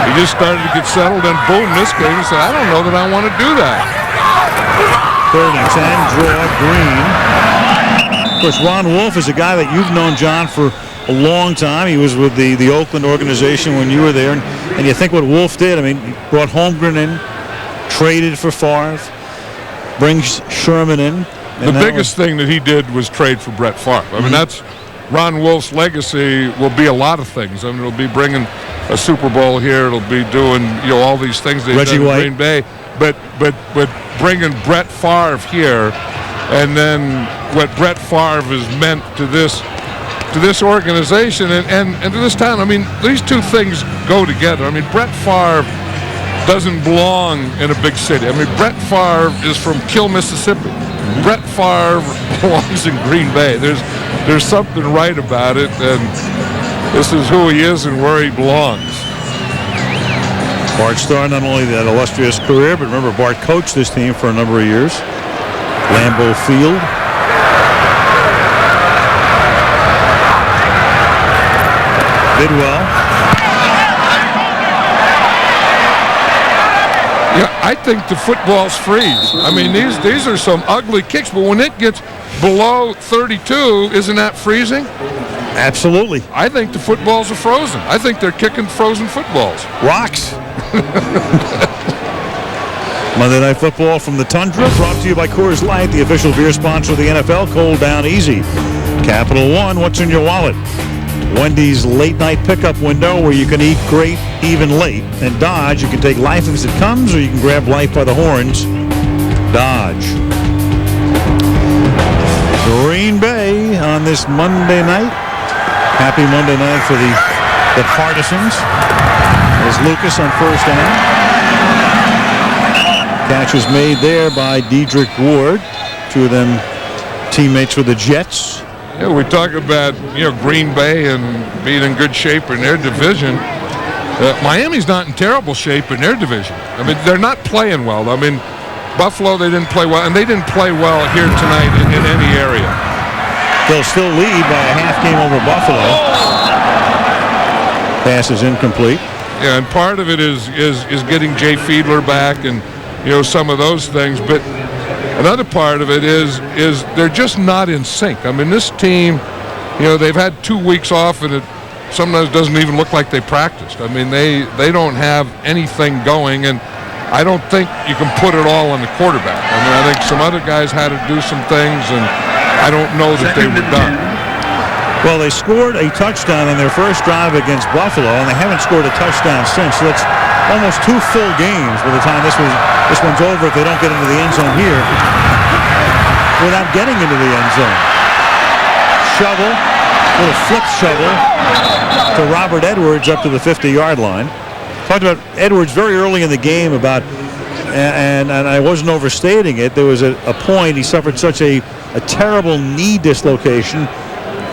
A: he just started to get settled. And boom, this game, he said, I don't know that I want to do that. 3rd and 10, draw Green. Of course, Ron Wolf is a guy that you've known, John, for a long time. He was with the Oakland organization when you were there. And you think what Wolf did, he brought Holmgren in, traded for Favre, brings Sherman in.
C: The biggest thing that he did was trade for Brett Favre. That's Ron Wolf's legacy. Will be a lot of things. It'll be bringing a Super Bowl here. It'll be doing all these things they've done in Green Bay. But bringing Brett Favre here, and then what Brett Favre has meant to this organization and to this town. These two things go together. Brett Favre doesn't belong in a big city. Brett Favre is from Kill, Mississippi. Brett Favre belongs in Green Bay. There's something right about it, and this is who he is and where he belongs.
A: Bart Starr, not only that illustrious career, but remember, Bart coached this team for a number of years. Lambeau Field. Bidwell.
C: Yeah, I think the football's freeze. These are some ugly kicks, but when it gets below 32, isn't that freezing?
A: Absolutely.
C: I think the footballs are frozen. I think they're kicking frozen footballs.
A: Rocks. Monday Night Football from the Tundra, brought to you by Coors Light, the official beer sponsor of the NFL. Cold down easy. Capital One, what's in your wallet? Wendy's late night pickup window where you can eat great even late. And Dodge, you can take life as it comes, or you can grab life by the horns. Dodge. Green Bay on this Monday night. Happy Monday night for the Partisans. As Lucas on first down. Catch was made there by Dedrick Ward. 2 of them teammates with the Jets.
C: Yeah, we talk about Green Bay and being in good shape in their division. Miami's not in terrible shape in their division. They're not playing well. Buffalo, they didn't play well, and they didn't play well here tonight in any area.
A: They'll still lead by a half game over Buffalo. Pass is incomplete.
C: Yeah, and part of it is getting Jay Fiedler back and, some of those things. But another part of it is they're just not in sync. I mean, this team, they've had 2 weeks off, and it sometimes doesn't even look like they practiced. I mean, they don't have anything going, and I don't think you can put it all on the quarterback. I mean, I think some other guys had to do some things, and I don't know that they were done.
A: Well, they scored a touchdown on their first drive against Buffalo, and they haven't scored a touchdown since. So that's almost 2 full games by the time this one's over if they don't get into the end zone here without getting into the end zone. Shovel, little flip shovel to Robert Edwards up to the 50-yard line. Talked about Edwards very early in the game and I wasn't overstating it. There was a point he suffered such a terrible knee dislocation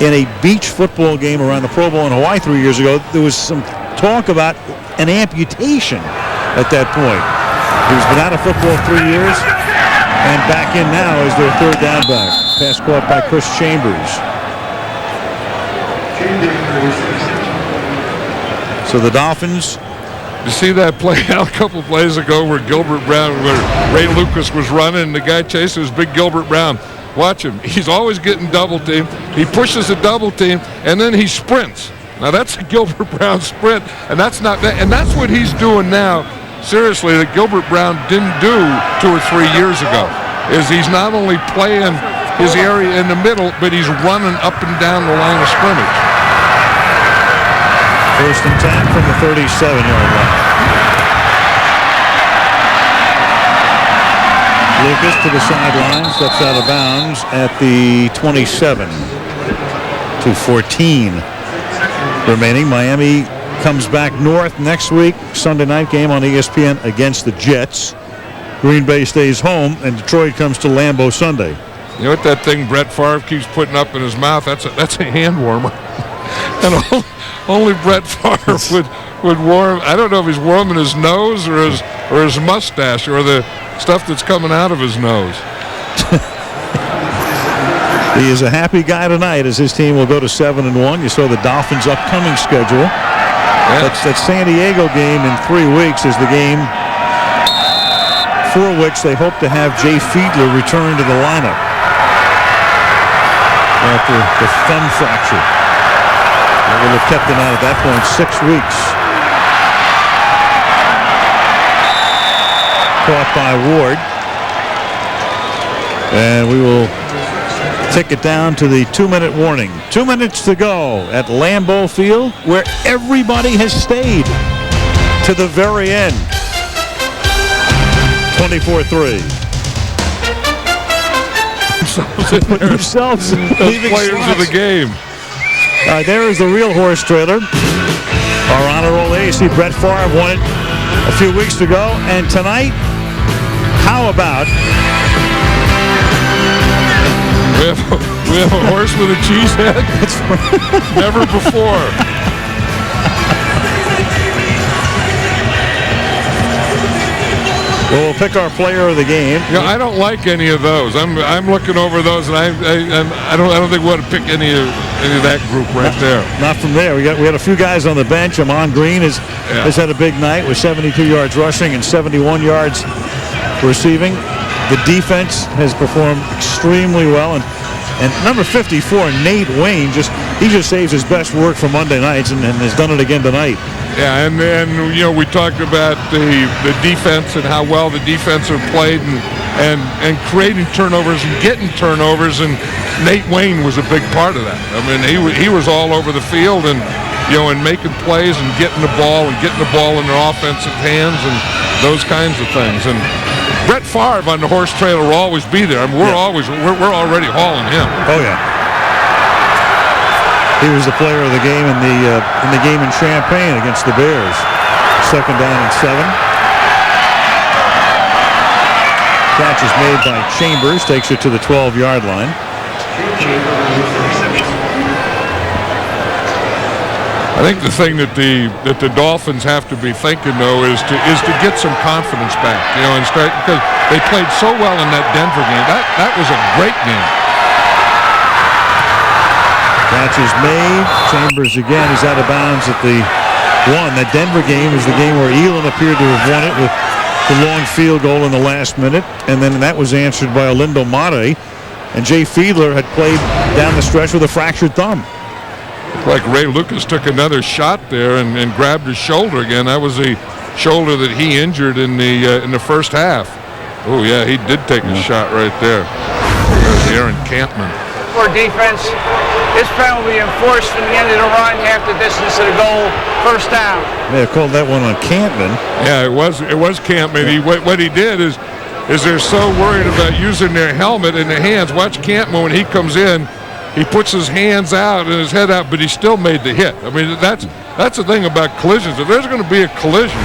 A: in a beach football game around the Pro Bowl in Hawaii 3 years ago. There was some talk about an amputation at that point. He's been out of football 3 years and back in now as their third down back. Pass caught by Chris Chambers. So the Dolphins.
C: You see that play out a couple of plays ago where Ray Lucas was running and the guy chasing was big Gilbert Brown. Watch him. He's always getting double teamed. He pushes a double team and then he sprints. Now that's a Gilbert Brown sprint, and that's what he's doing now. Seriously, that Gilbert Brown didn't do 2 or 3 years ago. Is he's not only playing his area in the middle, but he's running up and down the line of scrimmage.
A: First and 10 from the 37-yard line. Lucas to the sideline, steps out of bounds at the 27. 2:14 remaining. Miami comes back north next week. Sunday night game on ESPN against the Jets. Green Bay stays home, and Detroit comes to Lambeau Sunday.
C: You know what that thing Brett Favre keeps putting up in his mouth? That's a hand warmer. And only Brett Favre would warm. I don't know if he's warming his nose or his mustache or the stuff that's coming out of his nose.
A: He is a happy guy tonight as his team will go to 7-1. You saw the Dolphins' upcoming schedule. Yeah. That San Diego game in 3 weeks is the game for which they hope to have Jay Fiedler return to the lineup after the thumb fracture. They will have kept him out at that point 6 weeks. Caught by Ward. And we will take it down to the 2-minute warning. 2 minutes to go at Lambeau Field, where everybody has stayed to the very end. 24-3. Put yourselves
C: leaving players of the game.
A: All right, there is the real horse trailer. Our honor roll ace, Brett Favre won it a few weeks ago, and tonight, how about
C: we have a horse with a cheese head? Never before.
A: Well, we'll pick our player of the game.
C: Yeah, I don't like any of those. I'm looking over those, and I don't think we want to pick any of that group right there.
A: Not from there. We had a few guys on the bench. Amon Green has had a big night with 72 yards rushing and 71 yards receiving. The defense has performed extremely well, and number 54, Nate Wayne, just saves his best work for Monday nights and has done it again tonight.
C: Yeah, and we talked about the defense and how well the defense have played and creating turnovers and getting turnovers, and Nate Wayne was a big part of that. I mean, he was all over the field and making plays and getting the ball in their offensive hands and those kinds of things. And Brett Favre on the horse trailer will always be there. I mean, we're already hauling him.
A: Oh yeah. He was the player of the game in the game in Champaign against the Bears. 2nd down and 7. Catch is made by Chambers, takes it to the 12-yard line.
C: I think the thing that the Dolphins have to be thinking though is to get some confidence back, and start, because they played so well in that Denver game. That was a great game.
A: Catch is made. Chambers again is out of bounds at the won. That Denver game is the game where Elon appeared to have won it with the long field goal in the last minute, and then that was answered by Olindo Mare, and Jay Fiedler had played down the stretch with a fractured thumb.
C: Like Ray Lucas took another shot there and grabbed his shoulder again. That was the shoulder that he injured in the first half. Oh yeah, he did take a shot right there. There's Aaron Campman.
T: For defense, this penalty will be enforced from the end of the run, half the distance of the goal, first down.
A: They called that one on Campman.
C: Yeah, it was Campman. What he did is they're so worried about using their helmet in their hands. Watch Campman when he comes in. He puts his hands out and his head out, but he still made the hit. I mean, that's the thing about collisions. If there's going to be a collision,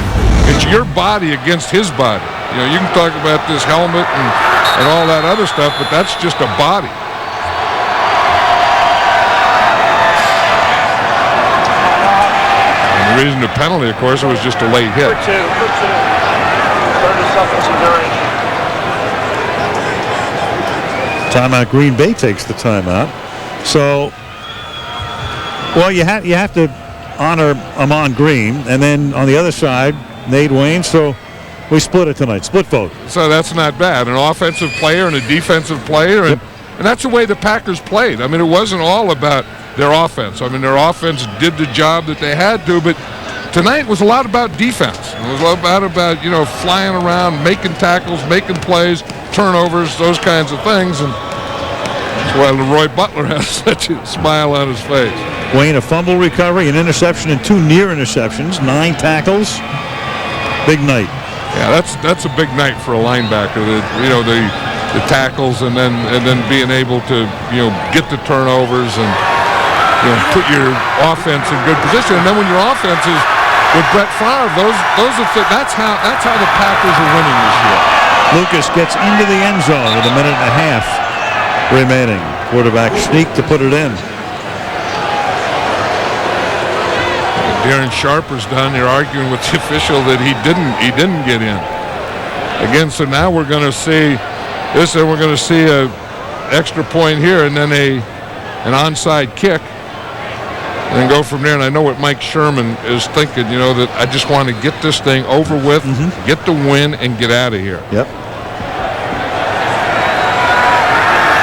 C: it's your body against his body. You know, you can talk about this helmet and all that other stuff, but that's just a body. And the reason the penalty, of course, it was just a late hit.
T: For two. 30 seconds of duration.
A: Timeout. Green Bay takes the timeout. So, well, you have to honor Amon Green, and then on the other side, Nate Wayne. So we split it tonight. Split vote.
C: So that's not bad. An offensive player and a defensive player, and that's the way the Packers played. I mean, it wasn't all about their offense. I mean, their offense did the job that they had to, but tonight was a lot about defense. It was a lot about flying around, making tackles, making plays, turnovers, those kinds of things, and that's why Leroy Butler has such a smile on his face.
A: Wayne, a fumble recovery, an interception, and 2 near interceptions, 9 tackles. Big night.
C: Yeah, that's a big night for a linebacker. The tackles and then being able to get the turnovers and put your offense in good position. And then when your offense is with Brett Favre, that's how the Packers are winning this year.
A: Lucas gets into the end zone with a minute and a half remaining. Quarterback sneak to put it in.
C: Darren Sharper's done. They're arguing with the official that he didn't get in. Again, so now we're going to see this, and we're going to see a extra point here, and then an onside kick, and then go from there. And I know what Mike Sherman is thinking. That I just want to get this thing over with, get the win, and get out of here.
A: Yep.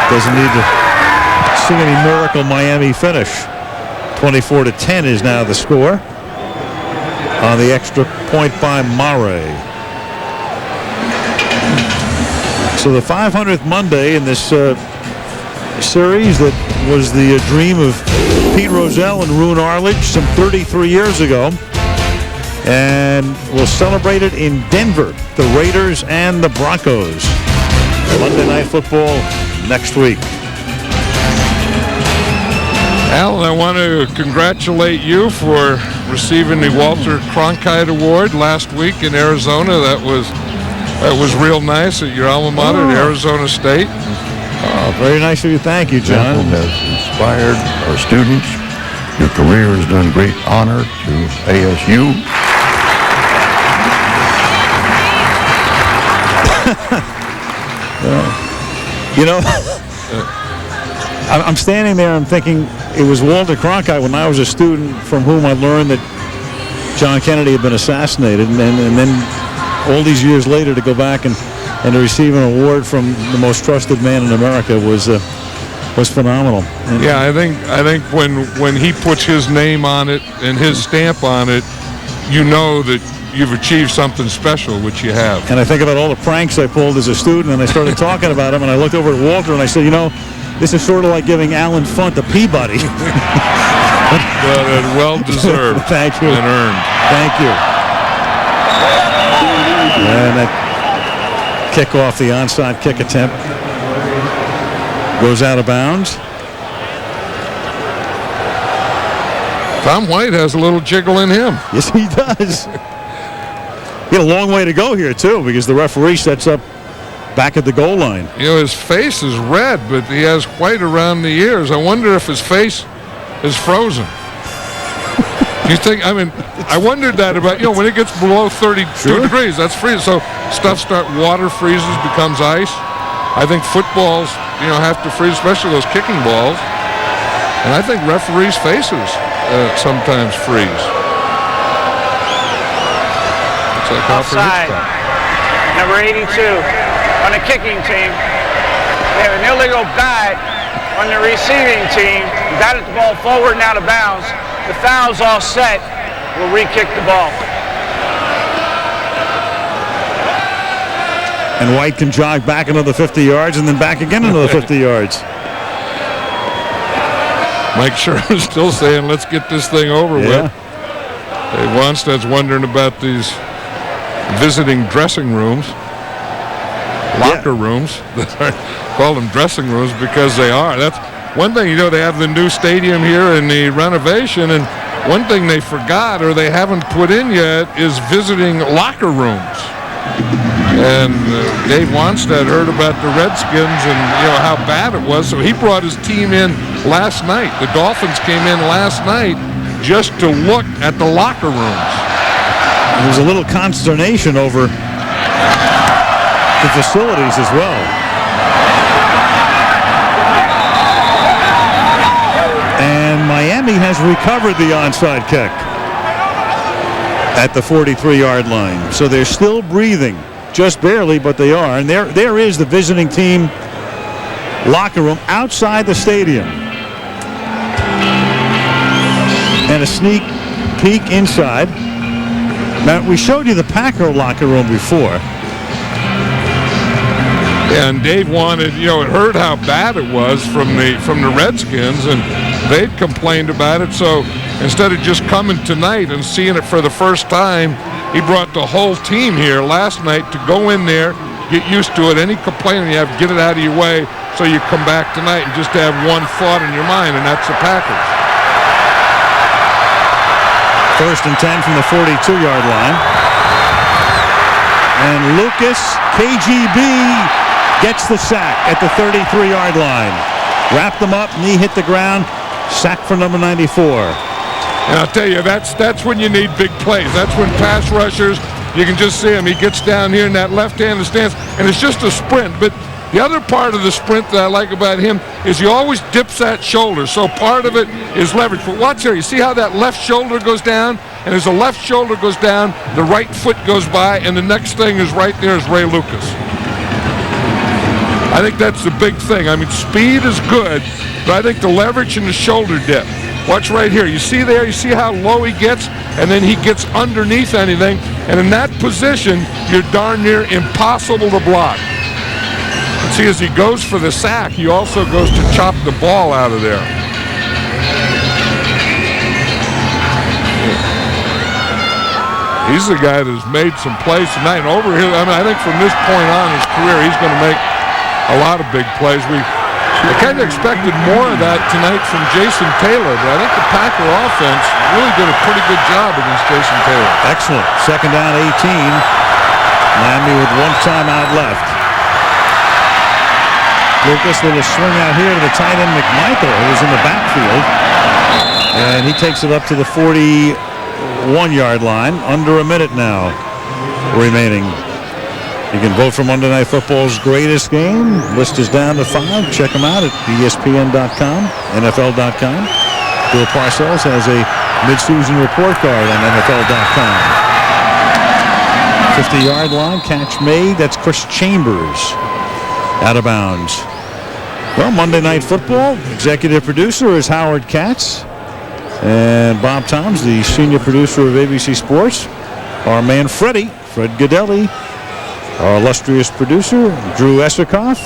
A: Doesn't need to see any miracle Miami finish. 24-10 is now the score on the extra point by Mare. So the 500th Monday in this series that was the dream of Pete Rozelle and Roone Arledge some 33 years ago. And we'll celebrate it in Denver, the Raiders and the Broncos. Monday Night Football next week.
C: Alan, I want to congratulate you for receiving the Walter Cronkite Award last week in Arizona. That was real nice at your alma mater at Arizona State.
A: Very nice of you. Thank you, John.
B: Has inspired our students. Your career has done great honor to ASU.
A: I'm standing there, I'm thinking it was Walter Cronkite when I was a student from whom I learned that John Kennedy had been assassinated, and then all these years later to go back and to receive an award from the most trusted man in America was phenomenal. And
C: yeah, I think when he puts his name on it and his stamp on it, you know that you've achieved something special, which you have.
A: And I think about all the pranks I pulled as a student, and I started talking about them, and I looked over at Walter and I said, this is sort of like giving Alan Funt a Peabody.
C: Well deserved.
A: Thank you.
C: And earned.
A: Thank you. And that kickoff, the onside kick attempt, goes out of bounds.
C: Tom White has a little jiggle in him.
A: Yes, he does. He had a long way to go here, too, because the referee sets up back at the goal line.
C: His face is red, but he has white around the ears. I wonder if his face is frozen. You think? I mean, I wondered that about when it gets below 32 degrees. That's freezing. So water freezes, becomes ice. I think footballs, have to freeze, especially those kicking balls. And I think referees' faces sometimes freeze. like off the
T: offside. Number 82 on the kicking team. They have an illegal bat on the receiving team. Batted the ball forward and out of bounds. The foul's all set. We'll re-kick the ball.
A: And White can jog back another 50 yards and then back again another 50 yards.
C: Mike Sherman's still saying, let's get this thing over with. Dave Wannstedt's wondering about these visiting dressing rooms, locker rooms. Call them dressing rooms because they are. That's one thing, they have the new stadium here and the renovation, and one thing they forgot or they haven't put in yet is visiting locker rooms. And Dave Wannstedt heard about the Redskins and how bad it was, so he brought his team in last night. The Dolphins came in last night just to look at the locker rooms.
A: There was a little consternation over the facilities as well. And Miami has recovered the onside kick at the 43-yard line. So they're still breathing, just barely, but they are. And there is the visiting team locker room outside the stadium. And a sneak peek inside. Now, we showed you the Packer locker room before.
C: And Dave wanted, it heard how bad it was from the Redskins, and they'd complained about it. So instead of just coming tonight and seeing it for the first time, he brought the whole team here last night to go in there, get used to it. Any complaining you have, get it out of your way, so you come back tonight and just have one thought in your mind, and that's the Packers.
A: 1st and 10 from the 42-yard line. And Lucas, KGB, gets the sack at the 33-yard line. Wrapped them up, knee hit the ground, sack for number 94.
C: And I'll tell you, that's when you need big plays. That's when pass rushers, you can just see him. He gets down here in that left-handed stance, and it's just a sprint. But the other part of the sprint that I like about him is he always dips that shoulder. So part of it is leverage. But watch here. You see how that left shoulder goes down? And as the left shoulder goes down, the right foot goes by, and the next thing is right there is Ray Lucas. I think that's the big thing. I mean, speed is good, but I think the leverage and the shoulder dip. Watch right here. You see there? You see how low he gets? And then he gets underneath anything. And in that position, you're darn near impossible to block. And see, as he goes for the sack, he also goes to chop the ball out of there. He's the guy that's made some plays tonight. And over here, I think from this point on in his career, he's going to make a lot of big plays. We kind of expected more of that tonight from Jason Taylor, but I think the Packer offense really did a pretty good job against Jason Taylor.
A: Excellent. 2nd down, 18. Miami with one timeout left. Lucas with a swing out here to the tight end McMichael, who was in the backfield. And he takes it up to the 41-yard line. Under a minute now remaining. You can vote for Monday Night Football's greatest game. List is down to 5. Check them out at ESPN.com, NFL.com. Bill Parcells has a midseason report card on NFL.com. 50-yard line, catch made. That's Chris Chambers out of bounds. Well, Monday Night Football, executive producer is Howard Katz. And Bob Toms, the senior producer of ABC Sports. Our man Fred Godelli. Our illustrious producer, Drew Esikoff,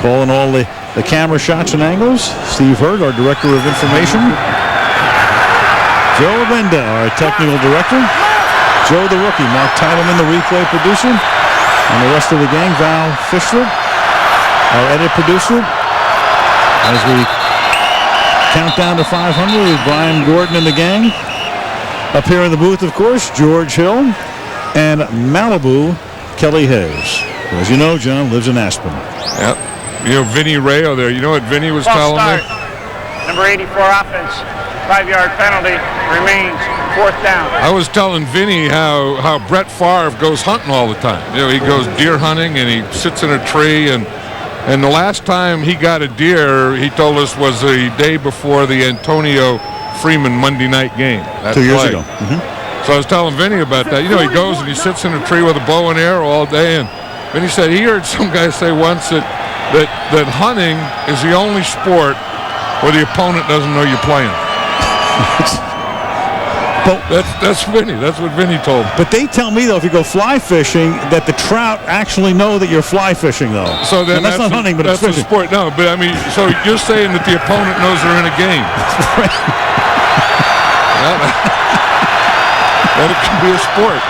A: calling all the camera shots and angles. Steve Hurd, our director of information. Joe Benda, our technical director. Joe the rookie, Mark Titleman, the replay producer. And the rest of the gang, Val Fischler, our edit producer. As we count down to 500 with Brian Gordon and the gang. Up here in the booth, of course, George Hill and Malibu, Kelly Hayes, who, as you know, John, lives in Aspen.
C: Yep. Vinny Rayo there. You know what Vinny was telling me?
T: Number 84 offense. 5-yard penalty remains. 4th down.
C: I was telling Vinny how Brett Favre goes hunting all the time. He goes deer hunting and he sits in a tree, and the last time he got a deer, he told us, was the day before the Antonio Freeman Monday night game.
A: 2 years ago.
C: Mm-hmm. So I was telling Vinny about that. You know, he goes and he sits in a tree with a bow and arrow all day. And Vinny said he heard some guy say once that hunting is the only sport where the opponent doesn't know you're playing. That's Vinny. That's what Vinny told me.
A: But they tell me, though, if you go fly fishing, that the trout actually know that you're fly fishing, though.
C: So then
A: that's not hunting, but
C: that's
A: it's fishing.
C: a sport. No, but I mean, so you're saying that the opponent knows they're in a game. That it can be a sport.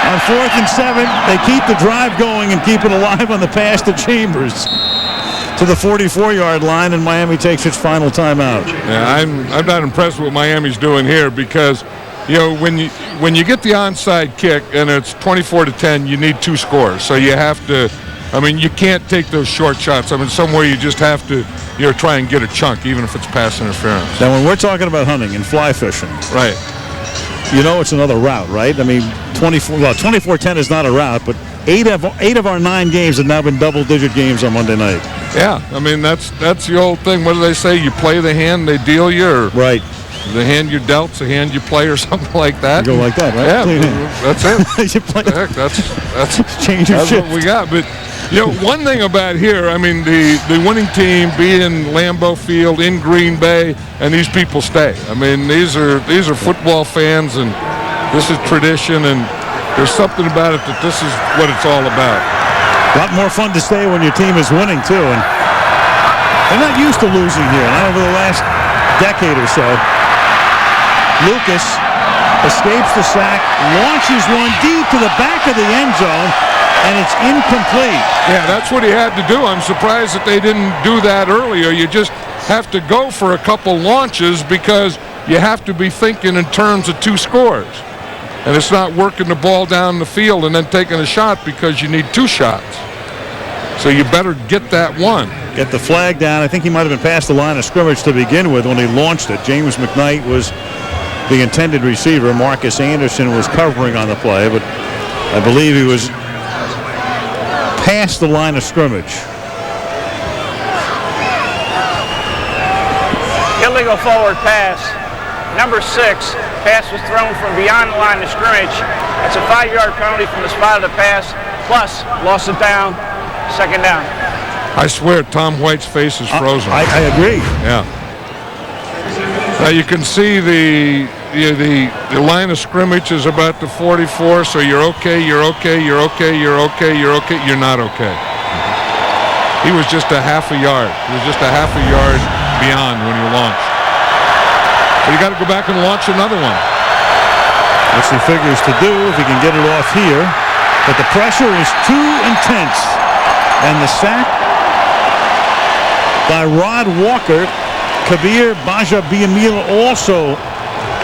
A: On 4th and 7, they keep the drive going and keep it alive on the pass to Chambers to the 44-yard line, and Miami takes its final timeout.
C: Yeah, I'm not impressed with what Miami's doing here because, you know, when you get the onside kick and it's 24-10, you need 2 scores. So you have to. I mean, you can't take those short shots. I mean, somewhere you just have to, you know, try and get a chunk, even if it's pass interference.
A: Now, when we're talking about hunting and fly fishing,
C: right?
A: You know, it's another route, right? I mean, 24-10 is not a route, but 8 of our 9 games have now been double-digit games on Monday night.
C: Yeah, I mean, that's the old thing. What do they say? You play the hand they deal you, or
A: right?
C: The hand you're dealt's the hand you play, or something like that.
A: You go like that, right?
C: Yeah, that's it.
A: You play.
C: Heck, that's
A: change your
C: that's
A: shift.
C: What we got. But you know, one thing about here, I mean, the winning team being in Lambeau Field in Green Bay, and these people stay. I mean, these are football fans, and this is tradition, and there's something about it that this is what it's all about.
A: A lot more fun to stay when your team is winning too, and they're not used to losing here. Not over the last decade or so. Lucas escapes the sack, launches one deep to the back of the end zone, and it's incomplete.
C: Yeah, that's what he had to do. I'm surprised that they didn't do that earlier. You just have to go for a couple launches because you have to be thinking in terms of 2 scores. And it's not working the ball down the field and then taking a shot because you need 2 shots. So you better get that one.
A: Get the flag down. I think he might have been past the line of scrimmage to begin with when he launched it. James McKnight was the intended receiver. Marcus Anderson was covering on the play, but I believe he was past the line of scrimmage.
T: Illegal forward pass. Number 6. Pass was thrown from beyond the line of scrimmage. That's a 5-yard penalty from the spot of the pass. Plus, loss of down. 2nd down.
C: I swear Tom White's face is frozen.
A: I agree.
C: Yeah. Now you can see the line of scrimmage is about the 44, so you're okay, you're okay, you're okay, you're okay, you're okay, you're not okay. He was just a half a yard. He was just a half a yard beyond when you launched. So you got to go back and launch another one.
A: Which he figures to do if he can get it off here. But the pressure is too intense. And the sack by Rod Walker, Kabir Bajabiamila also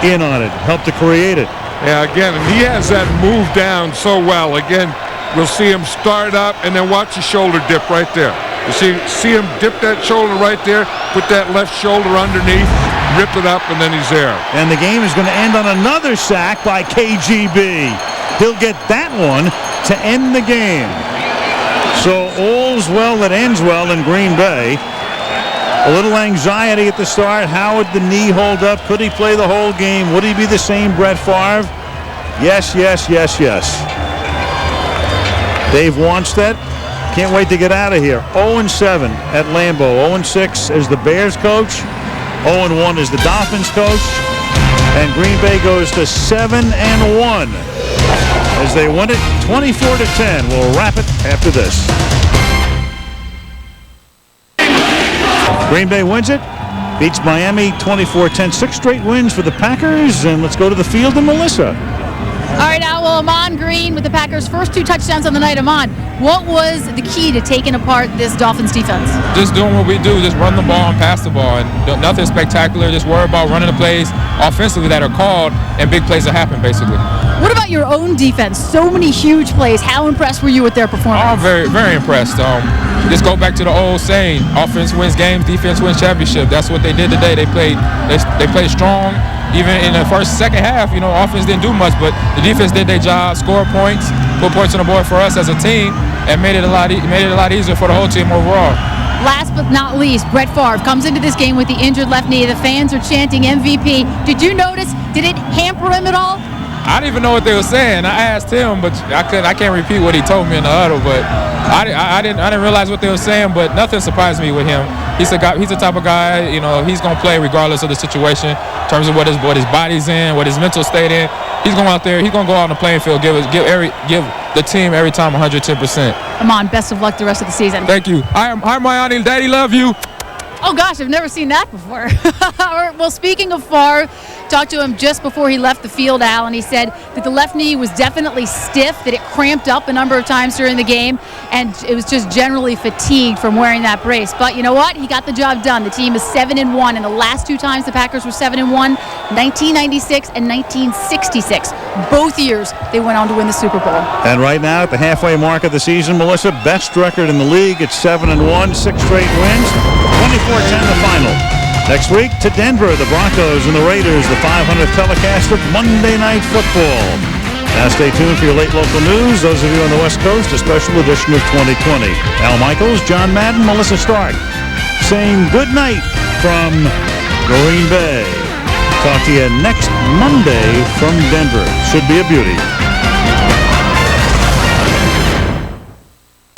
A: in on it, helped to create it.
C: Yeah, again, and he has that move down so well. Again, we'll see him start up and then watch the shoulder dip right there. You see him dip that shoulder right there, put that left shoulder underneath, rip it up, and then he's there.
A: And the game is going to end on another sack by KGB. He'll get that one to end the game. So all's well that ends well in Green Bay. A little anxiety at the start. How would the knee hold up? Could he play the whole game? Would he be the same Brett Favre? Yes, yes, yes, yes. Dave Wanstead, can't wait to get out of here. 0-7 at Lambeau. 0-6 as the Bears coach. 0-1 as the Dolphins coach. And Green Bay goes to 7-1 as they win it 24-10. We'll wrap it after this. Green Bay wins it, beats Miami 24-10. 6 straight wins for the Packers, and let's go to the field and Melissa.
D: All right, now, well, Amon Green with the Packers' first 2 touchdowns on the night. Amon, what was the key to taking apart this Dolphins defense?
G: Just doing what we do, just run the ball and pass the ball, and nothing spectacular. Just worry about running the plays offensively that are called, and big plays that happen, basically.
D: What about your own defense? So many huge plays. How impressed were you with their performance?
G: Oh, very, very impressed. Just go back to the old saying: offense wins games, defense wins championship. That's what they did today. They played strong. Even in the second half, offense didn't do much, but the defense did their job, scored points, put points on the board for us as a team, and made it a lot easier for the whole team overall.
D: Last but not least, Brett Favre comes into this game with the injured left knee. The fans are chanting MVP. Did Did it hamper him at all?
G: I didn't even know what they were saying. I asked him, but I can't repeat what he told me in the huddle. But I didn't realize what they were saying. But nothing surprised me with him. He's the type of guy, you know, he's gonna play regardless of the situation in terms of what his body's in, what his mental state in. He's going out there. He's gonna go out on the playing field, give the team every time 110%.
D: Come on, best of luck the rest of the season.
G: Thank you. Hi, Mayani. Daddy, love you.
D: Oh gosh, I've never seen that before. Well, speaking of Favre, talked to him just before he left the field, Al, and he said that the left knee was definitely stiff, that it cramped up a number of times during the game, and it was just generally fatigued from wearing that brace. But you know what? He got the job done. The team is 7-1, and the last two times the Packers were 7-1, 1996 and 1966. Both years they went on to win the Super Bowl.
A: And right now, at the halfway mark of the season, Melissa, best record in the league. It's 7-1, 6 straight wins, 24-10 the final. Next week to Denver, the Broncos and the Raiders, the 500th telecast of Monday Night Football. Now stay tuned for your late local news. Those of you on the West Coast, a special edition of 2020. Al Michaels, John Madden, Melissa Stark, saying good night from Green Bay. Talk to you next Monday from Denver. Should be a beauty.